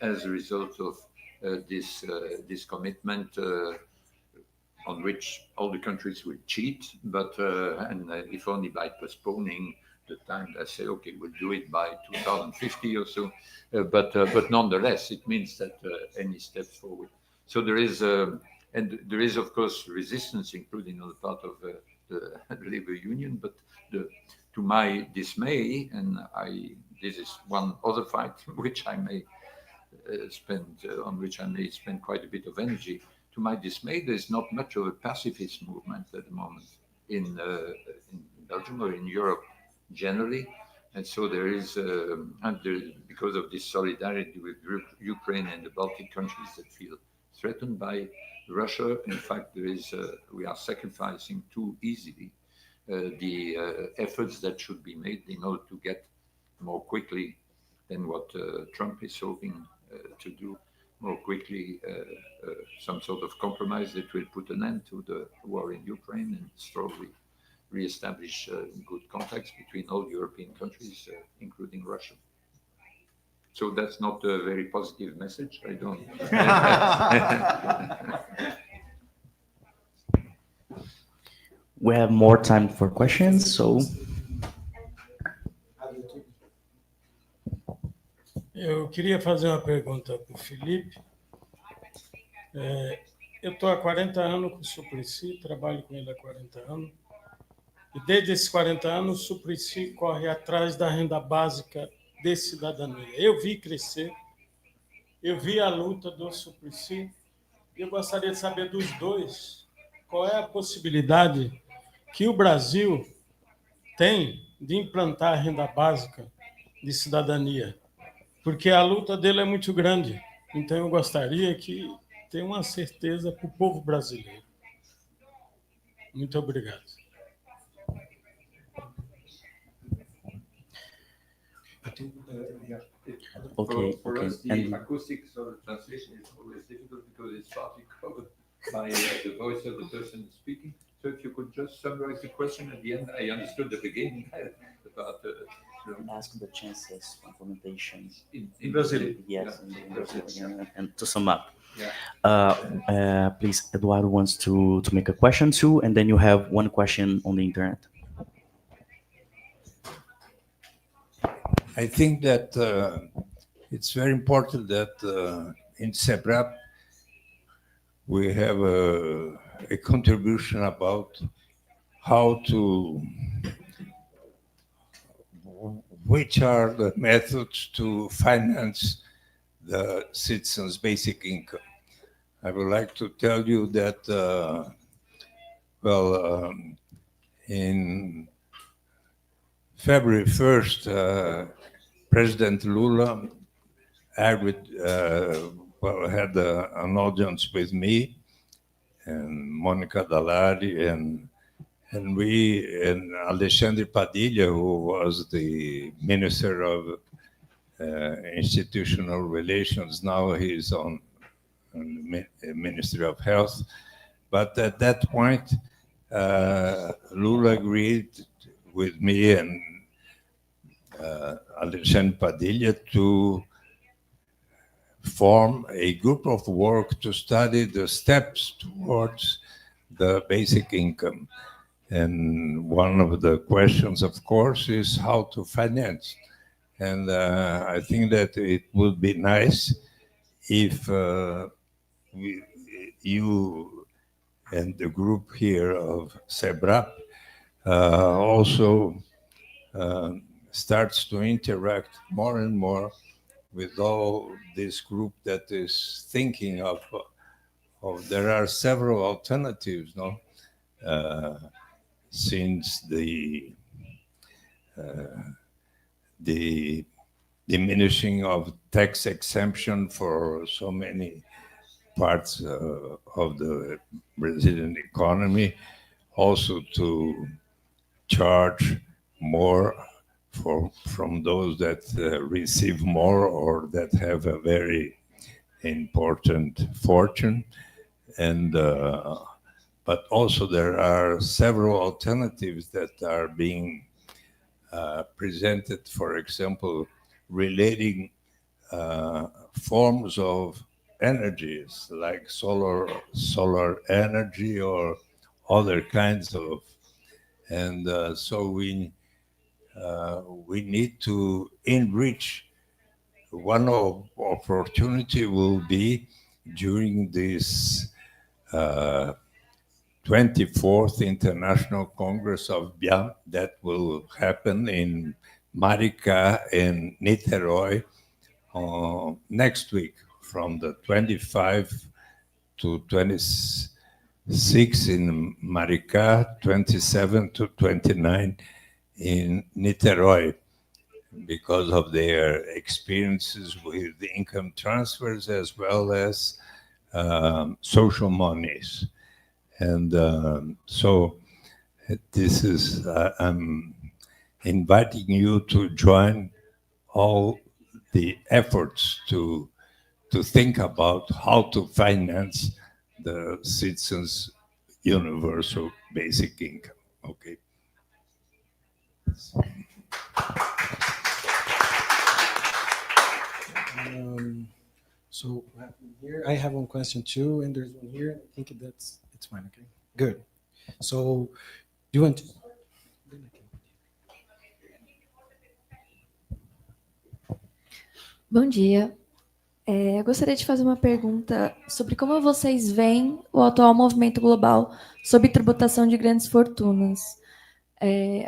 S5: as a result of this commitment on which all the countries will cheat, but if only by postponing the time. They say, okay, we'll do it by 2050 or so, but nonetheless, it means that any steps forward. So there is, and there is of course resistance, including on the part of the labor union, but to my dismay, and this is one other fight which I may on which I may spend quite a bit of energy. To my dismay, there's not much of a pacifist movement at the moment in Belgium or in Europe generally. And so there is, because of this solidarity with Ukraine and the Baltic countries that feel threatened by Russia, in fact, there is, we are sacrificing too easily the efforts that should be made in order to get more quickly than what Trump is hoping to do, more quickly some sort of compromise that will put an end to the war in Ukraine and slowly re-establish good contacts between all European countries, including Russia. So that's not a very positive message. I don't.
S2: We have more time for questions, so.
S8: Eu queria fazer uma pergunta para o Felipe. Eu estou há 40 anos com o Suplicy, trabalho com ele há 40 anos. E desde esses 40 anos, o Suplicy corre atrás da renda básica de cidadania. Eu vi crescer, eu vi a luta do Suplicy. Eu gostaria de saber dos dois qual é a possibilidade que o Brasil tem de implantar a renda básica de cidadania, porque a luta dele é muito grande. Então, eu gostaria que tenha uma certeza para o povo brasileiro. Muito obrigado.
S2: Okay,
S5: for
S2: okay.
S5: us, the acoustic sort of translation is always difficult because it's partly covered by the voice of the person speaking. So if you could just summarize the question at the end. I understood the beginning about
S2: Ask the chances of implementation
S5: in Brazil.
S2: Yes,
S5: Yeah,
S2: in Brazil. Yeah. And to sum up,
S5: Yeah.
S2: please, Eduardo wants to make a question too, and then you have one question on the internet.
S6: I think that it's very important that in SEBRAP we have a contribution about how to, which are the methods to finance the citizens' basic income. I would like to tell you that, in February 1st, President Lula had an audience with me and Monica Dallari and Alexandre Padilha, who was the Minister of Institutional Relations. Now he's on the Ministry of Health. But at that point, Lula agreed with me and Alexandre Padilha to form a group of work to study the steps towards the basic income. And one of the questions, of course, is how to finance. And I think that it would be nice if you and the group here of SEBRAP also starts to interact more and more with all this group that is thinking of there are several alternatives, no? Since the diminishing of tax exemption for so many parts of the Brazilian economy, also to charge more from those that receive more or that have a very important fortune. And but also there are several alternatives that are being presented, for example, relating forms of energies like solar energy or other kinds of, and so we need to enrich. One opportunity will be during this 24th International Congress of BIA that will happen in Maricá and Niterói next week, from the 25 to 26 in Maricá, 27 to 29 in Niterói, because of their experiences with the income transfers as well as social monies. And so this is, I'm inviting you to join all the efforts to think about how to finance the citizens' universal basic income. Okay.
S1: So here I have one question too, and there's one here. I think it's fine. Okay, good. So do you want to?
S9: Bom dia. Eu gostaria de fazer uma pergunta sobre como vocês veem o atual movimento global sobre tributação de grandes fortunas.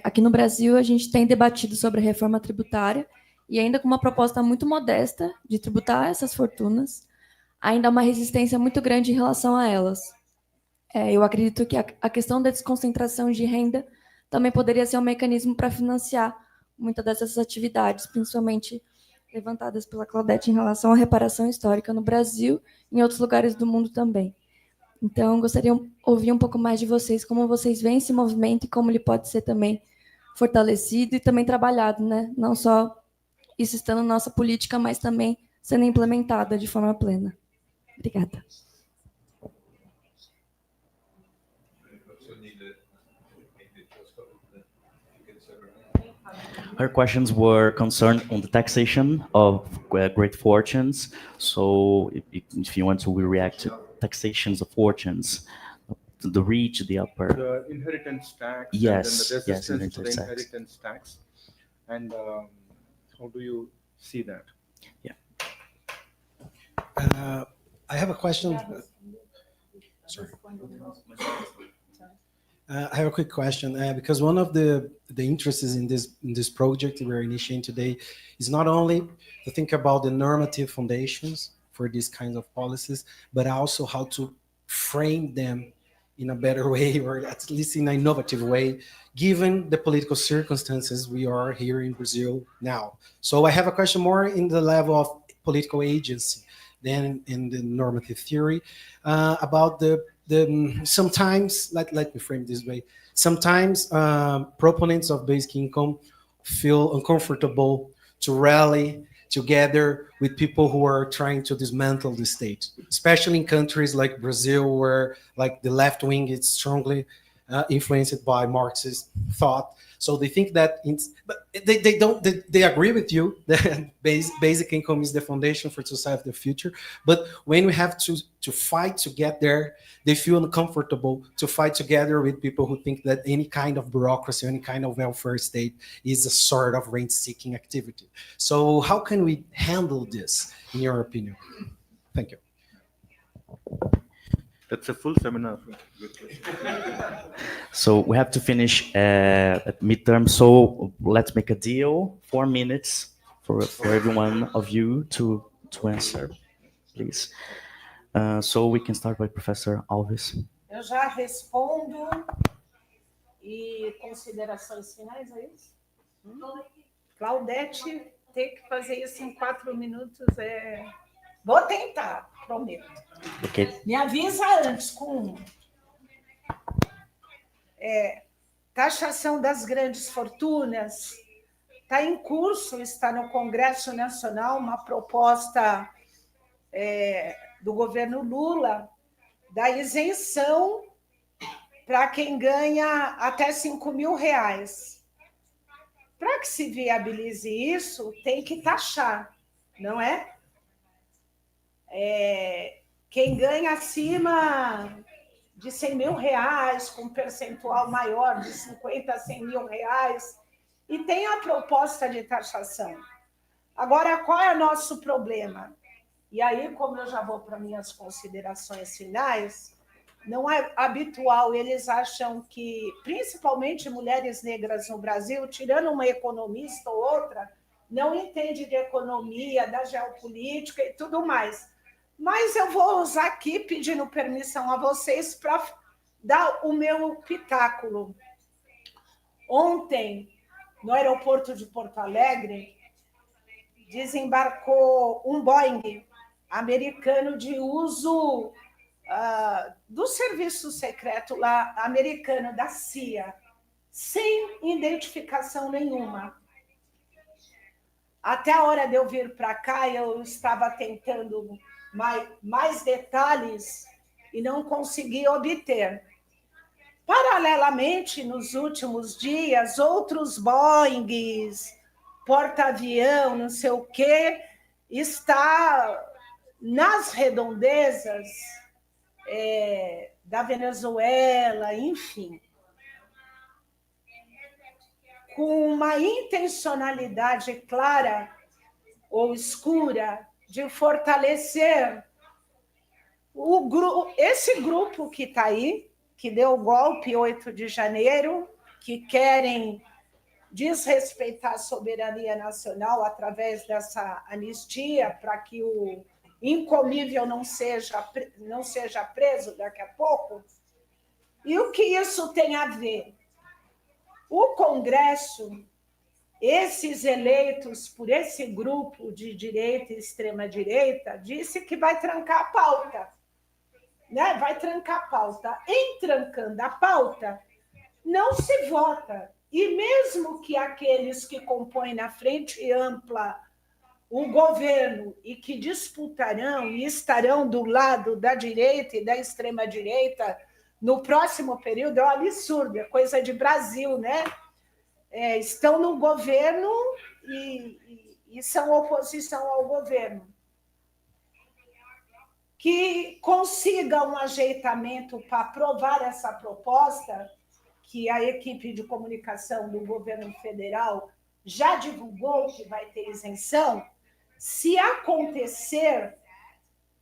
S9: Aqui no Brasil, a gente tem debatido sobre a reforma tributária e ainda com uma proposta muito modesta de tributar essas fortunas, ainda há uma resistência muito grande em relação a elas. Eu acredito que a questão da desconcentração de renda também poderia ser um mecanismo para financiar muitas dessas atividades, principalmente levantadas pela Claudete em relação à reparação histórica no Brasil e em outros lugares do mundo também. Então, gostaria de ouvir um pouco mais de vocês, como vocês veem esse movimento e como ele pode ser também fortalecido e também trabalhado, né? Não só isso estando na nossa política, mas também sendo implementada de forma plena. Obrigada.
S2: Her questions were concerned on the taxation of great fortunes. So if you want to react to taxations of fortunes, the rich, the upper.
S10: The inheritance tax.
S2: Yes,
S10: and then the
S2: yes,
S10: resistance to the
S2: inheritance tax.
S10: inheritance tax. And how do you see that?
S2: Yeah.
S1: I have a question. Sorry. I have a quick question because one of the interests in this project we're initiating today is not only to think about the normative foundations for these kinds of policies, but also how to frame them in a better way, or at least in an innovative way, given the political circumstances we are here in Brazil now. So I have a question more in the level of political agency than in the normative theory, about the sometimes, let me frame this way, sometimes proponents of basic income feel uncomfortable to rally together with people who are trying to dismantle the state, especially in countries like Brazil, where like the left wing is strongly influenced by Marxist thought. So they think that, but they don't. They agree with you that basic income is the foundation for society of the future. But when we have to fight to get there, they feel uncomfortable to fight together with people who think that any kind of bureaucracy, any kind of welfare state is a sort of rent-seeking activity. So how can we handle this, in your opinion? Thank you.
S4: That's a full seminar.
S2: So we have to finish at midterm. So let's make a deal. 4 minutes for every one of you to answer, please. So we can start by Professor Alves.
S3: Eu já respondo e considerações finais, é isso? Claudete, ter que fazer isso em 4 minutos é... Vou tentar, prometo.
S2: Okay.
S3: Me avisa antes com taxação das grandes fortunas. Está em curso, está no Congresso Nacional, uma proposta do governo Lula da isenção para quem ganha até R$5.000. Para que se viabilize isso, tem que taxar, não é? Quem ganha acima de R$100.000, com percentual maior de 50 a R$100.000, e tem a proposta de taxação. Agora, qual é o nosso problema? E aí, como eu já vou para minhas considerações finais, não é habitual, eles acham que, principalmente mulheres negras no Brasil, tirando uma economista ou outra, não entende de economia, da geopolítica e tudo mais. Mas eu vou usar aqui, pedindo permissão a vocês, para dar o meu pitáculo. Ontem, no aeroporto de Porto Alegre, desembarcou um Boeing americano de uso do serviço secreto lá, americano, da CIA, sem identificação nenhuma. Até a hora de eu vir para cá, eu estava tentando mais detalhes e não consegui obter. Paralelamente, nos últimos dias, outros Boeings, porta-avião, não sei o quê, está nas redondezas da Venezuela, enfim, com uma intencionalidade clara ou escura de fortalecer esse grupo que está aí, que deu o golpe 8 de janeiro, que querem desrespeitar a soberania nacional através dessa anistia para que o incomível não seja preso daqui a pouco. E o que isso tem a ver? O Congresso, esses eleitos por esse grupo de direita e extrema-direita, disse que vai trancar a pauta. Né? Vai trancar a pauta. Em trancando a pauta, não se vota. E mesmo que aqueles que compõem na frente ampla o governo e que disputarão e estarão do lado da direita e da extrema-direita no próximo período, é um absurdo, é coisa de Brasil, né? Estão no governo e são oposição ao governo. Que consiga um ajeitamento para aprovar essa proposta, que a equipe de comunicação do governo federal já divulgou que vai ter isenção. Se acontecer,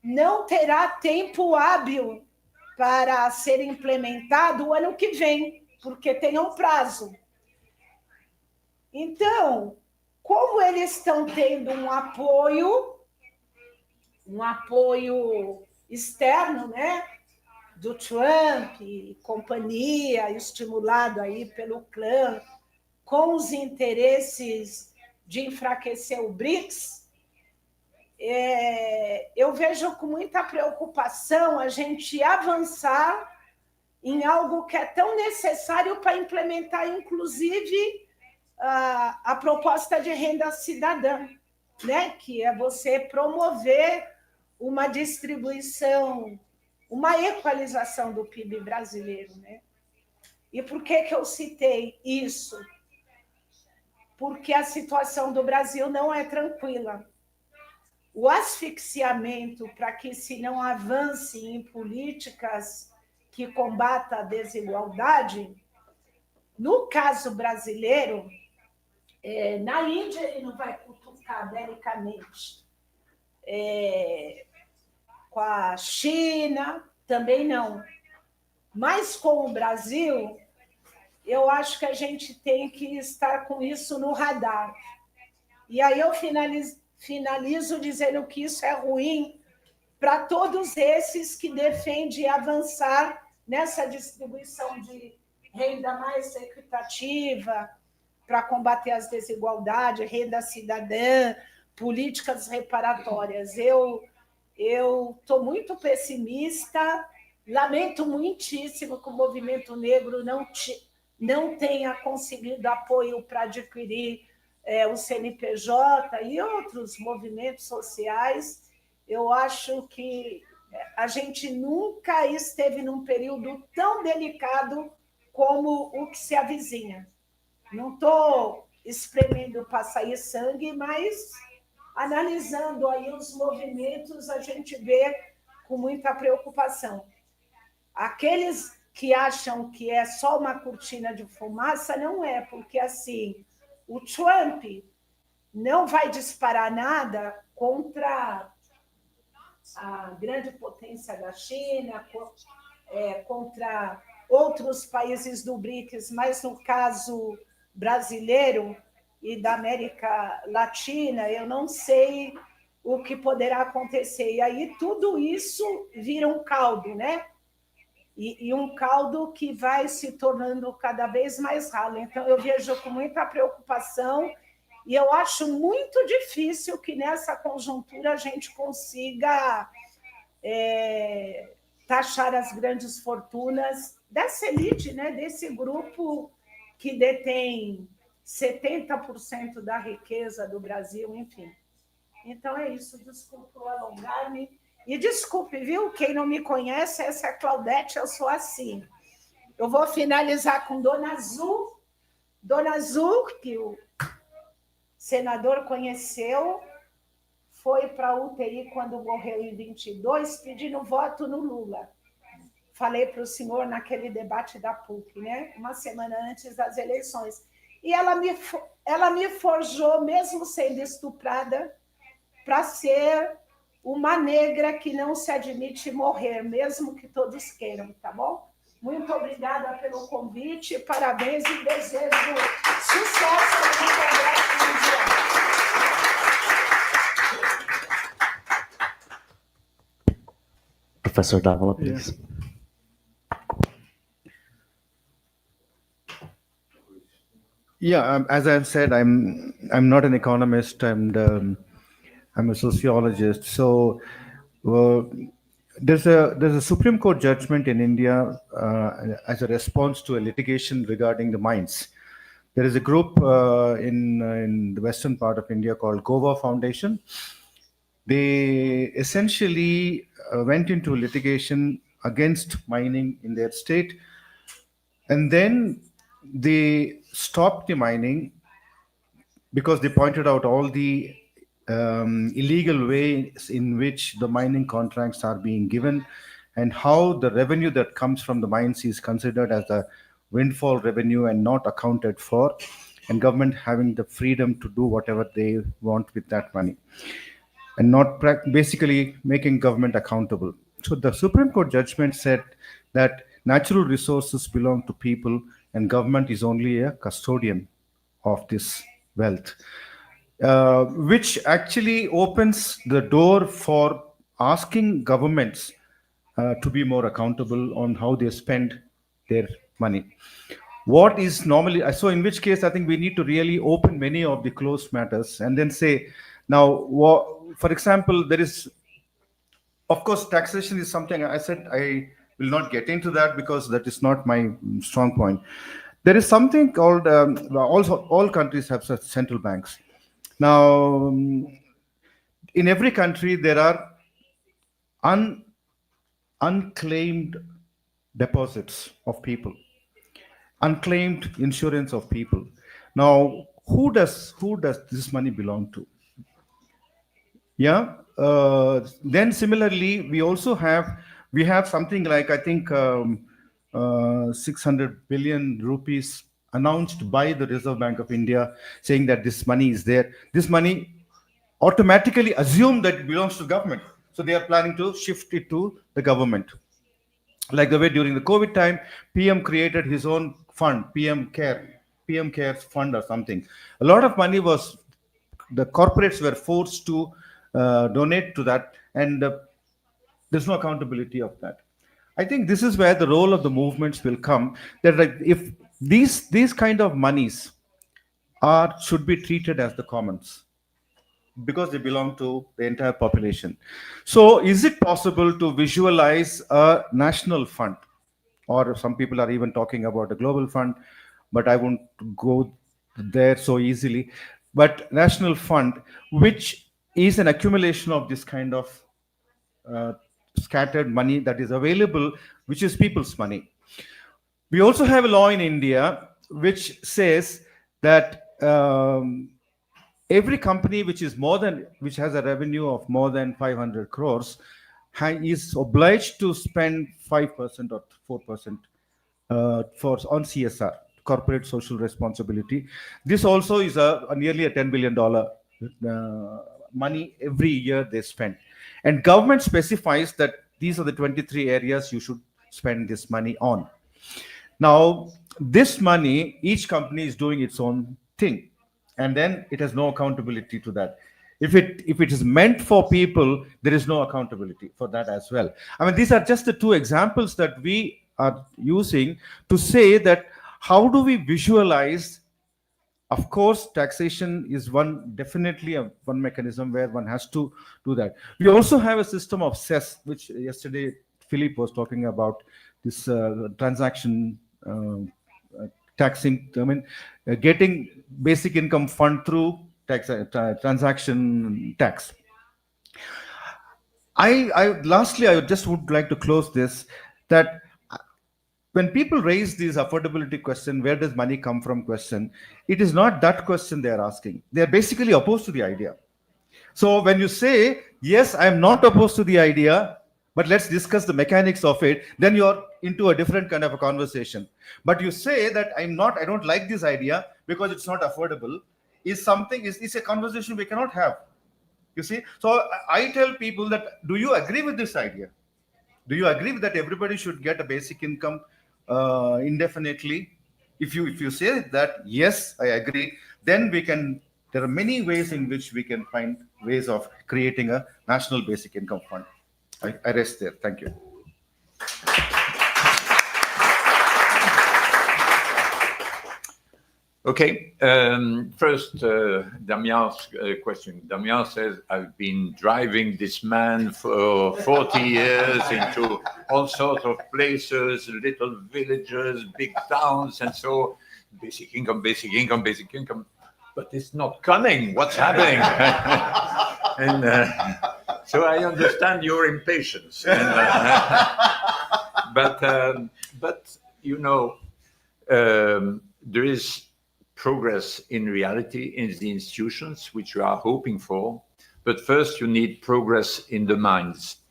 S3: não terá tempo hábil para ser implementado o ano que vem, porque tem um prazo. Então, como eles estão tendo um apoio um apoio externo, né, do Trump e companhia, estimulado aí pelo clã, com os interesses de enfraquecer o BRICS, eu vejo com muita preocupação a gente avançar em algo que é tão necessário para implementar, inclusive, a proposta de renda cidadã, né? Que é você promover uma distribuição, uma equalização do PIB brasileiro, né? E por que eu citei isso? Porque a situação do Brasil não é tranquila. O asfixiamento para que se não avance em políticas que combata a desigualdade, no caso brasileiro, na Índia ele não vai cutucar belicamente, com a China também não, mas com o Brasil, eu acho que a gente tem que estar com isso no radar. E aí eu finalizo dizendo que isso é ruim para todos esses que defendem avançar nessa distribuição de renda mais equitativa, para combater as desigualdades, renda cidadã, políticas reparatórias. Eu estou muito pessimista, lamento muitíssimo que o movimento negro não tenha conseguido apoio para adquirir o CNPJ e outros movimentos sociais. Eu acho que a gente nunca esteve num período tão delicado como o que se avizinha. Não estou espremendo para sair sangue, mas analisando aí os movimentos, a gente vê com muita preocupação. Aqueles que acham que é só uma cortina de fumaça, não é, porque assim, o Trump não vai disparar nada contra a grande potência da China, contra outros países do BRICS, mas no caso brasileiro e da América Latina, eu não sei o que poderá acontecer. E aí tudo isso vira um caldo, né? E um caldo que vai se tornando cada vez mais ralo. Então, eu vejo com muita preocupação e eu acho muito difícil que nessa conjuntura a gente consiga taxar as grandes fortunas dessa elite, né? Desse grupo que detém 70% da riqueza do Brasil, enfim. Então é isso, desculpe eu alongar-me. E desculpe, viu? Quem não me conhece, essa é a Claudete, eu sou assim. Eu vou finalizar com Dona Azul. Dona Azul, que o senador conheceu, foi para a UTI quando morreu em 22, pedindo voto no Lula. Falei para o senhor naquele debate da PUC, né? Uma semana antes das eleições. E ela me forjou, mesmo sendo estuprada, para ser uma negra que não se admite morrer, mesmo que todos queiram, tá bom? Muito obrigada pelo convite, parabéns e desejo sucesso no Congresso Mundial.
S2: Professor Dávola, please.
S4: Yeah, as I've said, I'm not an economist, and I'm a sociologist. So there's a Supreme Court judgment in India as a response to a litigation regarding the mines. There is a group in the western part of India called Goa Foundation. They essentially went into litigation against mining in their state, and then they stopped the mining because they pointed out all the illegal ways in which the mining contracts are being given and how the revenue that comes from the mines is considered as a windfall revenue and not accounted for, and government having the freedom to do whatever they want with that money and not basically making government accountable. So the Supreme Court judgment said that natural resources belong to people and government is only a custodian of this wealth, which actually opens the door for asking governments to be more accountable on how they spend their money. What is normally, so in which case I think we need to really open many of the closed matters and then say, now, for example, there is, of course, taxation is something I said I will not get into that because that is not my strong point. There is something called, also all countries have such central banks. Now, in every country, there are unclaimed deposits of people, unclaimed insurance of people. Now, who does this money belong to? Yeah. Then similarly, we have something like, I think 600 billion rupees announced by the Reserve Bank of India, saying that this money is there. This money automatically assume that it belongs to government. So they are planning to shift it to the government. Like the way during the COVID time, PM created his own fund, PM Cares fund or something. A lot of money was, the corporates were forced to donate to that, and there's no accountability of that. I think this is where the role of the movements will come, that like if these kind of monies should be treated as the commons, because they belong to the entire population. So is it possible to visualize a national fund? Or some people are even talking about a global fund, but I won't go there so easily. But national fund, which is an accumulation of this kind of scattered money that is available, which is people's money. We also have a law in India which says that every company which has a revenue of more than 500 crores is obliged to spend 5% or 4% on CSR, corporate social responsibility. This also is nearly a $10 billion money every year they spend. And government specifies that these are the 23 areas you should spend this money on. Now, this money, each company is doing its own thing, and then it has no accountability to that. If it is meant for people, there is no accountability for that as well. I mean, these are just the two examples that we are using to say that how do we visualize. Of course, taxation is definitely one mechanism where one has to do that. We also have a system of cess, which yesterday Philip was talking about, this transaction taxing. I mean, getting basic income fund through transaction tax. Lastly, I just would like to close this, that when people raise these affordability question, where does money come from question, it is not that question they are asking. They are basically opposed to the idea. So when you say, yes, I am not opposed to the idea, but let's discuss the mechanics of it, then you're into a different kind of a conversation. But you say that I don't like this idea because it's not affordable, is a conversation we cannot have. You see? So I tell people that, do you agree with this idea? Do you agree that everybody should get a basic income indefinitely? If you say that, yes, I agree, then there are many ways in which we can find ways of creating a national basic income fund. I rest there. Thank you.
S5: Okay. First, Damian's question. Damian says, I've been driving this man for 40 years into all sorts of places, little villages, big towns, and so basic income, but it's not coming. What's happening? And so I understand your impatience. And, but you know, there is progress in reality in the institutions which you are hoping for, but first you need progress in the minds.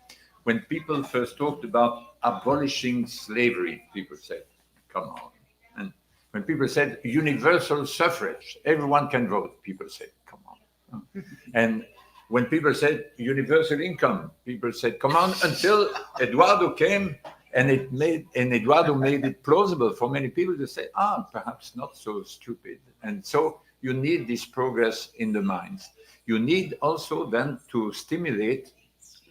S5: When people first talked about abolishing slavery, people said, come on. And when people said universal suffrage, everyone can vote, people said, come on. And when people said universal income, people said, come on, until Eduardo came. And Eduardo made it plausible for many people to say, perhaps not so stupid. And so you need this progress in the minds. You need also then to stimulate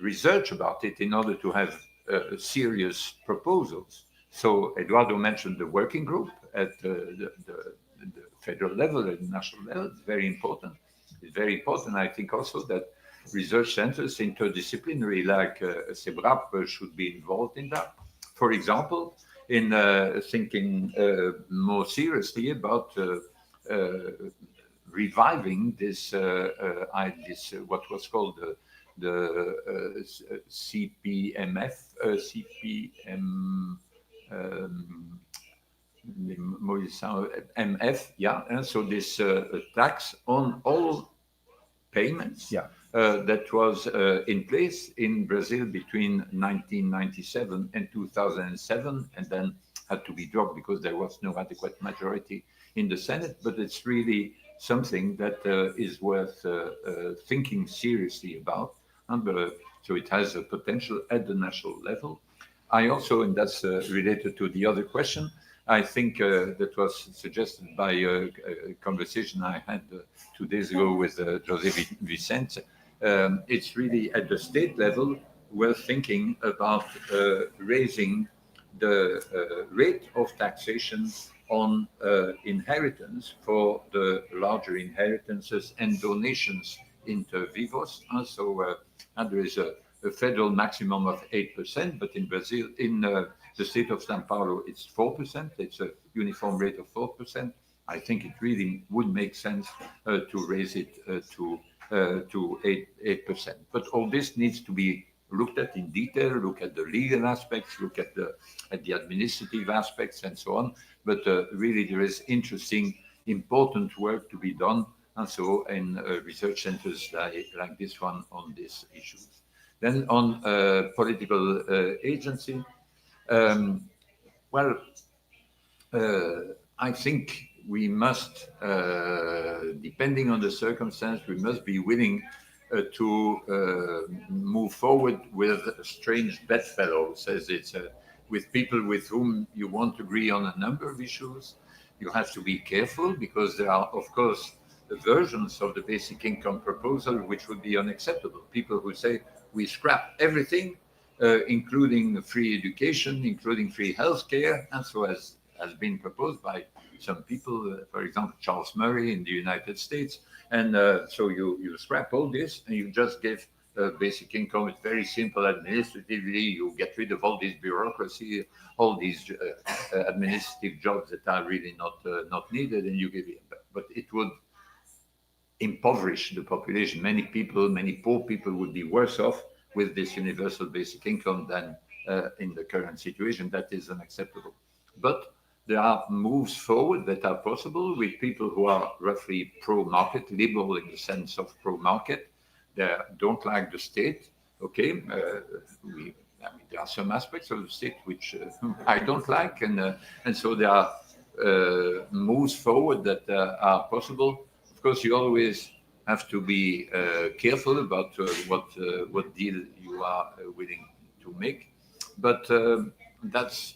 S5: research about it in order to have serious proposals. So Eduardo mentioned the working group at the federal level, at the national level. It's very important. It's very important. I think also that research centers, interdisciplinary, like CEBRAP, should be involved in that. For example, in thinking more seriously about reviving this, what was called the CPMF, MF, yeah. And so this tax on all payments that was in place in Brazil between 1997 and 2007, and then had to be dropped because there was no adequate majority in the Senate. But it's really something that is worth thinking seriously about. And so it has a potential at the national level. I also, and that's related to the other question, I think that was suggested by a conversation I had 2 days ago with José Vicente. It's really at the state level, we're thinking about raising the rate of taxation on inheritance for the larger inheritances and donations inter vivos. So there is a federal maximum of 8%, but in Brazil, in the state of São Paulo, it's 4%. It's a uniform rate of 4%. I think it really would make sense to raise it to 8%. But all this needs to be looked at in detail, look at the legal aspects, look at the administrative aspects and so on. But really there is interesting, important work to be done, and so in research centers like this one on these issues. Then on political agency, I think we must, depending on the circumstance, we must be willing to move forward with strange bedfellows, as it's with people with whom you want to agree on a number of issues. You have to be careful because there are, of course, versions of the basic income proposal which would be unacceptable. People who say we scrap everything, including free education, including free health care, and so has been proposed by some people, for example, Charles Murray in the United States. And so you scrap all this and you just give basic income. It's very simple administratively. You get rid of all this bureaucracy, all these administrative jobs that are really not needed, and you give it. But it would impoverish the population. Many people, many poor people would be worse off with this universal basic income than in the current situation. That is unacceptable. But there are moves forward that are possible with people who are roughly pro-market, liberal in the sense of pro-market. They don't like the state. Okay, there are some aspects of the state which I don't like, and so there are moves forward that are possible. Of course, you always have to be careful about what deal you are willing to make, but that's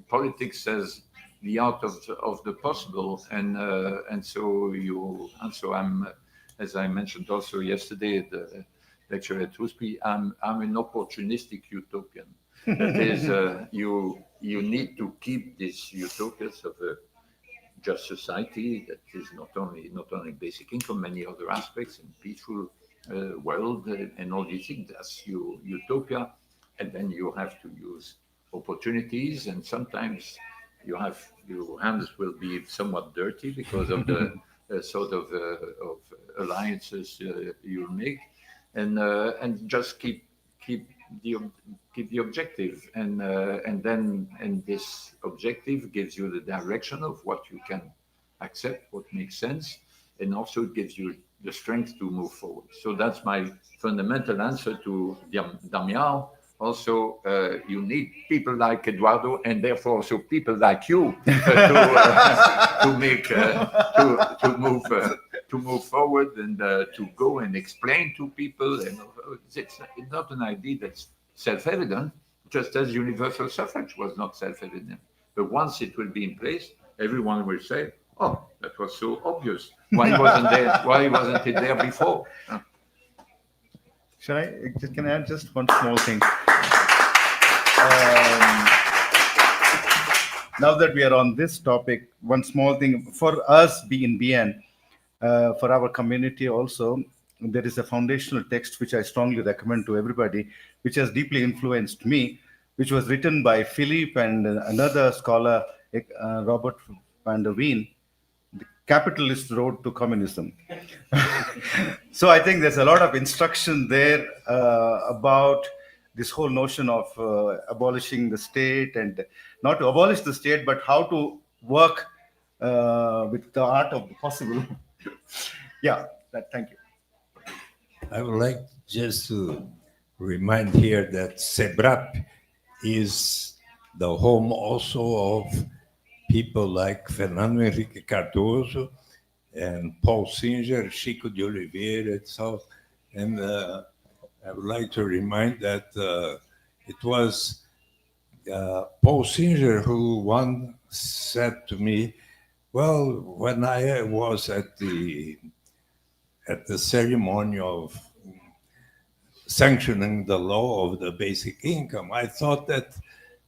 S5: politics as the art of the possible, and so I'm, as I mentioned also yesterday at the lecture at Rusby, I'm an opportunistic utopian. That is, you need to keep these utopias of a just society that is not only basic income, many other aspects in peaceful world and all these things. That's utopia, and then you have to use opportunities, and sometimes your hands will be somewhat dirty because of the sort of alliances you make, and just keep the objective, and this objective gives you the direction of what you can accept, what makes sense, and also it gives you the strength to move forward. So that's my fundamental answer to Damião. Also, you need people like Eduardo, and therefore also people like you to move forward and to go and explain to people. And it's not an idea that's self-evident, just as universal suffrage was not self-evident. But once it will be in place, everyone will say, "Oh, that was so obvious. Why wasn't it there before?"
S4: Can I add just one small thing? Now that we are on this topic, one small thing for us in BN, for our community also, there is a foundational text which I strongly recommend to everybody, which has deeply influenced me, which was written by Philippe and another scholar, Robert van der Veen, The Capitalist Road to Communism. So I think there's a lot of instruction there about this whole notion of abolishing the state, and not to abolish the state, but how to work with the art of the possible. Yeah, thank you.
S6: I would like just to remind here that SEBRAP is the home also of people like Fernando Henrique Cardoso and Paul Singer, Chico de Oliveira, and so. And I would like to remind that it was Paul Singer who once said to me, well, when I was at the ceremony of sanctioning the law of the basic income, I thought that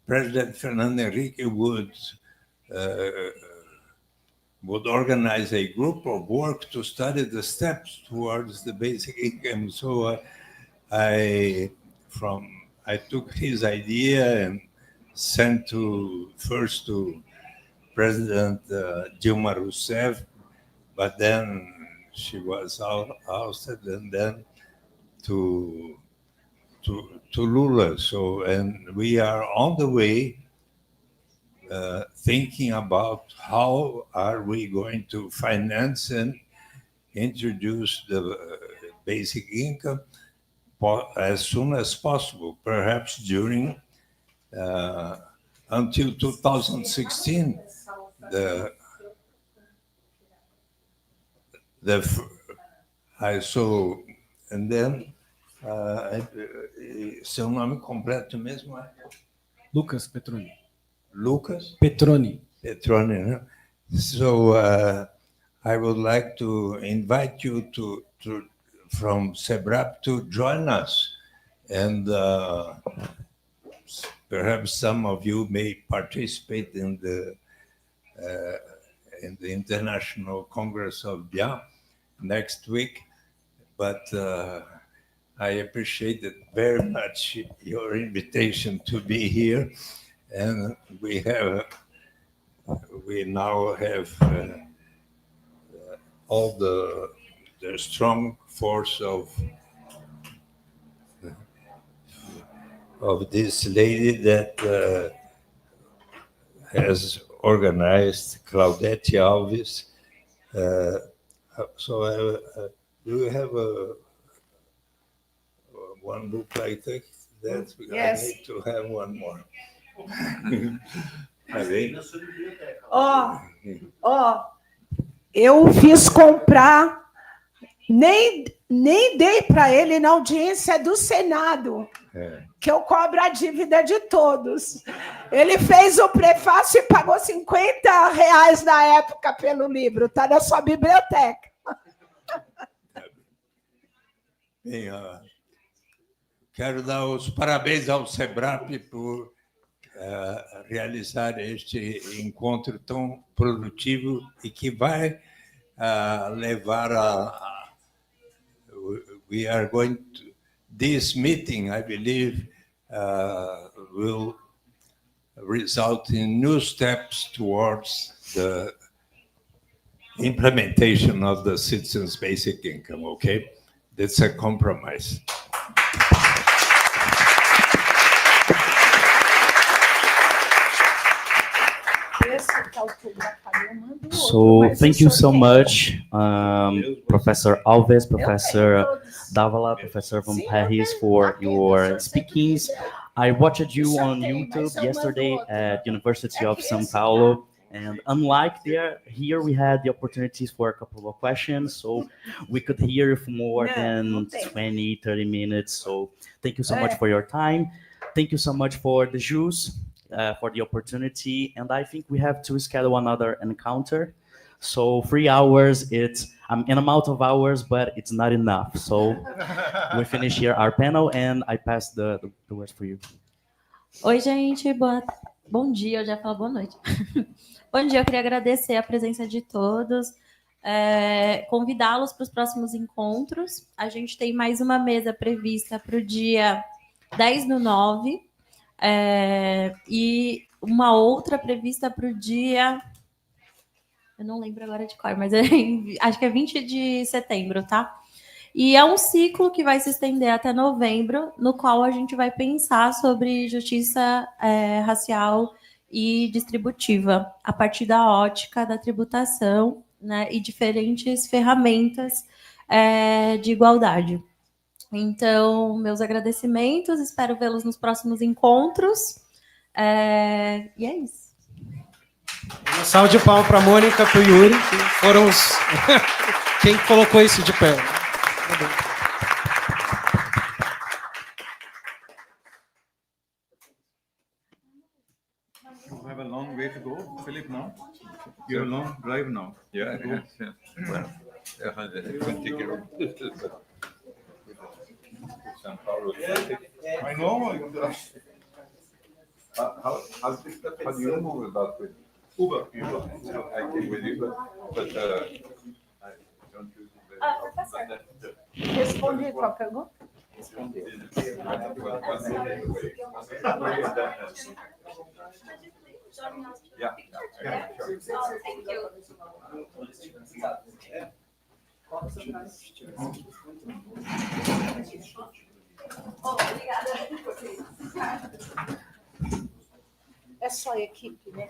S6: President Fernando Henrique would organize a group of work to study the steps towards the basic income. So I took his idea and sent first to President Dilma Rousseff, but then she was ousted, and then to Lula. So, and we are on the way thinking about how are we going to finance and introduce the basic income as soon as possible, perhaps during until 2016. And then seu nome completo mesmo é
S1: Lucas Petroni.
S6: Lucas
S1: Petroni.
S6: Petroni, né? So I would like to invite you from SEBRAP to join us, and perhaps some of you may participate in the International Congress of Bien next week. But I appreciated very much your invitation to be here, and we now have all the strong force of this lady that has organized, Claudete Alves. So do you have one book like that?
S3: Yes.
S6: I need to have one more.
S3: Eu fiz comprar, nem dei para ele na audiência do Senado, que eu cobro a dívida de todos. Ele fez o prefácio e pagou R$50 na época pelo livro, está na sua biblioteca.
S6: Bem, quero dar os parabéns ao SEBRAP por realizar este encontro tão produtivo e que vai levar we are going to, this meeting, I believe, will result in new steps towards the implementation of the citizens' basic income, okay? That's a compromise.
S2: So thank you so much, Professor Alves, Professor Davala, Professor Van Perris, for your speakings. I watched you on YouTube yesterday at University of São Paulo, and unlike here we had the opportunities for a couple of questions, so we could hear you for more than 20, 30 minutes. So thank you so much for your time. Thank you so much for the Jews, for the opportunity, and I think we have to schedule another encounter. So 3 hours, it's an amount of hours, but it's not enough. So we finish here our panel, and I pass the words for you.
S9: Oi, gente, bom dia, eu já falo boa noite. Bom dia, eu queria agradecer a presença de todos, convidá-los para os próximos encontros. A gente tem mais uma mesa prevista para o dia 10/9, e uma outra prevista para o dia... Eu não lembro agora de qual, mas acho que é 20 de setembro, tá? E é um ciclo que vai se estender até novembro, no qual a gente vai pensar sobre justiça racial e distributiva, a partir da ótica da tributação, né, e diferentes ferramentas de igualdade. Então, meus agradecimentos, espero vê-los nos próximos encontros. E é isso.
S1: Um salve de palmas para a Mônica e para o Yuri, que foram os... quem colocou isso de pé.
S4: You have a long way to go, Philip, now? You're a long drive now.
S5: Yeah, yeah. Well, 120 kilometers. São Paulo.
S4: I know.
S5: How do you move about with
S4: Uber.
S5: I came with you, but I don't use it very often.
S3: Respondi qual pergunta?
S5: Yeah.
S9: Thank you.
S3: É só equipe, né?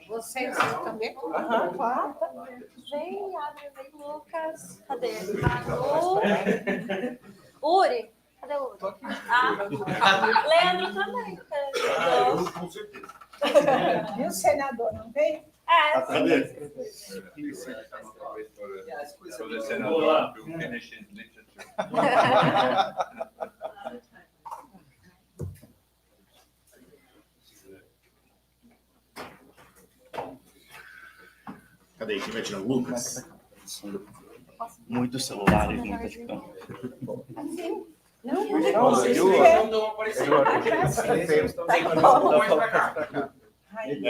S3: Vocês também? Claro.
S9: Vem, vem, Lucas. Cadê? Manu. Uri. Cadê o Uri? Leandro também.
S3: E o senador, não vem?
S5: So the senator to finish his literature.
S11: Cadê? Quem vai tirar o Lucas?
S2: Muitos celulares, muitas câmeras.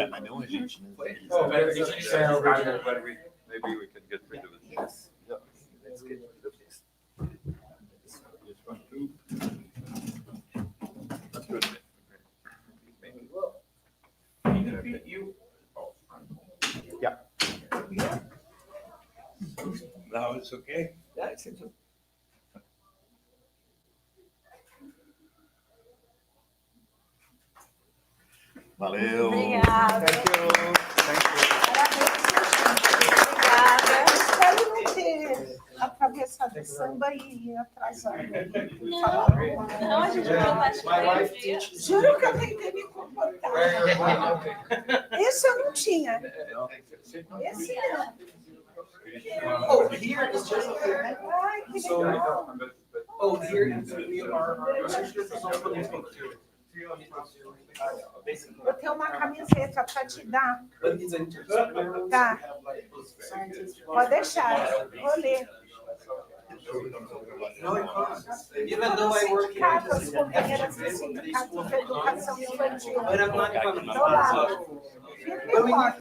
S11: Mas não a gente, né?
S5: Maybe we can get rid of it.
S11: Yes. Let's get rid of this.
S5: This one too. That's good.
S11: Yeah.
S5: Now it's okay.
S11: Yeah, it seems so. Valeu.
S9: Obrigada.
S11: Thank you. Thank you.
S3: Obrigada. Espero não ter atravessado o samba e atrasado.
S9: Não, a gente vai.
S3: Juro que eu tentei me comportar. Esse eu não tinha. Esse não.
S11: Oh, here is just
S3: Ai, que legal.
S11: oh, here we are sisters for these folks too.
S3: Eu tenho uma camiseta para te dar. Tá. Pode deixar. Vou ler.
S11: Even though I work here,
S3: As companheiras do Sindicato de Educação Infantil.
S11: but I'm not
S3: Do lado. Fica embora.